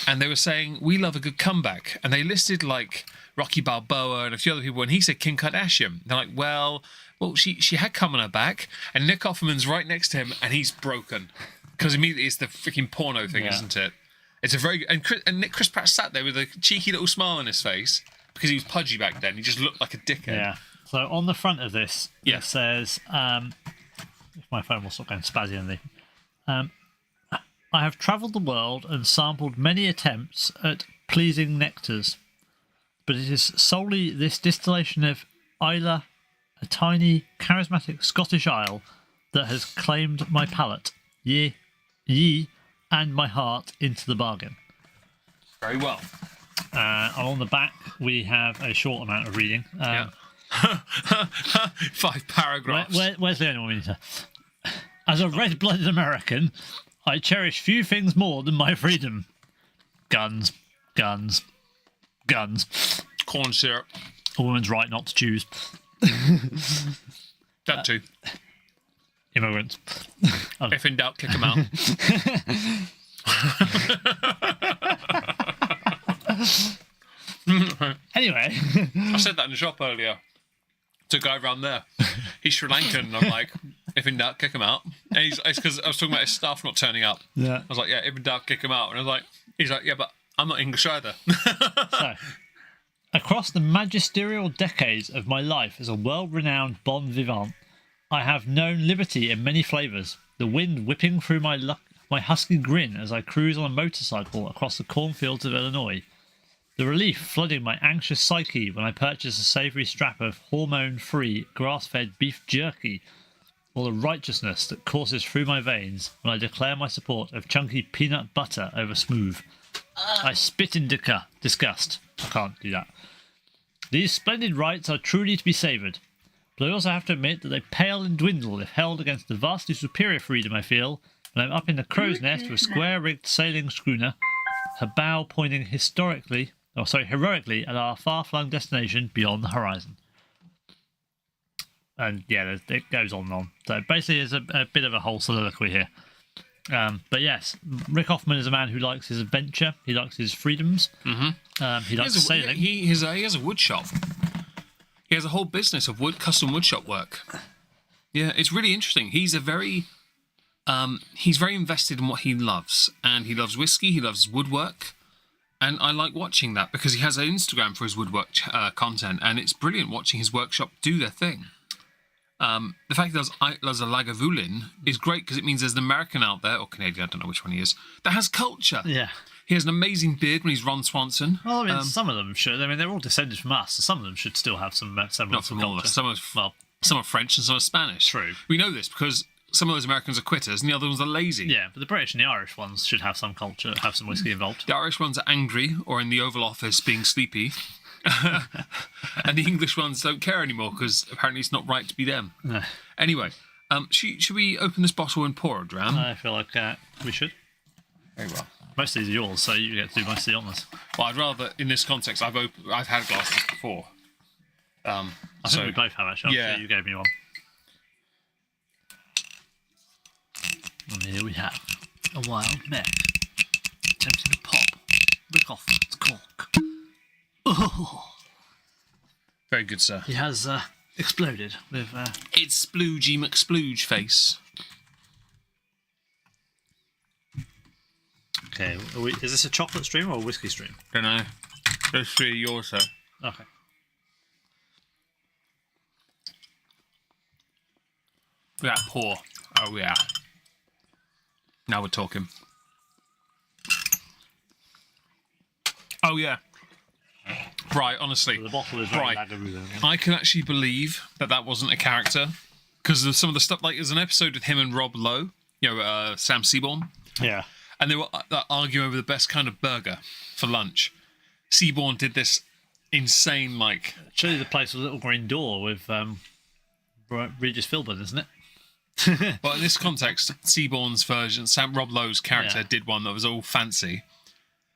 and they were saying, we love a good comeback, and they listed, like, Rocky Balboa and a few other people, and he said Kim Kardashian. They're like, well, she had come on her back, and Nick Offerman's right next to him, and he's broken. Because immediately it's the freaking porno thing, isn't it? It's a very... And Chris Pratt sat there with a cheeky little smile on his face, because he was pudgy back then. He just looked like a dickhead. Yeah. So on the front of this, it says... if my phone will stop going spazzy on the... I have travelled the world and sampled many attempts at pleasing nectars, but it is solely this distillation of Islay, a tiny, charismatic Scottish isle, that has claimed my palate, ye, and my heart into the bargain. Very well. And on the back, we have a short amount of reading. 5 paragraphs. Where's the only one we need to... As a red-blooded American... I cherish few things more than my freedom. Guns. Corn syrup. A woman's right not to choose. That too. Immigrants. If in doubt, kick them out. Anyway. I said that in the shop earlier. To a guy around there. He's Sri Lankan, and I'm like, if in doubt, kick him out. And it's because I was talking about his staff not turning up. Yeah. I was like, yeah, if in doubt, kick him out. And I was like, he's like, yeah, but I'm not English either. So, across the magisterial decades of my life as a world-renowned bon vivant, I have known liberty in many flavours. The wind whipping through my husky grin as I cruise on a motorcycle across the cornfields of Illinois. The relief flooding my anxious psyche when I purchased a savoury strap of hormone-free, grass-fed beef jerky, or the righteousness that courses through my veins when I declare my support of chunky peanut butter over smooth. I spit in disgust. I can't do that. These splendid rights are truly to be savoured, but I also have to admit that they pale and dwindle if held against the vastly superior freedom I feel when I'm up in the crow's nest of a square-rigged sailing schooner, her bow pointing heroically at our far-flung destination beyond the horizon. And yeah, it goes on and on. So basically, there's a bit of a whole soliloquy here. But yes, Rick Offerman is a man who likes his adventure. He likes his freedoms. Mm-hmm. He likes sailing. He has a wood shop. He has a whole business of custom wood shop work. Yeah, it's really interesting. He's very invested in what he loves, and he loves whiskey. He loves woodwork, and I like watching that because he has an Instagram for his woodwork content, and it's brilliant watching his workshop do their thing. The fact that he does a Lagavulin is great because it means there's an American out there, or Canadian, I don't know which one he is, that has culture. Yeah. He has an amazing beard when he's Ron Swanson. Well, I mean, some of them should. I mean, they're all descended from us, so some of them should still have some semblance Not from of all of culture. us. Some are French and some are Spanish. True. We know this because some of those Americans are quitters and the other ones are lazy. Yeah, but the British and the Irish ones should have some culture, have some whiskey involved. The Irish ones are angry or in the Oval Office being sleepy. And the English ones don't care anymore because apparently it's not right to be them. No. Anyway, should we open this bottle and pour a dram? I feel like we should. Very well. Most of these are yours, so you get to do most of the honours. Well, I'd rather, in this context, I've had glasses before. I think we both have, actually. Yeah. So you gave me one. And here we have a wild mare attempting to pop Rick off its cork. Oh. Very good, sir. He has exploded with... It's Sploogey McSplooge face. Okay, is this a chocolate stream or a whiskey stream? Don't know. Those three are yours, sir. Okay. Look at that pour. Oh, yeah. Now we're talking. Oh, yeah. Right, honestly. So the bottle is very right. Lagavulin. I can actually believe that wasn't a character because of some of the stuff. Like, there's an episode with him and Rob Lowe, Sam Seaborn. Yeah. And they were arguing over the best kind of burger for lunch. Seaborn did this insane, like... Show you the place with a little green door with Regis Philbin, isn't it? Well, in this context, Seaborn's version, Rob Lowe's character, did one that was all fancy.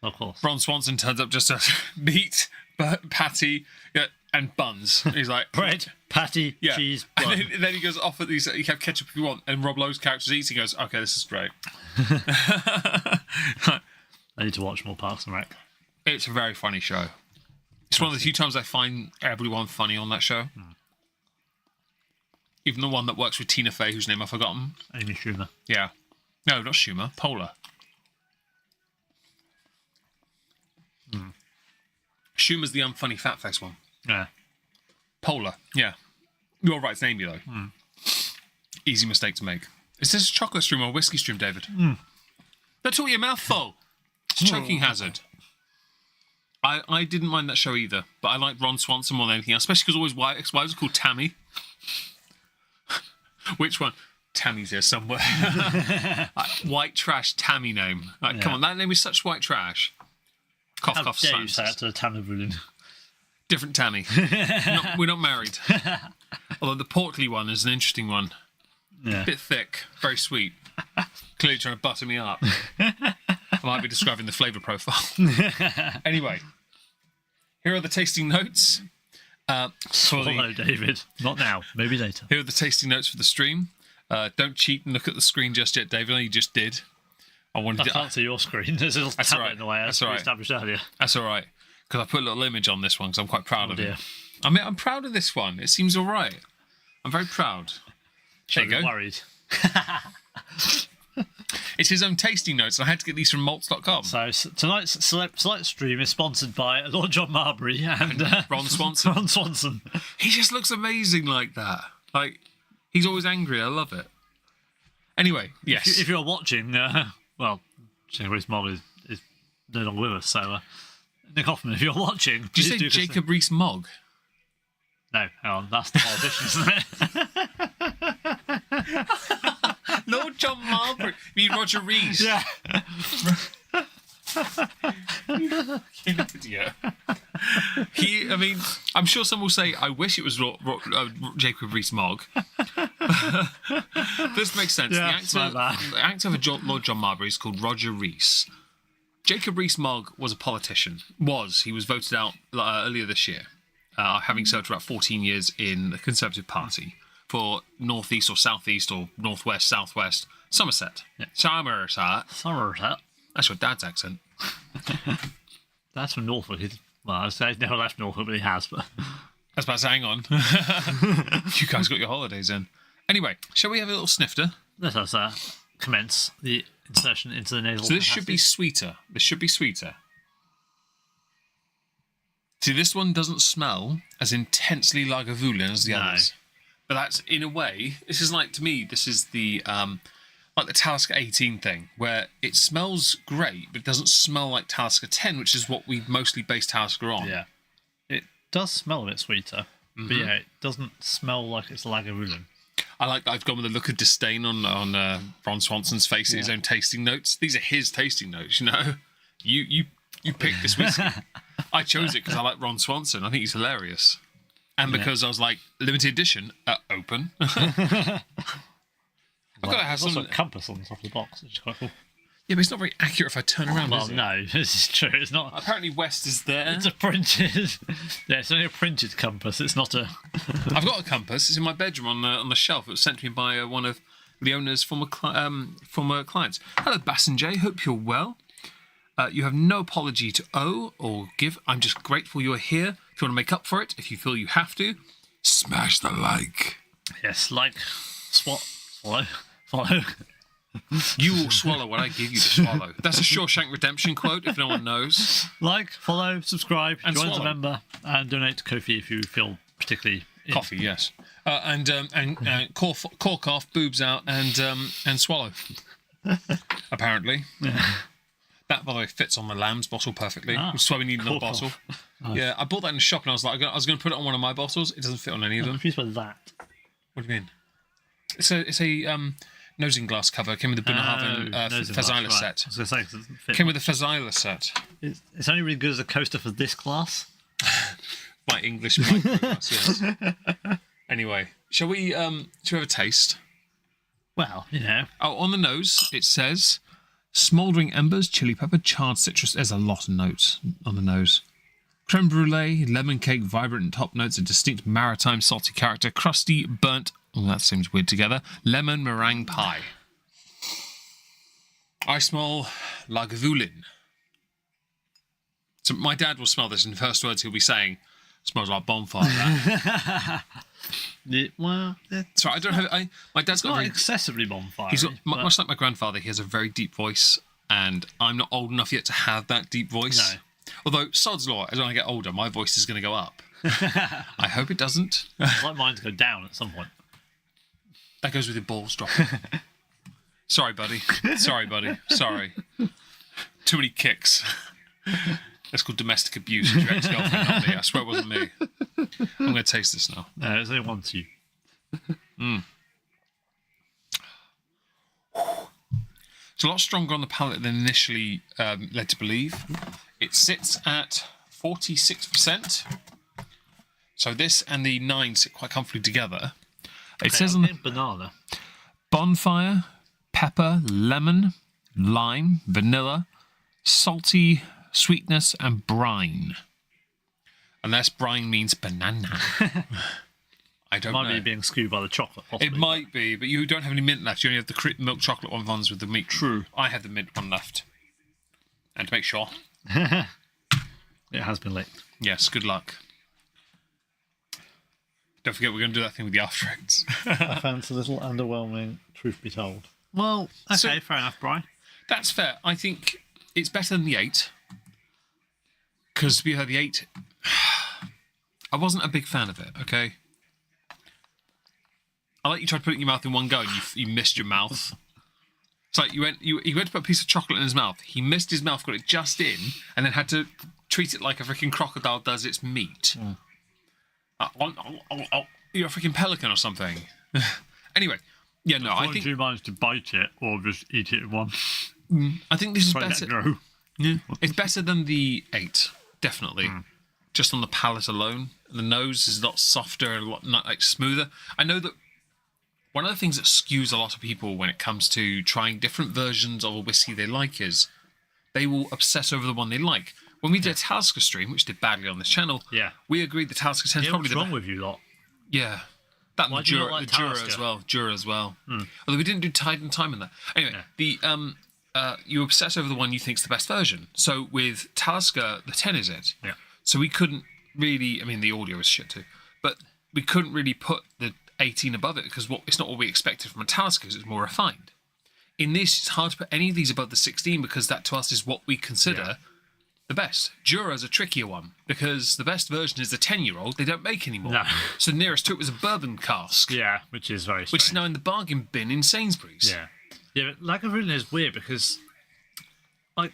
Of course. Ron Swanson turns up just a meat, patty, and buns. He's like... Bread, patty, cheese, bun. And then he goes off at these... You have ketchup if you want. And Rob Lowe's character eats. He goes, okay, this is great. I need to watch more Parks and Rec. It's a very funny show. It's one of the few times I find everyone funny on that show. Even the one that works with Tina Fey, whose name I've forgotten. Amy Schumer. Yeah. No, not Schumer. Poehler. Schumer's the unfunny fat face one. Yeah. Poehler. Yeah. You're right to name you, though. Easy mistake to make. Is this a chocolate stream or a whiskey stream, David? Don't talk your mouth full. It's a choking hazard. I didn't mind that show either, but I liked Ron Swanson more than anything else, especially because always ex-wife was called Tammy. Which one? Tammy's here somewhere. White trash Tammy name. Come on, that name is such white trash. Cough, How cough, dare you say that to the Lagavulin? Different Tammy. We're not married. Although the portly one is an interesting one. Yeah. A bit thick, very sweet. Clearly trying to butter me up. I might be describing the flavour profile. Anyway, here are the tasting notes. Swallow, David. Not now. Maybe later. Here are the tasting notes for the stream. Don't cheat and look at the screen just yet, David. I know you just did. I can't see your screen. There's a little tablet in the way, as we established earlier. That's all right. Because I put a little image on this one because I'm quite proud of it. I mean, I'm proud of this one. It seems all right. I'm very proud. There you go. Worried. It's his own tasting notes. I had to get these from malts.com. So tonight's select stream is sponsored by Lord John Marbury and Ron Swanson. Ron Swanson. He just looks amazing like that. Like, he's always angry. I love it. Anyway, yes. If you're watching, well, Reese Marbury is no longer with us, so Nick Offerman, if you're watching, Did you say Jacob Rees-Mogg? No, hang on, that's the politician, isn't it? Lord John Marlborough. You mean Roger Rees? Yeah. You idiot. I'm sure some will say, I wish it was Jacob Rees-Mogg. This makes sense. Yeah, The actor of Lord John Marlborough is called Roger Rees. Jacob Rees-Mogg was a politician. He was voted out earlier this year, having served for about 14 years in the Conservative Party for North East or South East or North West, South West, Somerset. Yeah. Somerset. That's your dad's accent. That's from Norfolk. Well, I was saying he's never left Norfolk, but he has. But I was about to say, hang on. You guys got your holidays in. Anyway, shall we have a little snifter? let us commence the insertion into the nasal. So this should be sweeter. See, this one doesn't smell as intensely Lagavulin as the others. But that's, in a way, this is like, to me, this is the like the Talisker 18 thing, where it smells great, but it doesn't smell like Talisker 10, which is what we mostly base Talisker on. Yeah. It does smell a bit sweeter, but yeah, it doesn't smell like it's Lagavulin. I like that I've gone with a look of disdain on Ron Swanson's face in his own tasting notes. These are his tasting notes, you know. You picked this whiskey. I chose it because I like Ron Swanson. I think he's hilarious. And because I was like, limited edition, open. I've got to have some some... a compass on the top of the box, which is quite cool. Yeah, but it's not very accurate if I turn around, Well, is it? no, this is true. It's not. Apparently West is there. It's a printed... Yeah, it's only a printed compass. It's not a... I've got a compass. It's in my bedroom on the shelf. It was sent to me by one of Leona's former clients. Hello, Bassenjay. Hope you're well. You have no apology to owe or give. I'm just grateful you're here. If you want to make up for it, if you feel you have to, smash the like. Yes, like, follow. You will swallow what I give you to swallow. That's a Shawshank Redemption quote, if no one knows. Like, follow, subscribe, and join as a swallow. member, and donate to Ko-fi if you feel particularly... Coffee, yes. And cork off, boobs out, and swallow. Apparently. Yeah. That, by the way, fits on the Lamb's bottle perfectly. That's why we need another cork bottle. off. Nice. Yeah, I bought that in the shop, and I was like, I was going to put it on one of my bottles. It doesn't fit on any of them. I'm confused by that. What do you mean? It's a nosing glass cover. It came with the Bunnahabhain Fazila set. I was going to say, 'cause it doesn't fit. Came with the Fazila set. It's only really good as a coaster for this glass. My English micro glass, yes. Anyway, shall we have a taste? Well, you know. Oh, on the nose, it says smouldering embers, chili pepper, charred citrus. There's a lot of notes on the nose. Creme brulee, lemon cake, vibrant top notes, a distinct maritime salty character, crusty, burnt, oh, that seems weird together, lemon meringue pie. I smell Lagavulin. So my dad will smell this, and the first words he'll be saying, smells like bonfire. That. Sorry, I don't have. My dad's got Not a very, excessively bonfire. he's got, much like my grandfather, he has a very deep voice, and I'm not old enough yet to have that deep voice. No. Although, sod's law, as I get older, my voice is going to go up. I hope it doesn't. I'd like mine to go down at some point. That goes with your balls dropping. Sorry, buddy. Sorry. Too many kicks. That's called domestic abuse. It's your ex-girlfriend, not me. I swear it wasn't me. I'm going to taste this now. No, it's only one to you. It's a lot stronger on the palate than initially led to believe. It sits at 46%. So this and the 9 sit quite comfortably together. It says on the banana. bonfire, pepper, lemon, lime, vanilla, salty, sweetness, and brine. Unless brine means banana. I don't know. Might be being skewed by the chocolate, possibly. It might be, but you don't have any mint left. You only have the milk chocolate ones with the meat. True. I have the mint one left. And to make sure. It has been licked. Yes, good luck. Don't forget, we're going to do that thing with the after effects. I found it's a little underwhelming, truth be told. Well, okay, fair enough, Brian. That's fair. I think it's better than the 8. Because to be fair, the 8, I wasn't a big fan of it, okay? I like you tried to put it in your mouth in one go and you missed your mouth. It's like you went to put a piece of chocolate in his mouth. He missed his mouth, got it just in, and then had to treat it like a freaking crocodile does its meat. You're a freaking pelican or something. Anyway, yeah, no, I think you manage to bite it or just eat it in one. I think this is Let better. go. Yeah, it's better than the 8, definitely. Just on the palate alone, the nose is a lot softer, a lot not like smoother. I know that one of the things that skews a lot of people when it comes to trying different versions of a whiskey they like is they will obsess over the one they like. When we did a Talisker stream, which did badly on this channel, we agreed the Talisker 10 is probably what's wrong with you lot? Yeah. That and the Jura as well. Jura as well. Although we didn't do Tide and Time in that. Anyway, you obsess over the one you think's the best version. So with Talisker, the 10 is it. Yeah. So we couldn't really, I mean, the audio was shit too, but we couldn't really put the 18 above it because it's not what we expected from a Talisker because it's more refined. In this, it's hard to put any of these above the 16 because that to us is what we consider the best. Jura's a trickier one because the best version is the 10-year-old. They don't make anymore. No. So the nearest to it was a bourbon cask. Yeah, which is very strange. Which is now in the bargain bin in Sainsbury's. Yeah. Yeah, but Lagavulin is weird because, like,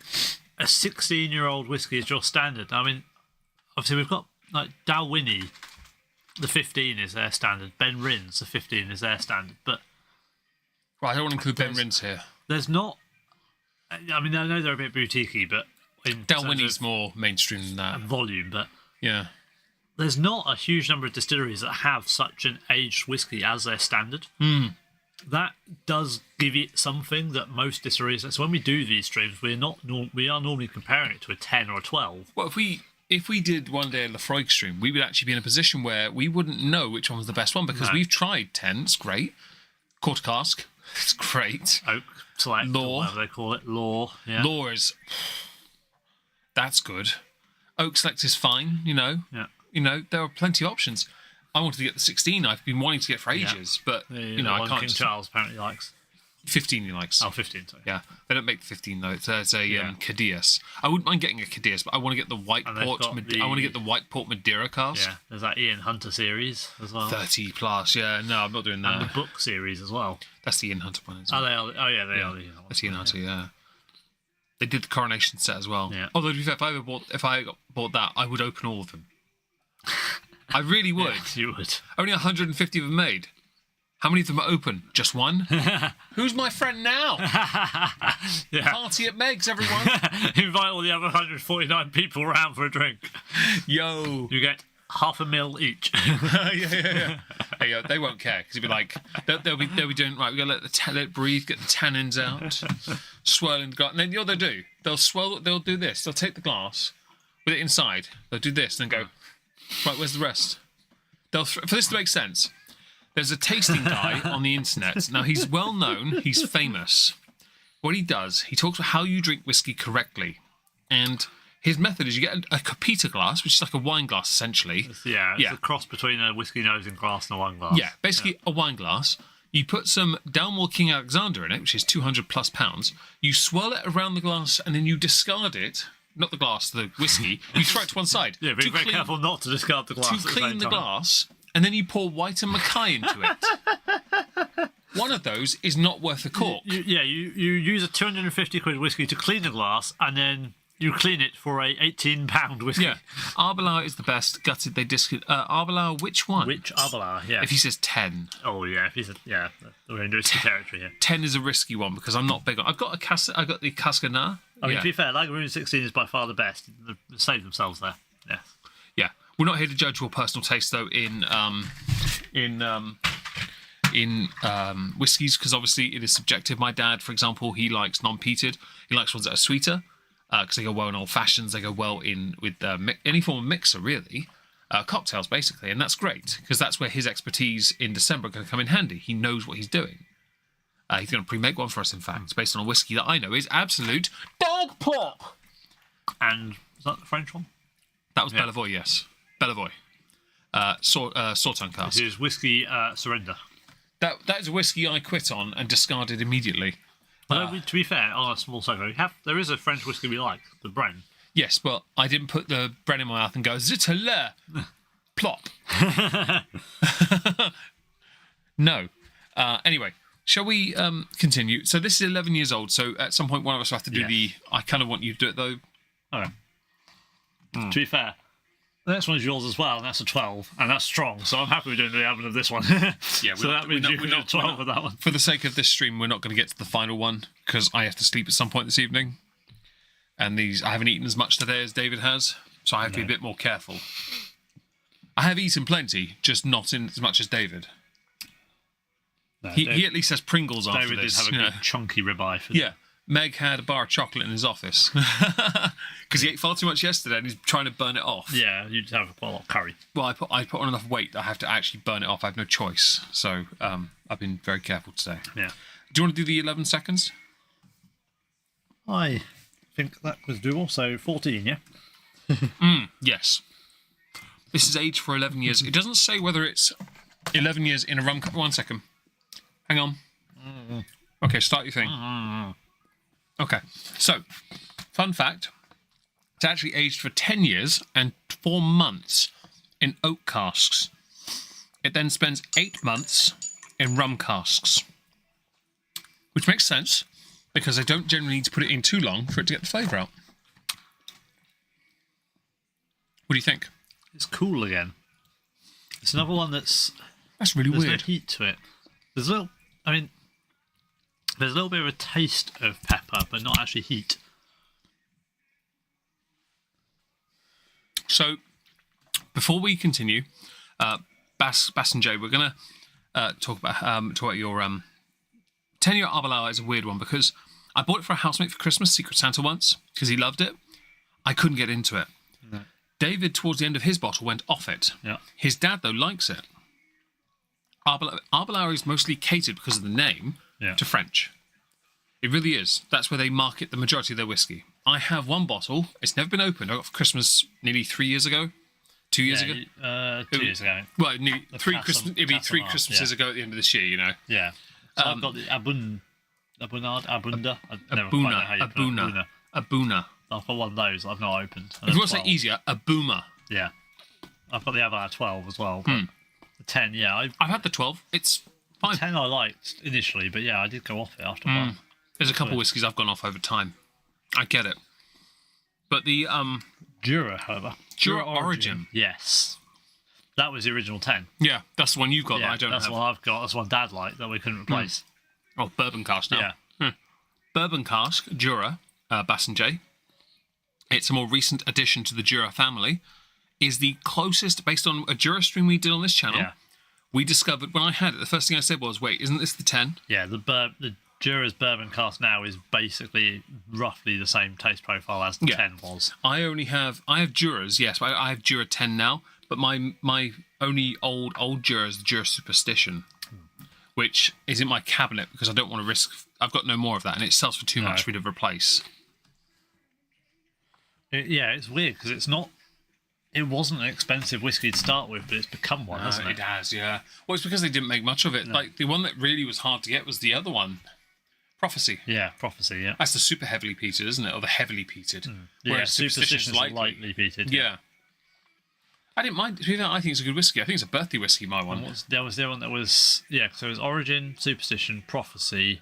a 16-year-old whiskey is your standard. I mean, obviously we've got, like, Dalwhinnie, the 15 is their standard. Ben Rins, the 15 is their standard. But right, I don't want to include Ben Rins here. There's not... I mean, I know they're a bit boutiquey, but... Dalwhinnie's more mainstream than that. Volume, but... Yeah. There's not a huge number of distilleries that have such an aged whiskey as their standard. That does give it something that most distilleries... So when we do these streams, we are normally comparing it to a 10 or a 12. Well, if we did one day a Lafroig stream, we would actually be in a position where we wouldn't know which one was the best one because we've tried 10, it's great. Quarter cask, it's great. Oak Select, or whatever they call it. Law, yeah. Law is... That's good. Oak Select is fine, you know. Yeah. You know, there are plenty of options. I wanted to get the 16. I've been wanting to get for ages, but, you know, I can't... King Charles apparently likes. 15 he likes. Oh, 15, sorry. Yeah. They don't make the 15, though. It's a Cadiz. I wouldn't mind getting a Cadiz, but I want to get the White Port... I want to get the White Port Madeira cask. Yeah. There's that Ian Hunter series as well. 30 plus, yeah. No, I'm not doing that. And the book series as well. That's the Ian Hunter one, isn't it? They are. Oh, yeah, they are. That's Ian Hunter, yeah. They did the Coronation set as well. Yeah. Although, to be fair, if I bought that, I would open all of them. I really would. Yes, you would. Only 150 of them made. How many of them are open? Just one? Who's my friend now? Party at Meg's, everyone. Invite all the other 149 people around for a drink. Yo. You get half a mil each. yeah. Hey, they won't care because it'll be like they'll be doing right. We gotta let it breathe, get the tannins out, swirling the glass, and then you know what they'll do? They'll do this. They'll take the glass with it inside. They'll do this, and then go. Right, where's the rest? For this to make sense, there's a tasting guy on the internet. Now he's well known. He's famous. What he does, he talks about how you drink whiskey correctly, and his method is you get a copita glass, which is like a wine glass, essentially. It's a cross between a whiskey nosing glass and a wine glass. Yeah, basically a wine glass. You put some Dalmore King Alexander in it, which is 200 plus pounds. You swirl it around the glass, and then you discard it. Not the glass, the whiskey. You throw it to one side. Yeah, be very careful not to discard the glass. To clean the glass, and then you pour white and Mackay into it. One of those is not worth a cork. You use a 250 quid whiskey to clean the glass, and then you clean it for a £18 whiskey. Yeah. Arbelauer is the best. Gutted, they discard. Arbelauer, which one? Which Arbelauer, yeah. If he says 10. Oh, yeah. If he says, yeah. We're into risky territory here. 10 is a risky one because I'm not big on... I've got the Cascana. I mean, to be fair, Lagavulin 16 is by far the best. They save themselves there. Yeah. Yeah. We're not here to judge your personal taste, though, in whiskies, because obviously it is subjective. My dad, for example, he likes non-peated. He likes ones that are sweeter because they go well in old fashions. They go well in with any form of mixer, really. Cocktails, basically, and that's great because that's where his expertise in December are going to come in handy. He knows what he's doing. He's going to pre-make one for us, in fact. It's based on a whiskey that I know is absolute dog plop. And was that the French one? That was Bellavoy, yes. Bellavoy. Sauternes cask. This is Whiskey Surrender. That is a whiskey I quit on and discarded immediately. Well, to be fair, on a small side, there is a French whiskey we like, the Bren. Yes, but I didn't put the Bren in my mouth and go, zitala, plop. No. Anyway, shall we continue? So this is 11 years old, so at some point one of us will have to do I kind of want you to do it, though. Okay. To be fair, the next one is yours as well, and that's a 12, and that's strong. So I'm happy with doing the 11 of this one. Yeah, so that means you can do 12 of that one. For the sake of this stream, we're not going to get to the final one because I have to sleep at some point this evening, and I haven't eaten as much today as David has, so I have to be a bit more careful. I have eaten plenty, just not in as much as David. No, he at least has Pringles after David this. David did have a good chunky ribeye. Yeah. Meg had a bar of chocolate in his office because he ate far too much yesterday and he's trying to burn it off. Yeah, you have quite a lot of curry. Well, I put on enough weight that I have to actually burn it off. I have no choice. So I've been very careful today. Yeah. Do you want to do the 11 seconds? I think that was doable. So 14, yeah? Yes. This is aged for 11 years. It doesn't say whether it's 11 years in a rum cup. 1 second. Hang on. Okay, start your thing. Okay, so, fun fact. It's actually aged for 10 years and 4 months in oak casks. It then spends 8 months in rum casks. Which makes sense, because they don't generally need to put it in too long for it to get the flavour out. What do you think? It's cool again. It's another one that's really weird. There's no heat to it. There's a little bit of a taste of pepper, but not actually heat. So, before we continue, Bass and Jay, we're going to talk about your 10-year Arbelauer is a weird one because I bought it for a housemate for Christmas, Secret Santa once, because he loved it. I couldn't get into it. No. David, towards the end of his bottle, went off it. Yeah. His dad, though, likes it. Arbelauer is mostly catered because of the name to French. It really is. That's where they market the majority of their whiskey. I have one bottle. It's never been opened. I got it for Christmas nearly 3 years ago. 2 years ago? 2 years ago. Well, it'd be 3 Christmases ago at the end of this year, you know. Yeah. So I've got the Abunda. Abuna. I've got one of those I've not opened. If you want to say easier, Abuma. Yeah. I've got the other 12 as well. But the 10, yeah. I've had the 12. It's fine. The 10 I liked initially, but yeah, I did go off it after a while. There's a couple of whiskies I've gone off over time. I get it. But the Jura, however. Jura Origin. Yes. That was the original 10. Yeah, that's the one you've got that I don't have. That's one I've got. That's one Dad liked that we couldn't replace. Oh, bourbon cask now. Yeah. Bourbon cask, Jura, Bass and J. It's a more recent addition to the Jura family. Is the closest, based on a Jura stream we did on this channel. Yeah. We discovered, when I had it, the first thing I said was, wait, isn't this the 10? Yeah, the Jura's bourbon cask now is basically roughly the same taste profile as the 10 was. I have Juras, yes, but I have Jura 10 now, but my only old Jura is the Jura Superstition, which is in my cabinet because I don't want to risk, I've got no more of that, and it sells for too much for me to replace. It's weird because it wasn't an expensive whiskey to start with, but it's become one, hasn't it? It has, yeah. Well, it's because they didn't make much of it. No. Like, the one that really was hard to get was the other one. Prophecy. Yeah, Prophecy, yeah. That's the super heavily peated, isn't it? Or the heavily peated. Whereas Superstition's lightly peated. Yeah. I didn't mind. I think it's a good whiskey. I think it's a birthday whiskey, my one. There was the one that was... Yeah, so it was Origin, Superstition, Prophecy,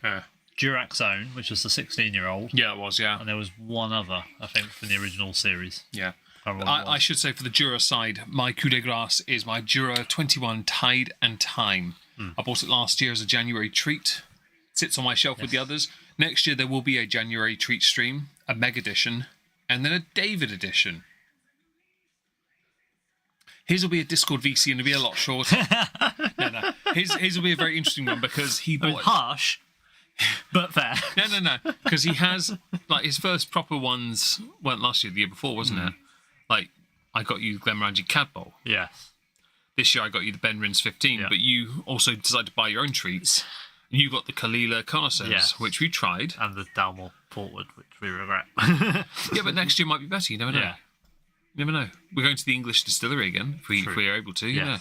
Durac Zone, which was the 16-year-old. Yeah, it was, yeah. And there was one other, I think, from the original series. Yeah. I should say for the Jura side, my coup de grace is my Jura 21 Tide and Time. I bought it last year as a January treat. It sits on my shelf with the others. Next year there will be a January treat stream, a Meg edition, and then a David edition. His will be a Discord VC and it'll be a lot shorter. No. His will be a very interesting one because he bought... harsh, but fair. No. Because he has... Like, his first proper ones weren't last year, the year before, wasn't it? Like, I got you the Glenmorangie Cad Bowl. Yes. This year I got you the Ben Rins 15, but you also decided to buy your own treats. You got the Kalila Connoisseurs, which we tried. And the Dalmore Portwood, which we regret. Yeah, but next year might be better, you never know. Yeah. You never know. We're going to the English distillery again, if we are able to. Yes. Yeah.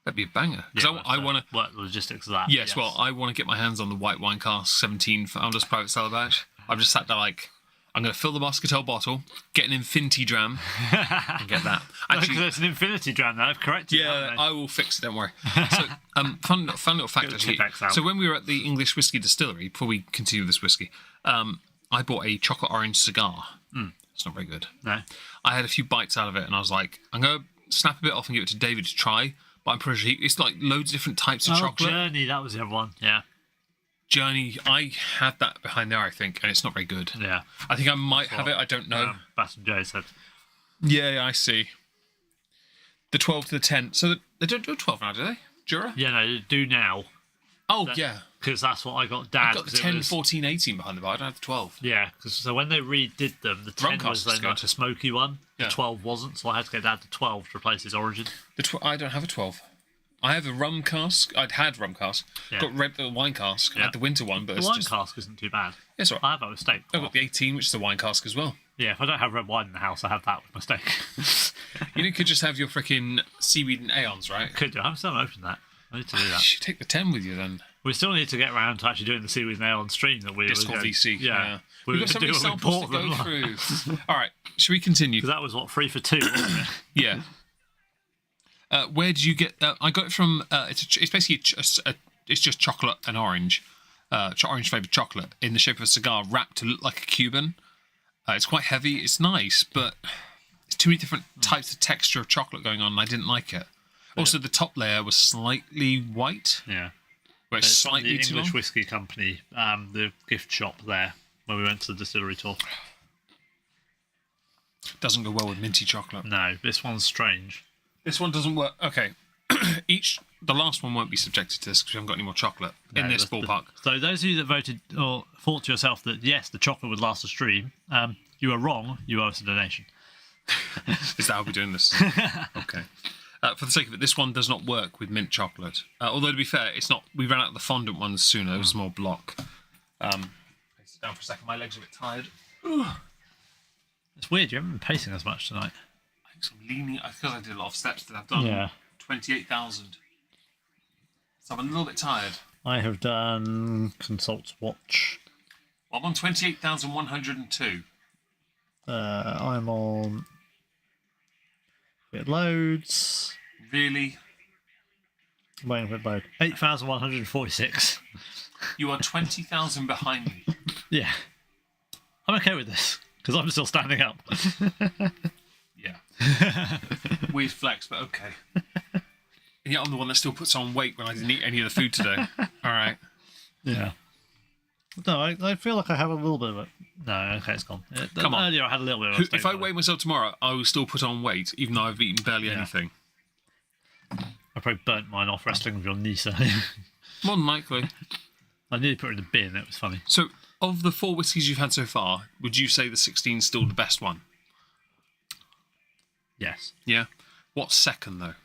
That'd be a banger. Because I want to... Work the logistics of that. Yes, well, I want to get my hands on the white wine cask 17 Founders Private Cellar Batch. I've just sat there like... I'm going to fill the Muscatel bottle, get an Infinity Dram, and get that. Actually, it's an Infinity Dram now. I've corrected it. Yeah, I will fix it, don't worry. So, fun little fact, actually. So when we were at the English Whiskey Distillery, before we continue this whiskey, I bought a chocolate orange cigar. It's not very good. No. I had a few bites out of it, and I was like, I'm going to snap a bit off and give it to David to try. But I'm pretty sure it's like loads of different types of chocolate. Journey, that was the other one. Yeah. Journey, I had that behind there, I think, and it's not very good. Yeah. I think I might have it. I don't know. Bass and Joe said. Yeah, I see. The 12 to the 10. So they don't do a 12 now, do they? Jura? Yeah, no, they do now. Oh, yeah. Because that's what I got Dad. I got the 10, 14, 18 behind the bar. I don't have the 12. Yeah, because so when they redid them, the 10 was then like a smoky one. Yeah. The 12 wasn't, so I had to get Dad the 12 to replace his Origin. I don't have a 12. I have a rum cask. I'd had rum cask. Yeah. Got the wine cask. I had the winter one, but the wine cask isn't too bad. It's all right. I have that with steak. I've got the 18, which is the wine cask as well. Yeah, if I don't have red wine in the house, I have that with my steak. You could just have your freaking seaweed and aeons, right? Could do. I haven't opened that. I need to do that. You should take the 10 with you then. We still need to get around to actually doing the seaweed nail on stream that we Discord VC. Yeah. We've got so many samples to go through. All right, should we continue? Because that was, 3 for 2, wasn't it? Yeah. Where did you get... I got it from... it's basically... it's just chocolate and orange. Orange-flavoured chocolate in the shape of a cigar wrapped to look like a Cuban. It's quite heavy. It's nice, but there's too many different types of texture of chocolate going on, and I didn't like it. Also, the top layer was slightly white. Yeah. Where it's slightly the too English long. Whiskey Company, the gift shop there, when we went to the distillery tour. Doesn't go well with minty chocolate. No, this one's strange. This one doesn't work. Okay. The last one won't be subjected to this because we haven't got any more chocolate in this ballpark. So those of you that voted or thought to yourself that, yes, the chocolate would last a stream, you are wrong. You owe us a donation. Is that how we're doing this? Okay. For the sake of it, this one does not work with mint chocolate. Although, to be fair, it's not. We ran out of the fondant ones sooner. It was a small block. Sit down for a second. My legs are a bit tired. It's weird. You haven't been pacing as much tonight. I think I'm leaning. Because I did a lot of steps that I've done. 28,000. So I'm a little bit tired. I have done consult watch. Well, I'm on 28,102. I'm on it loads. Really? Waiting for it load. 8,146. You are 20,000 behind me. Yeah. I'm okay with this because I'm still standing up. Yeah. Weird flex, but okay. And yet I'm the one that still puts on weight when I didn't eat any of the food today. All right. Yeah. No, I feel like I have a little bit of it. No, okay, it's gone. Come on. Earlier I had a little bit of it. If I weigh myself tomorrow, I will still put on weight, even though I've eaten barely anything. I probably burnt mine off wrestling with your niece. More than likely. I nearly put it in the bin. It was funny. So, of the 4 whiskies you've had so far, would you say the 16 is still the best one? Yes. Yeah. What's second, though?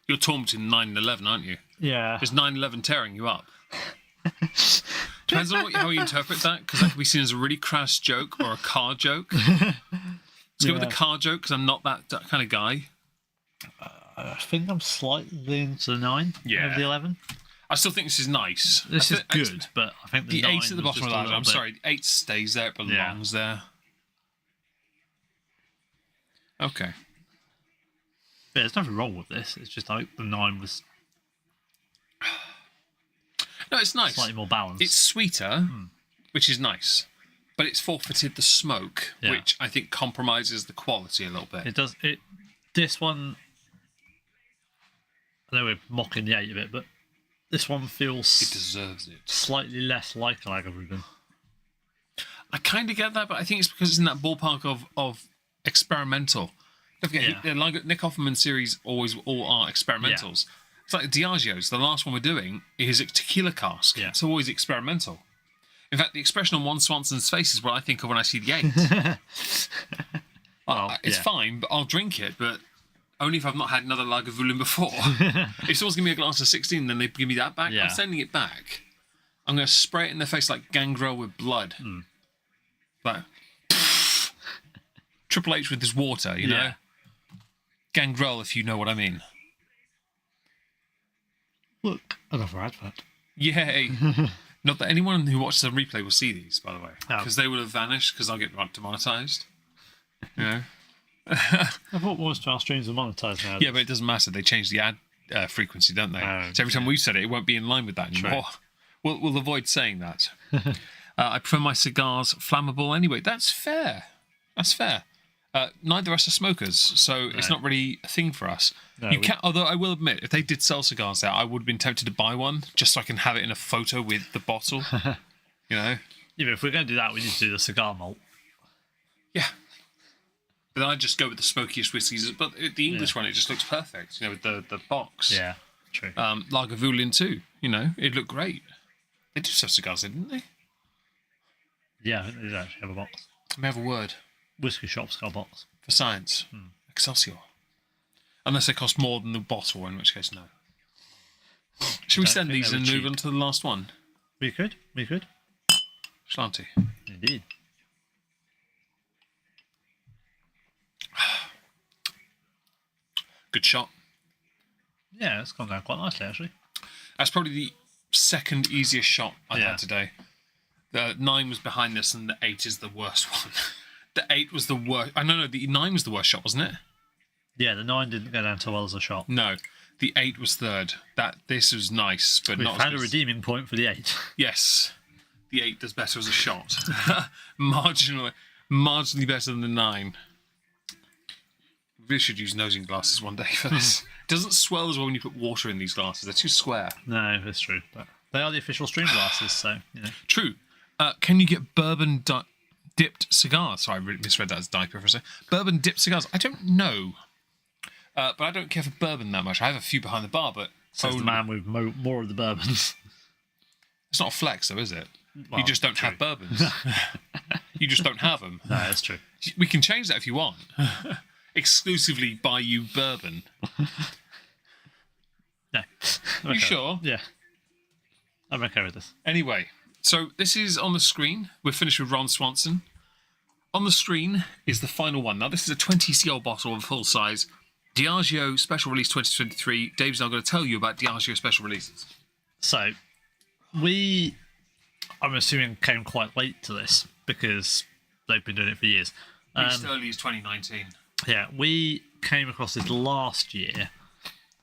You're torn between 9 and 11, aren't you? Yeah. Is 9/11 tearing you up? Depends on how you interpret that, because that could be seen as a really crass joke or a car joke. Let's go with the car joke, because I'm not that kind of guy. I think I'm slightly into the 9 of the 11. I still think this is nice. This is good, but I think the 8 at the bottom of the ladder. I'm sorry, the 8 stays there, it belongs there. Okay. Yeah, there's nothing wrong with this. It's just like the 9 was... No, it's nice. Slightly more balanced. It's sweeter, which is nice. But it's forfeited the smoke, which I think compromises the quality a little bit. It does. This one... I know we're mocking the 8 a bit, but this one feels... It deserves it. Slightly less like Lagavulin. I kind of get that, but I think it's because it's in that ballpark of experimental. Don't forget, the Nick Offerman series all are experimentals. Yeah. It's like Diageo's. The last one we're doing is a tequila cask. Yeah. It's always experimental. In fact, the expression on One Swanson's face is what I think of when I see the 8. It's fine, but I'll drink it, but only if I've not had another Lagavulin before. If someone's giving me a glass of 16, then they give me that back. I'm sending it back. I'm going to spray it in their face like Gangrel with blood. Like, Triple H with his water, you know? Gangrel, if you know what I mean. Look, another advert. Yay. Not that anyone who watches the replay will see these, by the way. Because they will have vanished, because I'll get demonetised. You know? I thought most of our streams are monetised now. Yeah, but it doesn't matter. They change the ad frequency, don't they? So every time we said it, it won't be in line with that anymore. We'll avoid saying that. I prefer my cigars flammable anyway. That's fair. That's fair. Neither of us are smokers, so it's not really a thing for us. No, although I will admit, if they did sell cigars there, I would have been tempted to buy one just so I can have it in a photo with the bottle. You know? Yeah, but if we're going to do that, we need to do the cigar malt. Yeah. But then I'd just go with the smokiest whiskies. But the English one, it just looks perfect, you know, with the box. Yeah, true. Lagavulin too, you know, it looked great. They did sell cigars, didn't they? Yeah, they did actually have a box. Let me have a word. Whiskey shop cigar box. For science. Excelsior. Unless they cost more than the bottle, in which case, no. Should we send these and move on to the last one? We could. Slanty. Indeed. Good shot. Yeah, it's gone down quite nicely, actually. That's probably the second easiest shot I've had today. The 9 was behind this, and the 8 is the worst one. The 8 was the worst. No, the 9 was the worst shot, wasn't it? Yeah, the 9 didn't go down so well as a shot. No, the 8 was third. This was nice, but We've not. Had a redeeming point for the 8. Yes, the 8 does better as a shot. marginally better than the 9. We should use nosing glasses one day for this. It doesn't swell as well when you put water in these glasses. They're too square. No, that's true. But they are the official stream glasses, so, you know. True. Can you get bourbon dipped cigars? Sorry, I misread that as diaper for a second. Bourbon dipped cigars? I don't know. But I don't care for bourbon that much. I have a few behind the bar, but... Says the man with more of the bourbons. It's not a flex, though, is it? Well, you just don't have bourbons. You just don't have them. No, that's true. We can change that if you want. Exclusively buy you bourbon. No. You sure? Yeah. I'm okay with this. Anyway, so this is on the screen. We're finished with Ron Swanson. On the screen is the final one. Now, this is a 20cl bottle of full size. Diageo Special Release 2023. Dave's now going to tell you about Diageo Special Releases. So, I'm assuming, came quite late to this because they've been doing it for years. At least early as 2019. Yeah, we came across this last year,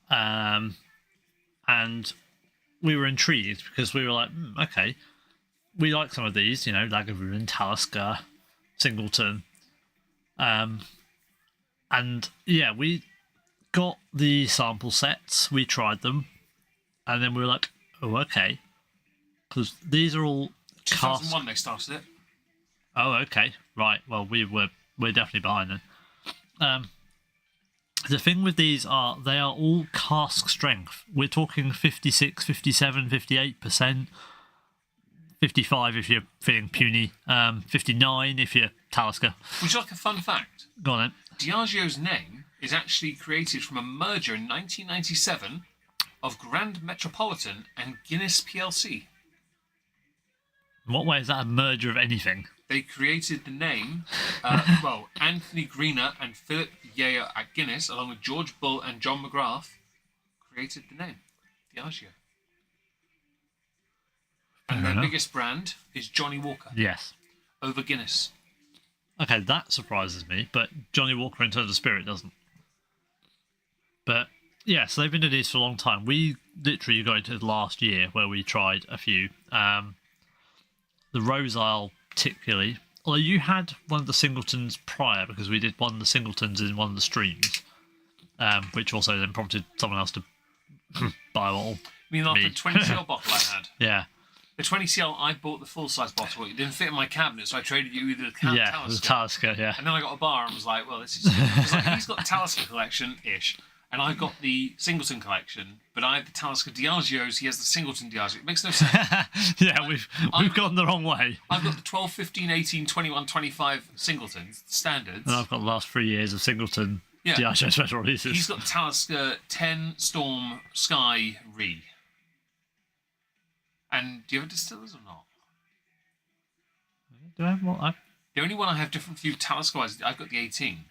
and we were intrigued because we were like, okay, we like some of these, you know, Lagavulin, Talisker, Singleton, and yeah, we got the sample sets, we tried them, and then we were like, oh, okay, because these are all 2001 they started it. Oh, okay, right. Well, we're definitely behind then. The thing with these they are all cask strength. We're talking 56, 57, 58%, 55 if you're feeling puny, 59 if you're Talisker. Would you like a fun fact? Go on then. Diageo's name is actually created from a merger in 1997 of Grand Metropolitan and Guinness PLC. In what way is that a merger of anything? They created the name, Anthony Greener and Philip Yeager at Guinness, along with George Bull and John McGrath, created the name, Diageo. And their biggest brand is Johnny Walker. Yes. Over Guinness. Okay, that surprises me, but Johnny Walker in terms of spirit doesn't. But, yeah, so they've been doing these for a long time. We literally got into last year where we tried a few. The Rose Isle particularly, although you had one of the Singletons prior because we did one of the Singletons in one of the streams, which also then prompted someone else to buy one. You mean like the 20cl bottle I had? Yeah. The 20cl, I bought the full-size bottle. It didn't fit in my cabinet, so I traded you either the Talisker. The Talisker, yeah. And then I got a bar and was like, well, this is... he's got the Talisker collection-ish, and I got the Singleton collection, but I have the Talisker Diageo's, he has the Singleton Diageo. It makes no sense. Yeah, we've gone the wrong way. I've got the 12, 15, 18, 21, 25 Singletons, standards. And I've got the last 3 years of Singleton Diageo special releases. He's got the Talisker 10 Storm Sky Re. And do you have distillers or not? Do I have what? The only one I have different from you Talisker-wise, I've got the 18.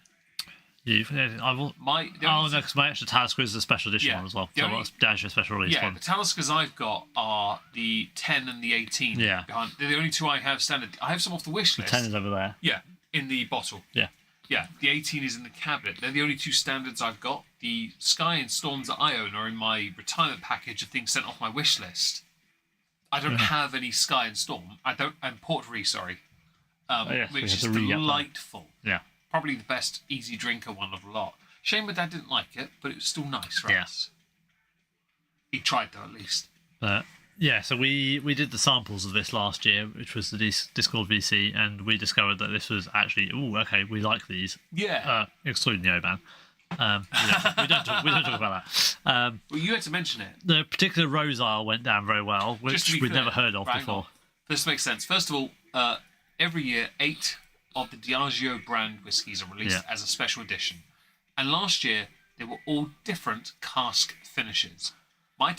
I will. No, because my extra Talisker is the special edition one as well. So that's Diageo special release one. The Taliskers I've got are the 10 and the 18. Yeah. They're the only two I have standard. I have some off the wish list. The 10 is over there. Yeah, in the bottle. Yeah. Yeah, the 18 is in the cabinet. They're the only two standards I've got. The Sky and Storms that I own are in my retirement package of things sent off my wish list. I don't have any Sky and Storm. I don't, and Portrait, sorry, Yes, we which had is to re-up that. delightful. Yeah. Probably the best easy drinker one of the lot. Shame my dad didn't like it, but it was still nice for us. He tried though, at least. Yeah, so we did the samples of this last year, which was the Discord VC, and we discovered that this was actually, okay, we like these. Yeah. Excluding the Oban. We don't talk about that. Well, you had to mention it. The particular Rose Isle went down very well, which we'd never heard of before. This makes sense. First of all, every year, 8 of the Diageo brand whiskies are released as a special edition. And last year, they were all different cask finishes. I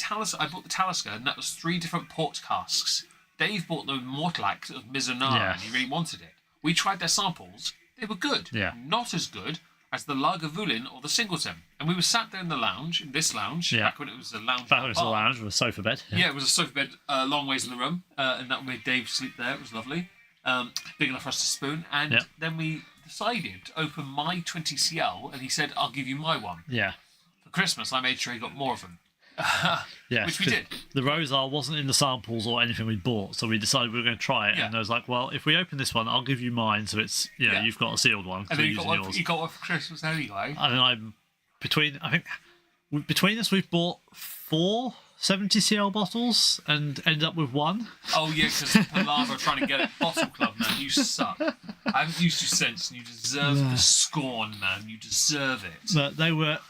bought the Talisker, and that was 3 different port casks. Dave bought the Mortlac of Mizunara, and he really wanted it. We tried their samples. They were good. Yeah. Not as good as the Lagavulin or the Singleton. And we were sat there in the lounge, back when it was a lounge. Back when it was a lounge with a sofa bed. Yeah, it was a sofa bed long ways in the room, and that made Dave sleep there. It was lovely. Big enough for us to spoon. And then we decided to open my 20cl, and he said, I'll give you my one. Yeah. For Christmas, I made sure he got more of them. Yes, which we did. The Rose Isle wasn't in the samples or anything we bought, so we decided we were going to try it. Yeah. And I was like, well, if we open this one, I'll give you mine, so it's you've got a sealed one. And then you got one for Christmas anyway. And then between us, we've bought 4 70cl bottles and ended up with 1. Oh yeah, because Palaver trying to get a bottle club, man. You suck. I haven't used you since, and you deserve the scorn, man. You deserve it. But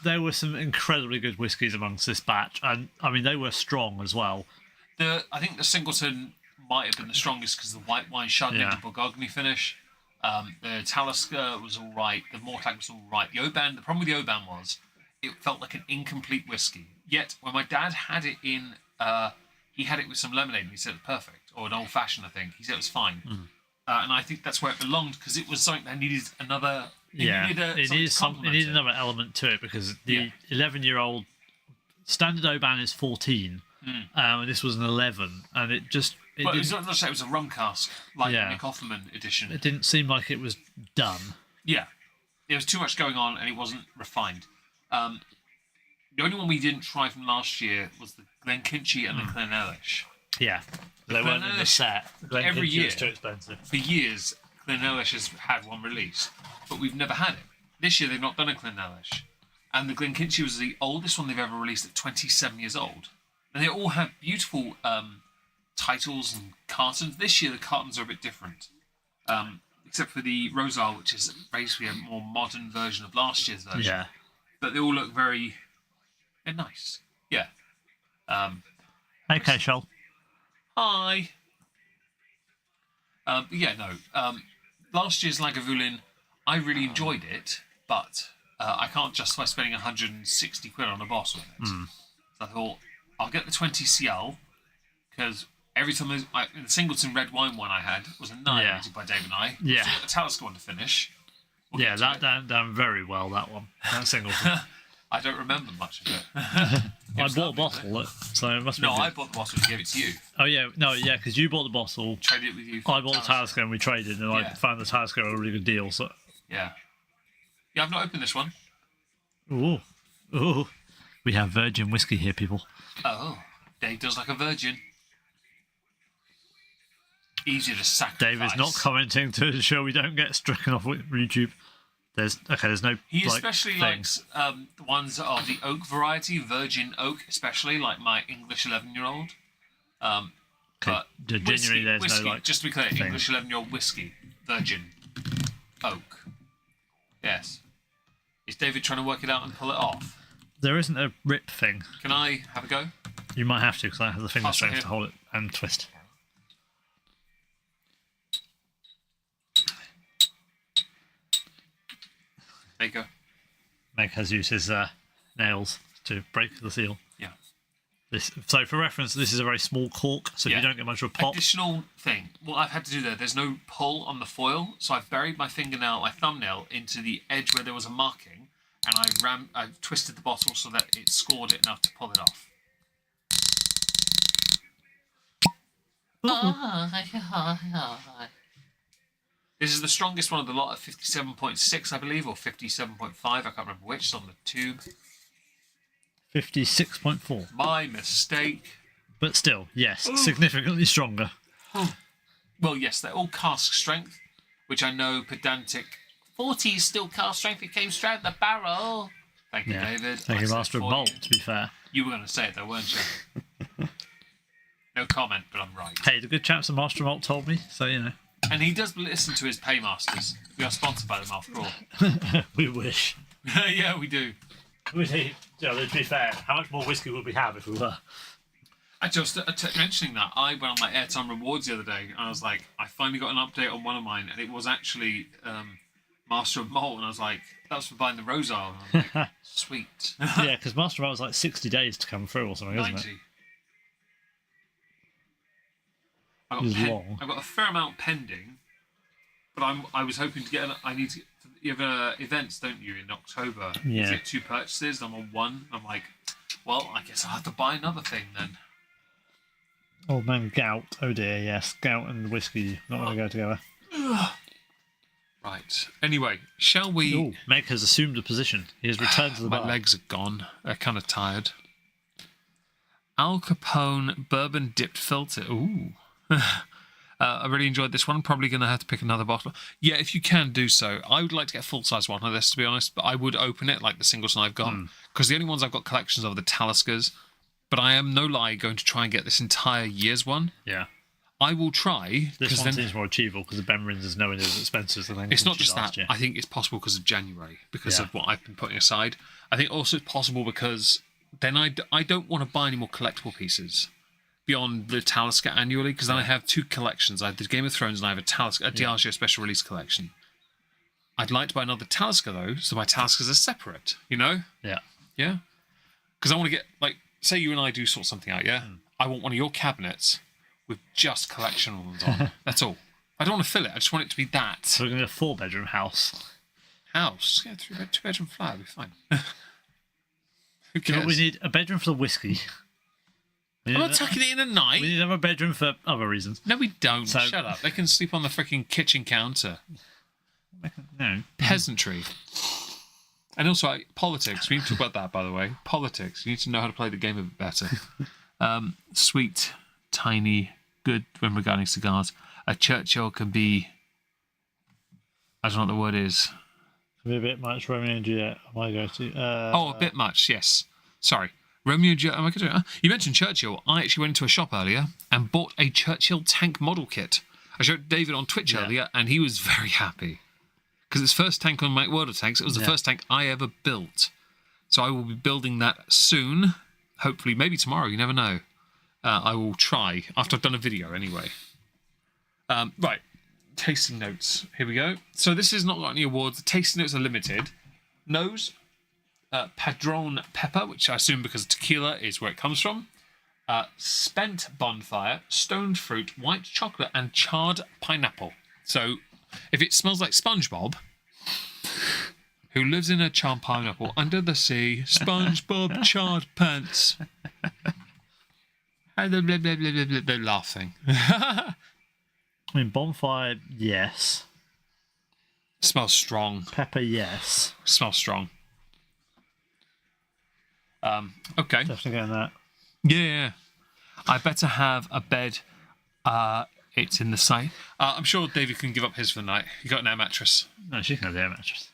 there were some incredibly good whiskies amongst this batch, and I mean they were strong as well. I think the Singleton might have been the strongest because the white wine Chardonnay to Bourgogne finish. The Talisker was all right. The Mortlac was all right. The Oban, the problem with the Oban was it felt like an incomplete whiskey. Yet when my dad had it in, he had it with some lemonade, and he said it was perfect, or an old fashioned. I think he said it was fine. And I think that's where it belonged because it was something that needed another. It needed another element to it because the 11-year-old standard Oban is 14, and this was an 11, and it just. But it was not say it was a rum cask like Nick Offerman edition. It didn't seem like it was done. Yeah, there was too much going on, and it wasn't refined. The only one we didn't try from last year was the Glenkinchie and the Glenellish. Yeah, they weren't in the set. Every year, was too expensive. For years, Glenellish has had one released, but we've never had it. This year, they've not done a Glenellish. And the Glenkinchie was the oldest one they've ever released at 27 years old. And they all have beautiful titles and cartons. This year, the cartons are a bit different. Except for the Rose Isle, which is basically a more modern version of last year's version. Yeah. But they all look very nice. Yeah. Hey, Keishol. Hi. Last year's Lagavulin, I really enjoyed it, but I can't justify spending 160 quid on a bottle of it. So I thought, I'll get the 20cl, because every time the Singleton red wine one I had was annihilated by Dave and I. Yeah. So I got the Talisker one to finish. That done very well, that one. That Singleton. I don't remember much of it. I bought a bottle, so it must be. No, I bought the bottle and gave it to you. Oh yeah, because you bought the bottle. Traded it with you. I bought the Talisker and we traded, and I found the Talisker a really good deal. So yeah, I've not opened this one. Ooh, we have virgin whiskey here, people. Oh, Dave does like a virgin. Easier to sacrifice. Dave is not commenting to ensure we don't get stricken off with YouTube. There's no. He especially likes the ones that are the oak variety, virgin oak, especially like my English 11-year-old. But genuinely, there's whiskey, no just to be clear, English 11-year-old whiskey, virgin oak. Yes. Is David trying to work it out and pull it off? There isn't a rip thing. Can I have a go? You might have to because I have the finger strength to hold it and twist. There you go. Meg has used his nails to break the seal. Yeah. So for reference, this is a very small cork, so if you don't get much of a pop. Additional thing, what I've had to do there's no pull on the foil, so I've buried my thumbnail into the edge where there was a marking, and I've twisted the bottle so that it scored it enough to pull it off. This is the strongest one of the lot at 57.6, I believe, or 57.5. I can't remember which. It's on the tube. 56.4. My mistake. But still, yes, significantly stronger. Well, yes, they're all cask strength, which I know pedantic. 40 is still cask strength. It came straight out the barrel. Thank you, David. Thank you, Master of Malt, to be fair. You were going to say it though, weren't you? No comment, but I'm right. Hey, the good chaps at Master of Malt told me, so you know. And he does listen to his paymasters. We are sponsored by them after all. We wish. Yeah, we do. To be fair, how much more whiskey would we have if we were? Actually, mentioning that, I went on my airtime rewards the other day, and I was like, I finally got an update on one of mine, and it was actually Master of Malt, and I was like, that's for buying the Rosal. And I'm like, sweet. Yeah, because Master of Malt was like 60 days to come through or something, 90. isn't it? I've got a fair amount pending, but I was hoping to get. I need to. You have events, don't you, in October? Yeah. You get 2 purchases. I'm on 1. I'm like, well, I guess I'll have to buy another thing then. Old man Gout. Oh dear, yes, Gout and whiskey not going to go together. Right. Anyway, shall we? Ooh, Meg has assumed a position. He has returned to the bar. My legs are gone. They're kind of tired. Al Capone bourbon dipped filter. Ooh. I really enjoyed this one. Probably going to have to pick another bottle. Yeah, if you can do so. I would like to get a full-size one of this, to be honest, but I would open it like the Singleton I've got, because the only ones I've got collections of are the Taliskas, but I am, no lie, going to try and get this entire year's one. Yeah. I will try. This one seems more achievable because the Benrins is nowhere near as expensive as the It's not just that. I think it's possible because of January, because of what I've been putting aside. I think also it's possible because then I don't want to buy any more collectible pieces beyond the Talisker annually, because then I have 2 collections. I have the Game of Thrones and I have a Diageo special release collection. I'd like to buy another Talisker though, so my Taliskers are separate, you know? Yeah. Yeah? Because I want to get, like, say you and I do sort something out, yeah? I want one of your cabinets with just collections on. That's all. I don't want to fill it. I just want it to be that. So we're going to get a 4-bedroom house. House? Yeah, 2-bedroom flat would be fine. Who cares? But we need a bedroom for the whiskey. I'm not tucking it in at night. We need another bedroom for other reasons. No, we don't. Shut up. They can sleep on the freaking kitchen counter. No. Peasantry. And also, politics. We need to talk about that, by the way. Politics. You need to know how to play the game a bit better. Sweet, tiny, good when regarding cigars. A Churchill can be... I don't know what the word is. Can be a bit much Romeo and Juliet. I might go to... a bit much, yes. Sorry. Romeo and Juliet. You mentioned Churchill. I actually went into a shop earlier and bought a Churchill tank model kit. I showed David on Twitch earlier, and he was very happy. Because it's first tank on my World of Tanks. It was the first tank I ever built. So I will be building that soon. Hopefully, maybe tomorrow. You never know. I will try, after I've done a video anyway. Right. Tasting notes. Here we go. So this is not got any awards. The tasting notes are limited. Nose. Padron pepper, which I assume because tequila is where it comes from. Spent bonfire, stoned fruit, white chocolate, and charred pineapple. So, if it smells like SpongeBob, who lives in a charred pineapple under the sea, SpongeBob charred pants. And they're laughing. I mean, bonfire, yes. Smells strong. Pepper, yes. Smells strong. Okay. Definitely getting that. Yeah. I better have a bed. It's in the site. I'm sure David can give up his for the night. You got an air mattress. No, she can have the air mattress.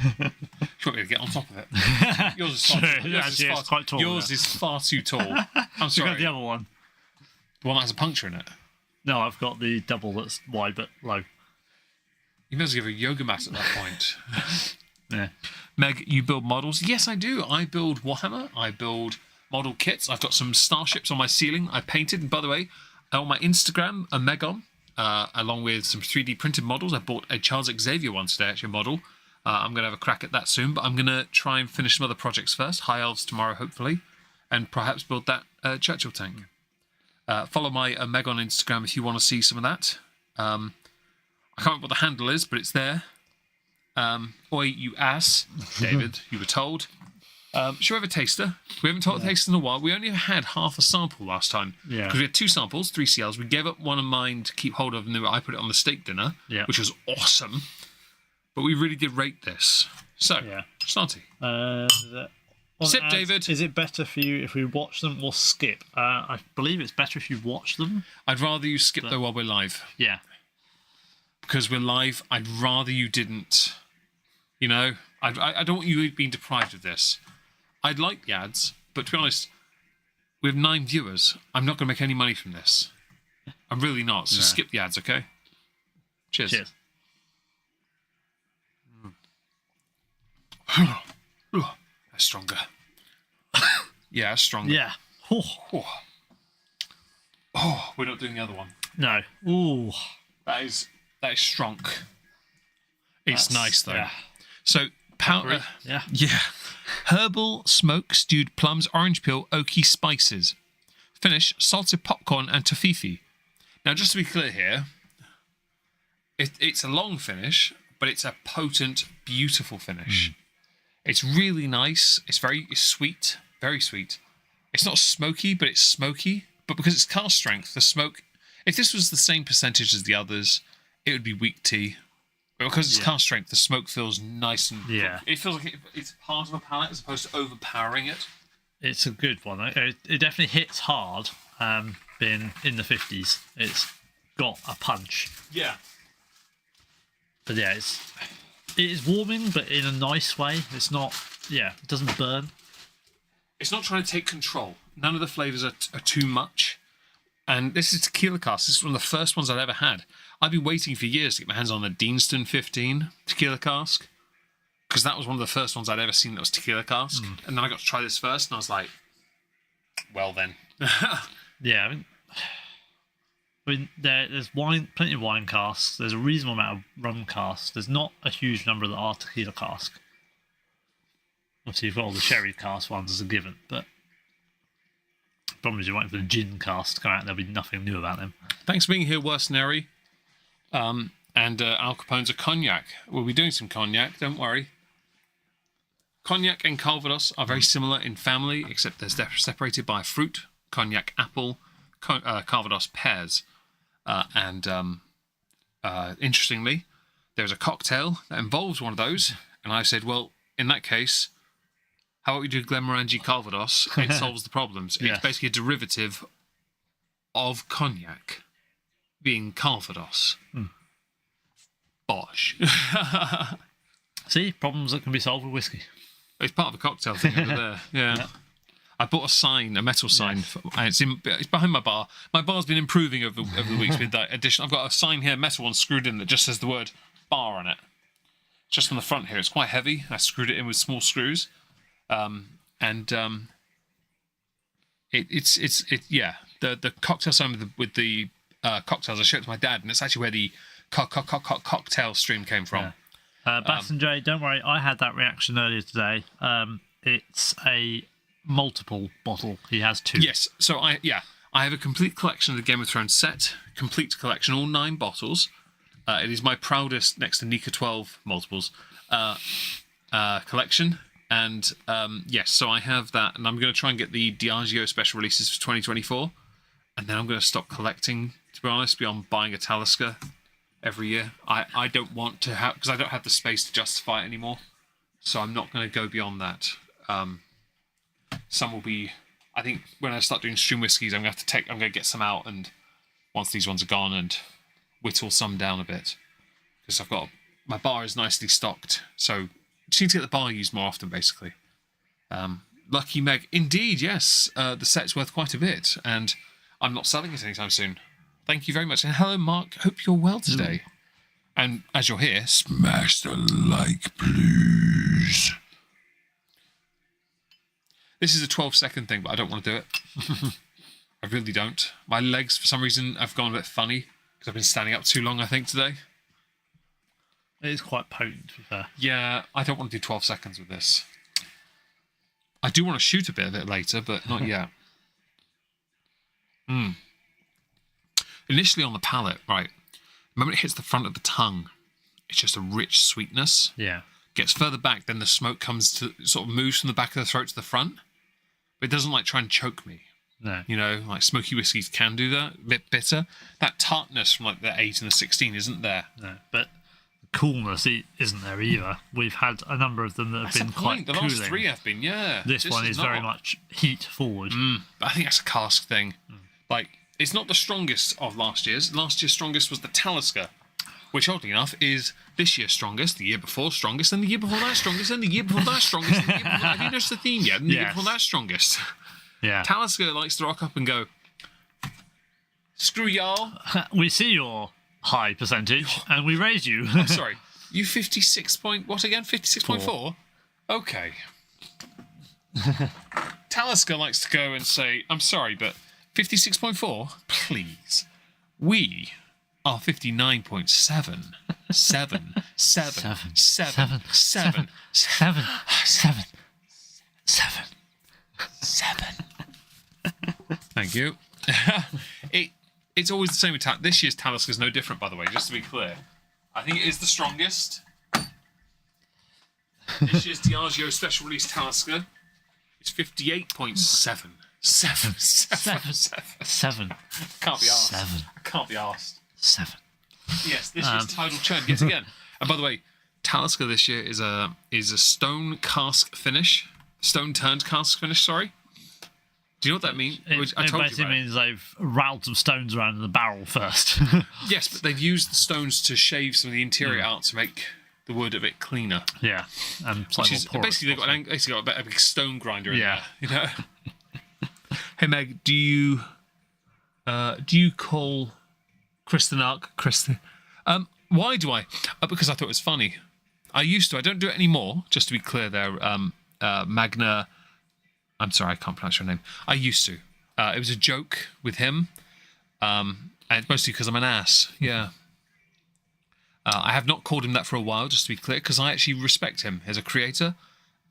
You want me to get on top of it? Yours is far, quite tall. Yours is far too tall. I'm You sorry. got the other one. The one that has a puncture in it. No, I've got the double that's wide but low. You may as well give a yoga mat at that point. Yeah. Meg, you build models? Yes, I do. I build Warhammer. I build model kits. I've got some starships on my ceiling I painted. And by the way, on my Instagram, Omegon, along with some 3D printed models. I bought a Charles Xavier one today, actually, a model. I'm going to have a crack at that soon, but I'm going to try and finish some other projects first. High Elves tomorrow, hopefully, and perhaps build that Churchill tank. Follow my Meg on Instagram if you want to see some of that. I can't remember what the handle is, but it's there. Oi, you ass, David, you were told. Should we have a taster? We haven't tasted taster in a while. We only had half a sample last time. Yeah. Because we had 2 samples, 3 CLs. We gave up one of mine to keep hold of, and then I put it on the steak dinner, which was awesome. But we really did rate this. So, Snotty. Sip, ads, David. Is it better for you if we watch them or skip? I believe it's better if you watch them. I'd rather you skip though while we're live. Yeah. Because we're live, I'd rather you didn't. You know, I don't want you being deprived of this. I'd like the ads, but to be honest, we have 9 viewers. I'm not going to make any money from this. I'm really not. So skip the ads, okay? Cheers. Cheers. That's stronger. Yeah, that's stronger. Yeah. Oh, we're not doing the other one. No. Ooh. That is strong. It's nice though. Yeah. So powder. Yeah. Yeah. Herbal, smoke, stewed plums, orange peel, oaky spices. Finish, salted popcorn and toffee. Now, just to be clear here, it's a long finish, but it's a potent, beautiful finish. It's really nice. It's sweet, very sweet. It's not smoky, but it's smoky. But because it's cask strength, the smoke, if this was the same percentage as the others, it would be weak tea. But because it's cask strength, the smoke feels nice and... Yeah. It feels like it's part of a palate as opposed to overpowering it. It's a good one. It definitely hits hard, being in the 50s. It's got a punch. Yeah. But yeah, it is warming, but in a nice way. It's not... Yeah, it doesn't burn. It's not trying to take control. None of the flavours are too much. And this is tequila cask. This is one of the first ones I've ever had. I've been waiting for years to get my hands on the Deanston 15 tequila cask. Because that was one of the first ones I'd ever seen that was tequila cask. And then I got to try this first, and I was like, well then. Yeah, I mean there's plenty of wine casks. There's a reasonable amount of rum casks. There's not a huge number that are tequila cask. Obviously, you've got all the sherry cask ones as a given, but the problem is you're waiting for the gin cask to come out and there'll be nothing new about them. Thanks for being here, Worsenary. And Al Capone's a cognac. We'll be doing some cognac, don't worry. Cognac and Calvados are very similar in family, except they're separated by fruit. Cognac apple, Calvados pears. Interestingly, there's a cocktail that involves one of those. And I said, well, in that case, how about we do Glenmorangie Calvados? It solves the problems. Yeah. It's basically a derivative of cognac being Calvados. Bosh. See, problems that can be solved with whiskey. It's part of a cocktail thing over there. Yeah. I bought a sign, a metal sign. It's behind my bar. My bar's been improving over the weeks with that addition. I've got a sign here, metal one screwed in that just says the word bar on it. Just on the front here. It's quite heavy. I screwed it in with small screws. The cocktail sign with the cocktails, I showed it to my dad, and it's actually where the cocktail stream came from. Baston J, don't worry, I had that reaction earlier today. It's a multiple bottle. He has 2. Yes, so I have a complete collection of the Game of Thrones set, complete collection, all 9 bottles. It is my proudest, next to Nika 12 multiples, collection. And yes, so I have that, and I'm going to try and get the Diageo special releases for 2024. And then I'm going to stop collecting, to be honest, beyond buying a Talisker every year. I don't want to have, because I don't have the space to justify it anymore. So I'm not going to go beyond that. Some will be, I think when I start doing stream whiskies, I'm going to get some out, and once these ones are gone, and whittle some down a bit. Because my bar is nicely stocked. So just need to get the bar used more often, basically. Lucky Meg, indeed, yes. The set's worth quite a bit, and I'm not selling it anytime soon. Thank you very much. And hello, Mark. Hope you're well today. And as you're here, smash the like, please. This is a 12-second thing, but I don't want to do it. I really don't. My legs, for some reason, have gone a bit funny because I've been standing up too long, I think, today. It is quite potent, to be fair. Yeah, I don't want to do 12 seconds with this. I do want to shoot a bit of it later, but not yet. Initially on the palate, right, the moment it hits the front of the tongue, it's just a rich sweetness. Yeah. Gets further back, then the smoke comes to, sort of moves from the back of the throat to the front. But it doesn't like try and choke me. No. You know, like smoky whiskies can do that, a bit bitter. That tartness from like the 8 and the 16 isn't there. No, but the coolness isn't there either. We've had a number of them that have been quite the cooling. last 3 have been, yeah. This one is very much heat forward. I think that's a cask thing. Like, it's not the strongest of last year's. Last year's strongest was the Talisker, which, oddly enough, is this year's strongest, the year before strongest, and the year before that strongest, and the year before that strongest, and the year before that. Have you noticed the theme yet? And the year before that strongest. Yeah. Talisker likes to rock up and go, screw y'all. We see your high percentage, and we raise you. I'm sorry. You 56 point... What again? 56.4? Okay. Talisker likes to go and say, I'm sorry, but 56.4? Please. We are 59.7. 7. Thank you. It's always the same with this year's Talisker is no different, by the way, just to be clear. I think it is the strongest. This year's Diageo special release Talisker is 58.7. 7. Can't be asked. 7. Can't be asked. 7. Yes, this year's tidal churn yet again. And by the way, Talisker this year is a stone cask finish. Stone turned cask finish, sorry. Do you know what that means? It basically means they've rattled some stones around in the barrel first. Yes, but they've used the stones to shave some of the interior out to make the wood a bit cleaner. Yeah, and basically they've got a big stone grinder in there. You know. Hey Meg, do you call Kristen? Why do I? Because I thought it was funny. I used to. I don't do it anymore. Just to be clear, there, Magna. I'm sorry, I can't pronounce her name. I used to. It was a joke with him, and it's mostly because I'm an ass. Yeah. I have not called him that for a while, just to be clear, because I actually respect him as a creator,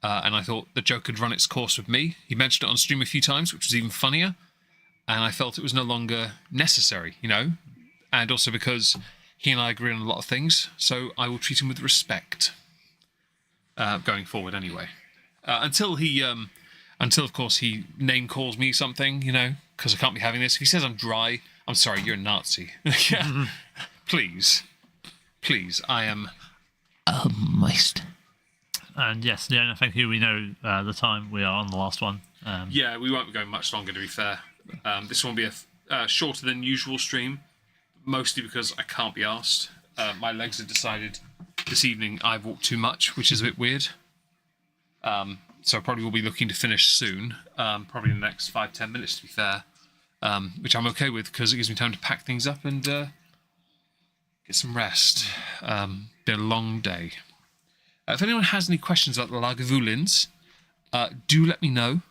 and I thought the joke had run its course with me. He mentioned it on stream a few times, which was even funnier, and I felt it was no longer necessary, you know, and also because he and I agree on a lot of things, so I will treat him with respect going forward anyway. Until, of course, he name calls me something, you know, because I can't be having this. If he says I'm dry, I'm sorry, you're a Nazi. Yeah. Please, I am moist. And yes, I think we know the time we are on the last one. Yeah, we won't be going much longer, to be fair. This one will be a shorter than usual stream, mostly because I can't be asked. My legs have decided this evening I've walked too much, which is a bit weird. So I probably will be looking to finish soon, probably in the next 5-10 minutes, to be fair, which I'm okay with because it gives me time to pack things up and get some rest. Been a long day. If anyone has any questions about the Lagavulins, do let me know.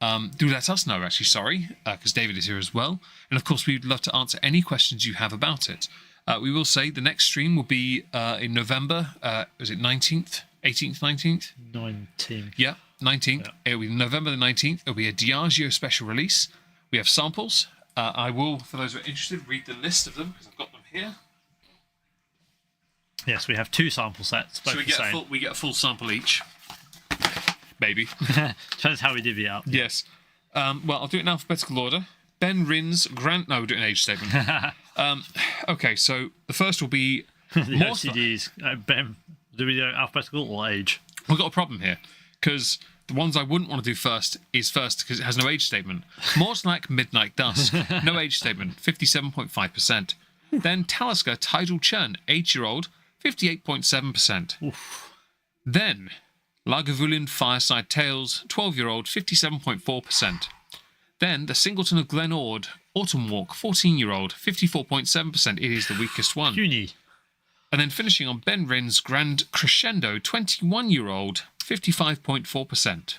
Do let us know, actually, sorry, because David is here as well. And of course, we'd love to answer any questions you have about it. We will say the next stream will be in November. Is it 19th? 18th, 19th? 19th. Yeah, 19th. Yeah. It'll be November the 19th. It'll be a Diageo special release. We have samples. I will, for those who are interested, read the list of them because I've got them here. Yes, we have 2 sample sets. Both So we get a full sample each. Maybe. Depends how we divvy it up. Yes. Well, I'll do it in alphabetical order. Ben Rins, Grant... No, we'll do it in age statement. Okay, so the first will be... The OCDs. Ben, do we do alphabetical or age? We've got a problem here, because the ones I wouldn't want to do first because it has no age statement. Mortlach Midnight Dusk, no age statement, 57.5%. Then Talisker Tidal Churn, 8-year-old, 58.7%. Then Lagavulin Fireside Tales, 12-year-old, 57.4%. Then the Singleton of Glen Ord, Autumn Walk, 14-year-old, 54.7%. It is the weakest one. Uni. And then finishing on Ben Rin's Grand Crescendo, 21-year-old, 55.4%.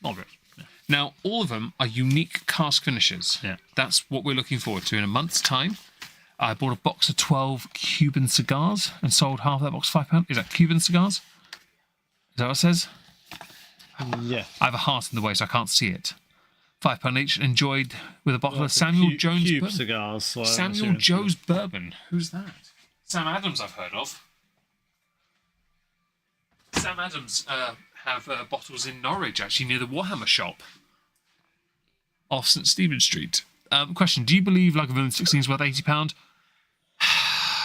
Moderate. Yeah. Now, all of them are unique cask finishes. Yeah. That's what we're looking forward to in a month's time. I bought a box of 12 Cuban cigars and sold half that box for £5. Is that Cuban cigars? Is that what it says? Yeah. I have a heart in the way, so I can't see it. £5 each. Enjoyed with a bottle of Samuel Jones Cube bourbon. cigars. So Samuel Jones bourbon. Who's that? Sam Adams, I've heard of. Sam Adams have bottles in Norwich, actually, near the Warhammer shop off St Stephen Street. Question: do you believe Lagavulin 16 is worth £80?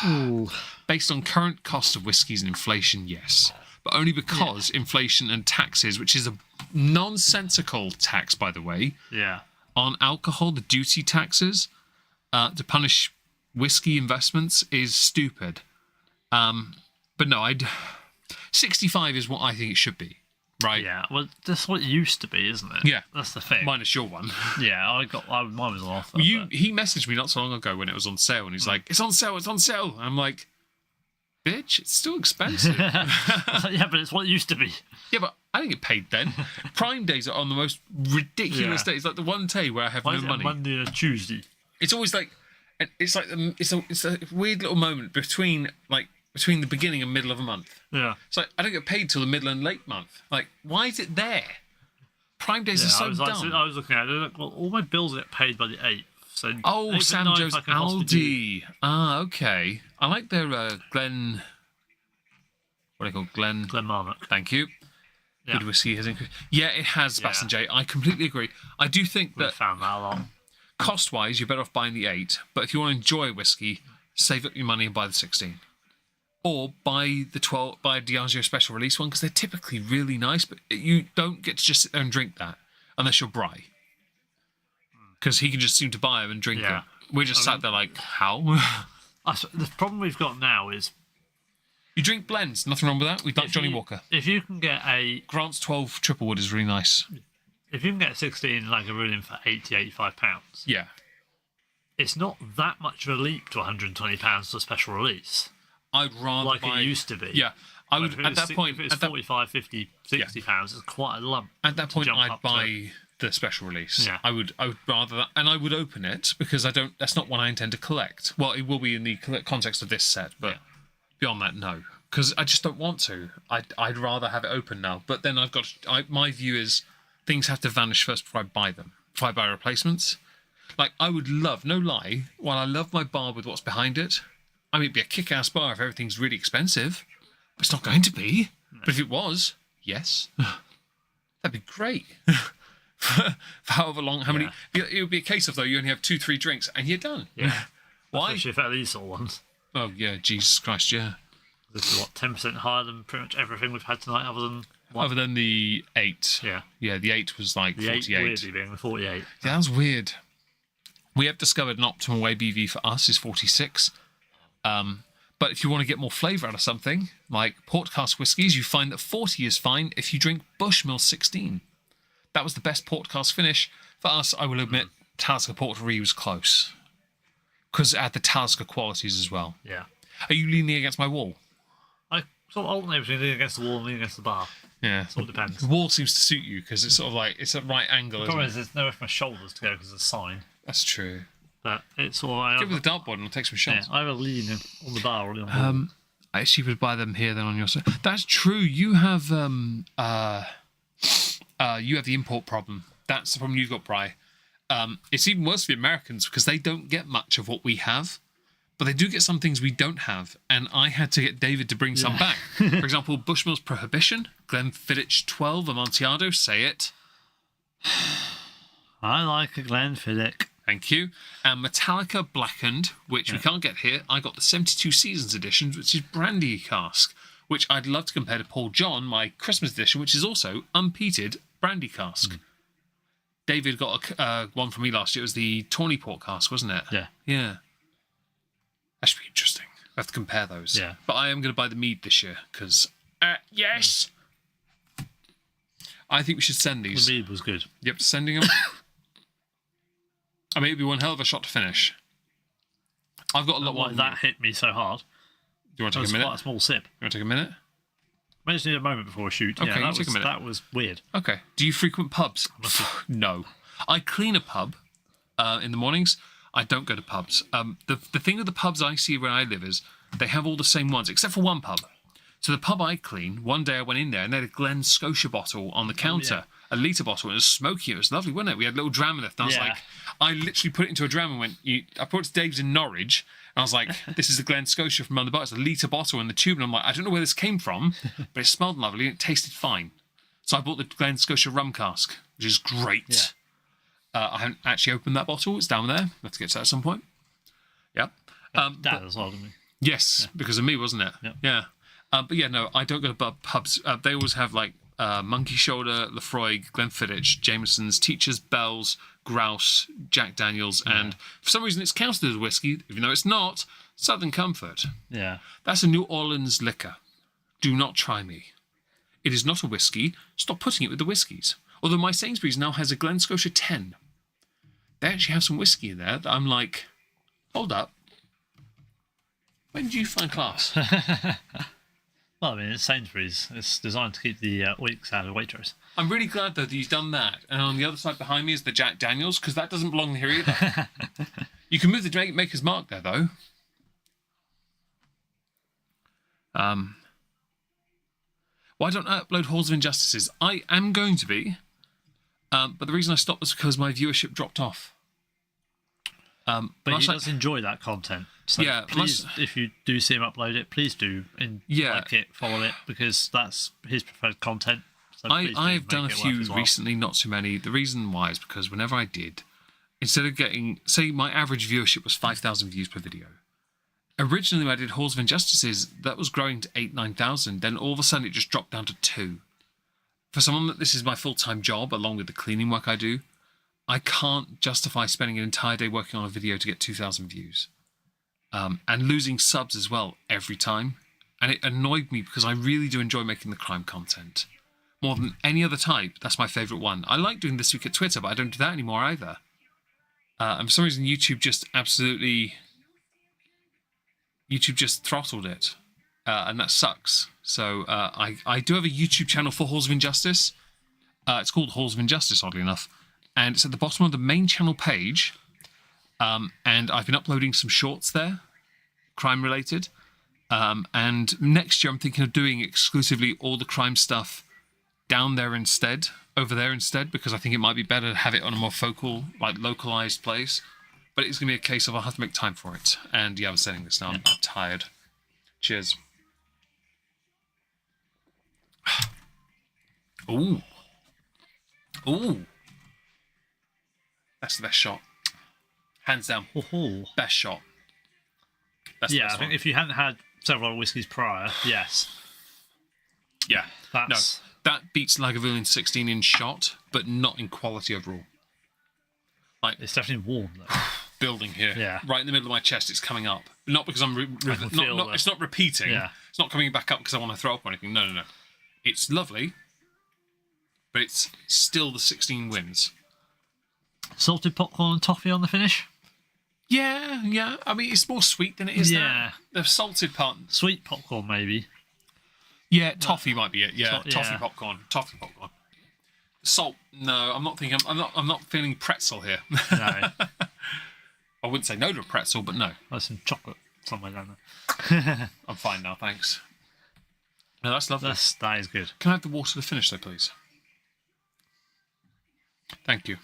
Ooh. based on current cost of whiskies and inflation, yes. But only because inflation and taxes, which is a nonsensical tax, by the way, on alcohol, the duty taxes, to punish whiskey investments is stupid. But no, 65 is what I think it should be, right? Yeah, well, that's what it used to be, isn't it? Yeah. That's the thing. Minus your one. Yeah, mine was on offer. He messaged me not so long ago when it was on sale, and he's like, it's on sale. And I'm like, bitch, it's still expensive. Yeah, but it's what it used to be. Yeah, but I didn't get paid then. Prime days are on the most ridiculous days. Like the one day where I have no money. Monday or Tuesday. It's always like, it's a weird little moment between the beginning and middle of a month. Yeah. It's like I don't get paid till the middle and late month. Like, why is it there? Prime days are so dumb. I was looking at it. Well, all my bills get paid by the 8th. So Sam Joe's Aldi. Ah, okay. I like their Glen. What are they called? Glenmarnock. Thank you. Yeah. Good whiskey has increased. Yeah, it has, Sebastian J. I completely agree. I do think We that found that a lot. cost-wise, you're better off buying the 8. But if you want to enjoy whiskey, save up your money and buy the 16. Or buy the 12, buy a Diageo special release one, because they're typically really nice, but you don't get to just sit there and drink that unless you're Bry. Because he can just seem to buy them and drink them. We're just sat there like, how? The problem we've got now is... You drink blends, nothing wrong with that. We like Johnny Walker. If you can get a... Grant's 12 Triple Wood is really nice. If you can get a 16 Lagavulin for £80-85, yeah, it's not that much of a leap to £120 for a special release. I'd rather it used to be. Yeah, I would at that point. If it's 45, 50, 60 pounds, it's quite a lump. At that point, I'd buy the special release. Yeah. I would rather that, and I would open it because I don't. That's not what I intend to collect. Well, it will be in the context of this set, but beyond that, no, because I just don't want to. I'd rather have it open now. But then I've got. My view is things have to vanish first before I buy them. Before I buy replacements. Like I would love, no lie, while I love my bar with what's behind it. I mean, it'd be a kick-ass bar if everything's really expensive. But it's not going to be. No. But if it was, yes. That'd be great. For however long, how many... It would be a case of, though, you only have 2-3 drinks and you're done. Yeah. Why? Especially for these sort of ones. Oh, yeah, Jesus Christ, yeah. This is, 10% higher than pretty much everything we've had tonight other than... Other than the 8. Yeah. Yeah, the 8 was like 48. The 8 weirdly being the 48. Yeah, that was weird. We have discovered an optimal ABV for us is 46. But if you want to get more flavour out of something, like port cask whiskies, you find that 40 is fine if you drink Bushmill 16. That was the best port cask finish. For us, I will admit, Talisker Port Ree was close. Because it had the Talisker qualities as well. Yeah. Are you leaning against my wall? I sort of alternate between leaning against the wall and leaning against the bar. Yeah. It sort of depends. The wall seems to suit you because it's sort of like, it's a right angle, The problem is there's nowhere for my shoulders to go because there's a sign. That's true. But it's all right. Give it the dartboard and I'll take some shots. Yeah, I have a lean on the bar or on the wall. I actually would buy them here than on your side. That's true. You have you have the import problem. That's the problem you've got, Bri. It's even worse for the Americans because they don't get much of what we have, but they do get some things we don't have. And I had to get David to bring some back. For example, Bushmill's Prohibition, Glenfiddich 12, Amontillado, say it. I like a Glenfiddich. Thank you. And Metallica Blackened, which we can't get here. I got the 72 Seasons edition, which is brandy cask, which I'd love to compare to Paul John, my Christmas edition, which is also unpeated brandy cask. David got one from me last year. It was the Tawny Port cask, wasn't it? Yeah. Yeah. That should be interesting. I have to compare those. Yeah. But I am going to buy the mead this year, because, yes! I think we should send these. The mead was good. Yep, sending them. I mean, it'd be one hell of a shot to finish. I've got a lot more. That hit me so hard. Do you want to take a minute? Quite a small sip. You want to take a minute? I just need a moment before we shoot. Okay, yeah, take a minute. That was weird. Okay. Do you frequent pubs? No. I clean a pub in the mornings. I don't go to pubs. The thing with the pubs I see where I live is they have all the same ones, except for one pub. So the pub I clean, one day I went in there and they had a Glen Scotia bottle on the counter. A litre bottle, and it was smoky. It was lovely, wasn't it? We had a little dram left. And I was like, I literally put it into a dram and went, I brought it to Dave's in Norwich, and I was like, this is the Glen Scotia from under the bar. It's a litre bottle in the tube, and I'm like, I don't know where this came from, but it smelled lovely and it tasted fine. So I bought the Glen Scotia rum cask, which is great. I haven't actually opened that bottle. It's down there. We'll have to get to that at some point. Yep. Dad as well, didn't we? Yes, because of me, wasn't it? Yep. Yeah. But yeah, no, I don't go to pubs. They always have like Monkey Shoulder, Lafroig, Glenfiddich, Jameson's, Teachers, Bell's, Grouse, Jack Daniels, and for some reason it's counted as whiskey, even though it's not. Southern Comfort. Yeah. That's a New Orleans liquor. Do not try me. It is not a whiskey. Stop putting it with the whiskies. Although my Sainsbury's now has a Glen Scotia 10. They actually have some whiskey in there that I'm like, hold up. When did you find class? Well, I mean, it's Sainsbury's. It's designed to keep the oiks out of Waitrose. I'm really glad, though, that you've done that. And on the other side behind me is the Jack Daniels, because that doesn't belong here either. You can move the Maker's Mark there, though. Why don't I upload Halls of Injustices? I am going to be, but the reason I stopped was because my viewership dropped off. But he does enjoy that content. So yeah, please, if you do see him upload it, please do like it, follow it, because that's his preferred content. So I've done a few recently, not too many. The reason why is because whenever I did, instead of getting, say my average viewership was 5,000 views per video. Originally when I did Halls of Injustices, that was growing to 8,000-9,000. Then all of a sudden it just dropped down to 2. For someone that this is my full-time job, along with the cleaning work I do, I can't justify spending an entire day working on a video to get 2,000 views. And losing subs as well every time. And it annoyed me because I really do enjoy making the crime content. More than any other type, that's my favourite one. I like doing This Week at Twitter, but I don't do that anymore either. And for some reason, YouTube just throttled it. And that sucks. So I do have a YouTube channel for Halls of Injustice. It's called Halls of Injustice, oddly enough. And it's at the bottom of the main channel page. And I've been uploading some shorts there, crime-related. And next year I'm thinking of doing exclusively all the crime stuff over there instead, because I think it might be better to have it on a more focal, like localized place. But it's going to be a case of I'll have to make time for it. And yeah, I'm saying this now. I'm tired. Cheers. Ooh. Ooh. That's the best shot. Hands down. Ooh. Best shot. That's I think if you hadn't had several whiskies prior, yes. Yeah. That beats Lagavulin 16 in shot, but not in quality overall. Like, it's definitely warm though. Building here. Yeah. Right in the middle of my chest, it's coming up. Not because it's not repeating. Yeah. It's not coming back up because I want to throw up or anything. No. It's lovely, but it's still the 16 wins. Salted popcorn and toffee on the finish? Yeah. I mean, it's more sweet than it is that. The salted part. Sweet popcorn, maybe. Yeah, toffee might be it. Yeah, Toffee popcorn. Salt. No, I'm not thinking. I'm not feeling pretzel here. No. I wouldn't say no to a pretzel, but no. There's some chocolate somewhere down there. I'm fine now, thanks. No, that's lovely. That is good. Can I have the water to finish, though, please? Thank you.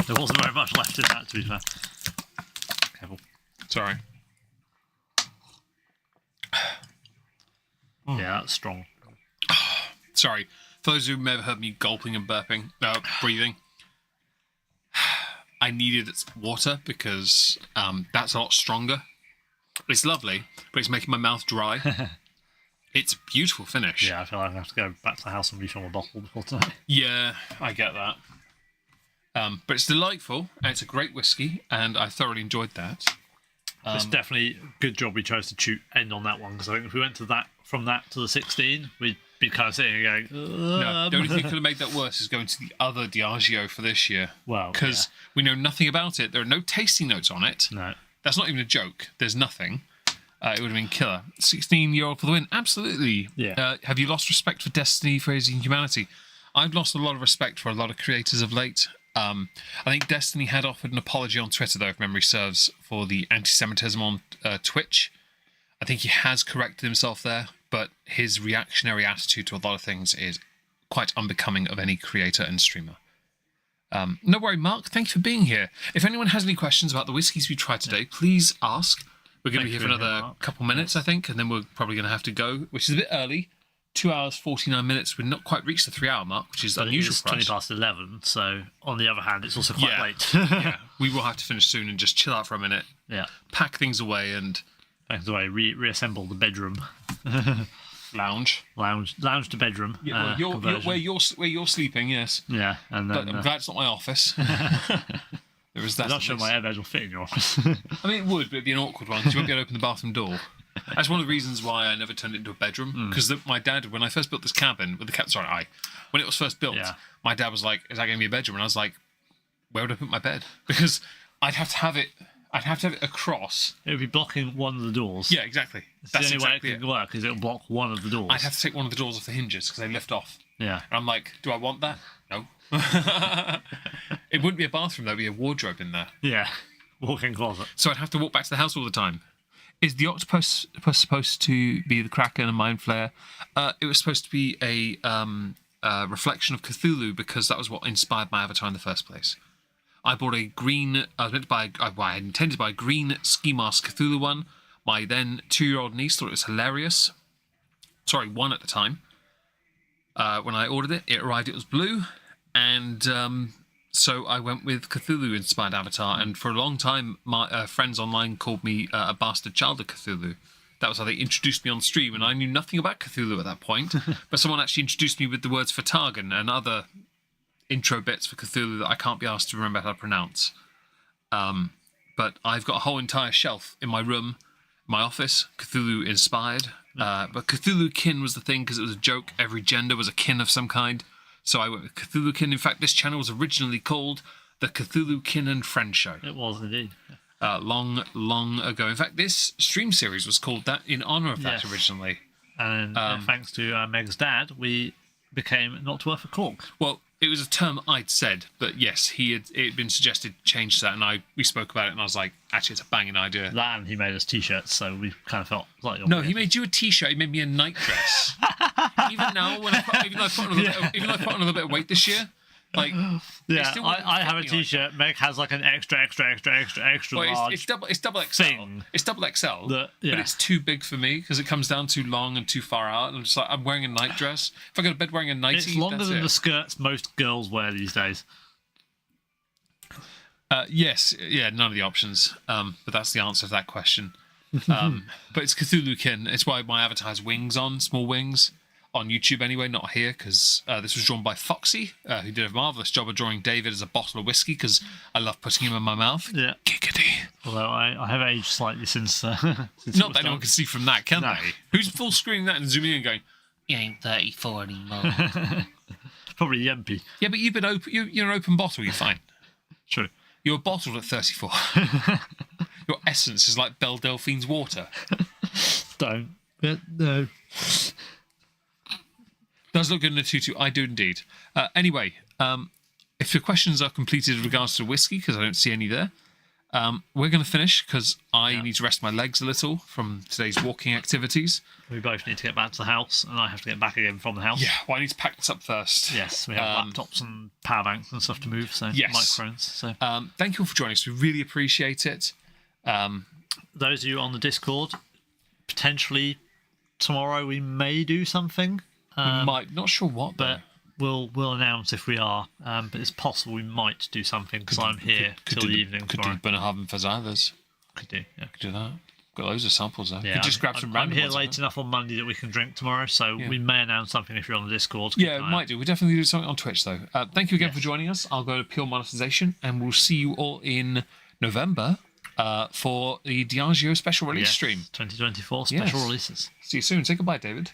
There wasn't very much left in that, to be fair. Careful. Sorry. Yeah, that's strong. Sorry. For those who may have heard me gulping and burping, breathing, I needed water because that's a lot stronger. It's lovely, but it's making my mouth dry. It's a beautiful finish. Yeah, I feel like I have to go back to the house and refill my bottle before tonight. Yeah, I get that. But it's delightful, and it's a great whiskey, and I thoroughly enjoyed that. It's definitely a good job we chose to end on that one, because I think if we went from that to the 16, we'd be kind of sitting here going, No, the only thing that could have made that worse is going to the other Diageo for this year. Well, because we know nothing about it. There are no tasting notes on it. No. That's not even a joke. There's nothing. It would have been killer. 16-year-old for the win. Absolutely. Yeah. Have you lost respect for Destiny, Phrasing, and Humanity? I've lost a lot of respect for a lot of creators of late. I think Destiny had offered an apology on Twitter, though, if memory serves, for the anti-Semitism on Twitch. I think he has corrected himself there, but his reactionary attitude to a lot of things is quite unbecoming of any creator and streamer. No worry, Mark. Thank you for being here. If anyone has any questions about the whiskies we tried today, please ask. We're going to be here for another couple minutes, I think, and then we're probably going to have to go, which is a bit early, 2 hours 49 minutes. We've not quite reached the 3 hour mark, which is unusual It's for 20 us. past 11. So on the other hand, it's also quite late. Yeah, we will have to finish soon and just chill out for a minute. Yeah. Pack things away and Back the way, reassemble the bedroom. lounge. Lounge to bedroom. Yeah, well, where you're sleeping, yes. Yeah, and then, But I'm glad it's not my office. There is that. I'm not sure my airbag will fit in your office. I mean, it would, but it'd be an awkward one because you won't be able to open the bathroom door. That's one of the reasons why I never turned it into a bedroom. Because my dad, when I first built this cabin, when it was first built, my dad was like, "Is that going to be a bedroom?" And I was like, "Where would I put my bed?" Because I'd have to have it across. It would be blocking one of the doors. Yeah, exactly. That's the only way it could work, is it'll block one of the doors. I'd have to take one of the doors off the hinges because they lift off. Yeah. And I'm like, do I want that? No. It wouldn't be a bathroom, there'd be a wardrobe in there. Yeah. Walk-in closet. So I'd have to walk back to the house all the time. Is the octopus supposed to be the Kraken and Mind Flayer? It was supposed to be a reflection of Cthulhu because that was what inspired my avatar in the first place. I bought a green. I had intended to buy a green ski mask Cthulhu one. My then 2-year-old niece thought it was hilarious. Sorry, 1 at the time. When I ordered it arrived. It was blue, and so I went with Cthulhu-inspired avatar. And for a long time, my friends online called me a bastard child of Cthulhu. That was how they introduced me on stream, and I knew nothing about Cthulhu at that point. But someone actually introduced me with the words Fatagan and other intro bits for Cthulhu that I can't be asked to remember how to pronounce. But I've got a whole entire shelf in my room, my office, Cthulhu inspired. But Cthulhu kin was the thing because it was a joke. Every gender was a kin of some kind. So I went with Cthulhu kin. In fact, this channel was originally called the Cthulhu Kin and Friend Show. It was indeed. Long ago. In fact, this stream series was called that in honour of that originally. And thanks to Meg's dad, we became Not Worth a Cork. Well, it was a term I'd said, but yes, it had been suggested change that, and we spoke about it, and I was like, actually, it's a banging idea. That, and he made us t-shirts, so we kind of felt like... No, he made you a t-shirt. He made me a nightdress. Even now, even though I put on a little bit of weight this year, like... Yeah, I have a t-shirt. Meg has like an extra well, large. It's double XL. Thing. It's double XL, but it's too big for me because it comes down too long and too far out. And I'm just like, I'm wearing a nightdress. If I go to bed wearing a nightie, it's longer than the skirts most girls wear these days. Yes, yeah, none of the options. But that's the answer to that question. But it's Cthulhu-kin. It's why my avatar has wings on, small wings. On YouTube anyway, not here, because this was drawn by Foxy, who did a marvellous job of drawing David as a bottle of whiskey, because I love putting him in my mouth. Yeah. Giggity. Although I have aged slightly since not that anyone can see from that, can they? Who's full screening that and zooming in and going, you ain't 34 anymore. Probably Yempy. Yeah, but you've been open. You're an open bottle. You're fine. True. You're bottled at 34. Your essence is like Belle Delphine's water. Don't. No. Does look good in a tutu. I do indeed. Anyway, if your questions are completed in regards to whiskey, because I don't see any there, we're going to finish because I need to rest my legs a little from today's walking activities. We both need to get back to the house, and I have to get back again from the house. Yeah, well, I need to pack this up first. Yes, we have laptops and power banks and stuff to move, so microphones. So thank you all for joining us. We really appreciate it. Those of you on the Discord, potentially tomorrow we may do something. We might, not sure what, but we'll announce if we are. But it's possible we might do something because I'm here till the evening tomorrow. Could do Bunnahabhain Fazaders. Could do, yeah. Could do that. Got loads of samples though. Yeah, could just grab some random I'm here ones, late enough on Monday that we can drink tomorrow, so we may announce something if you're on the Discord. Yeah, we might do. We'll definitely do something on Twitch though. Thank you again for joining us. I'll go to Pure Monetization, and we'll see you all in November for the Diageo special release stream. 2024 special releases. See you soon. Say goodbye, David.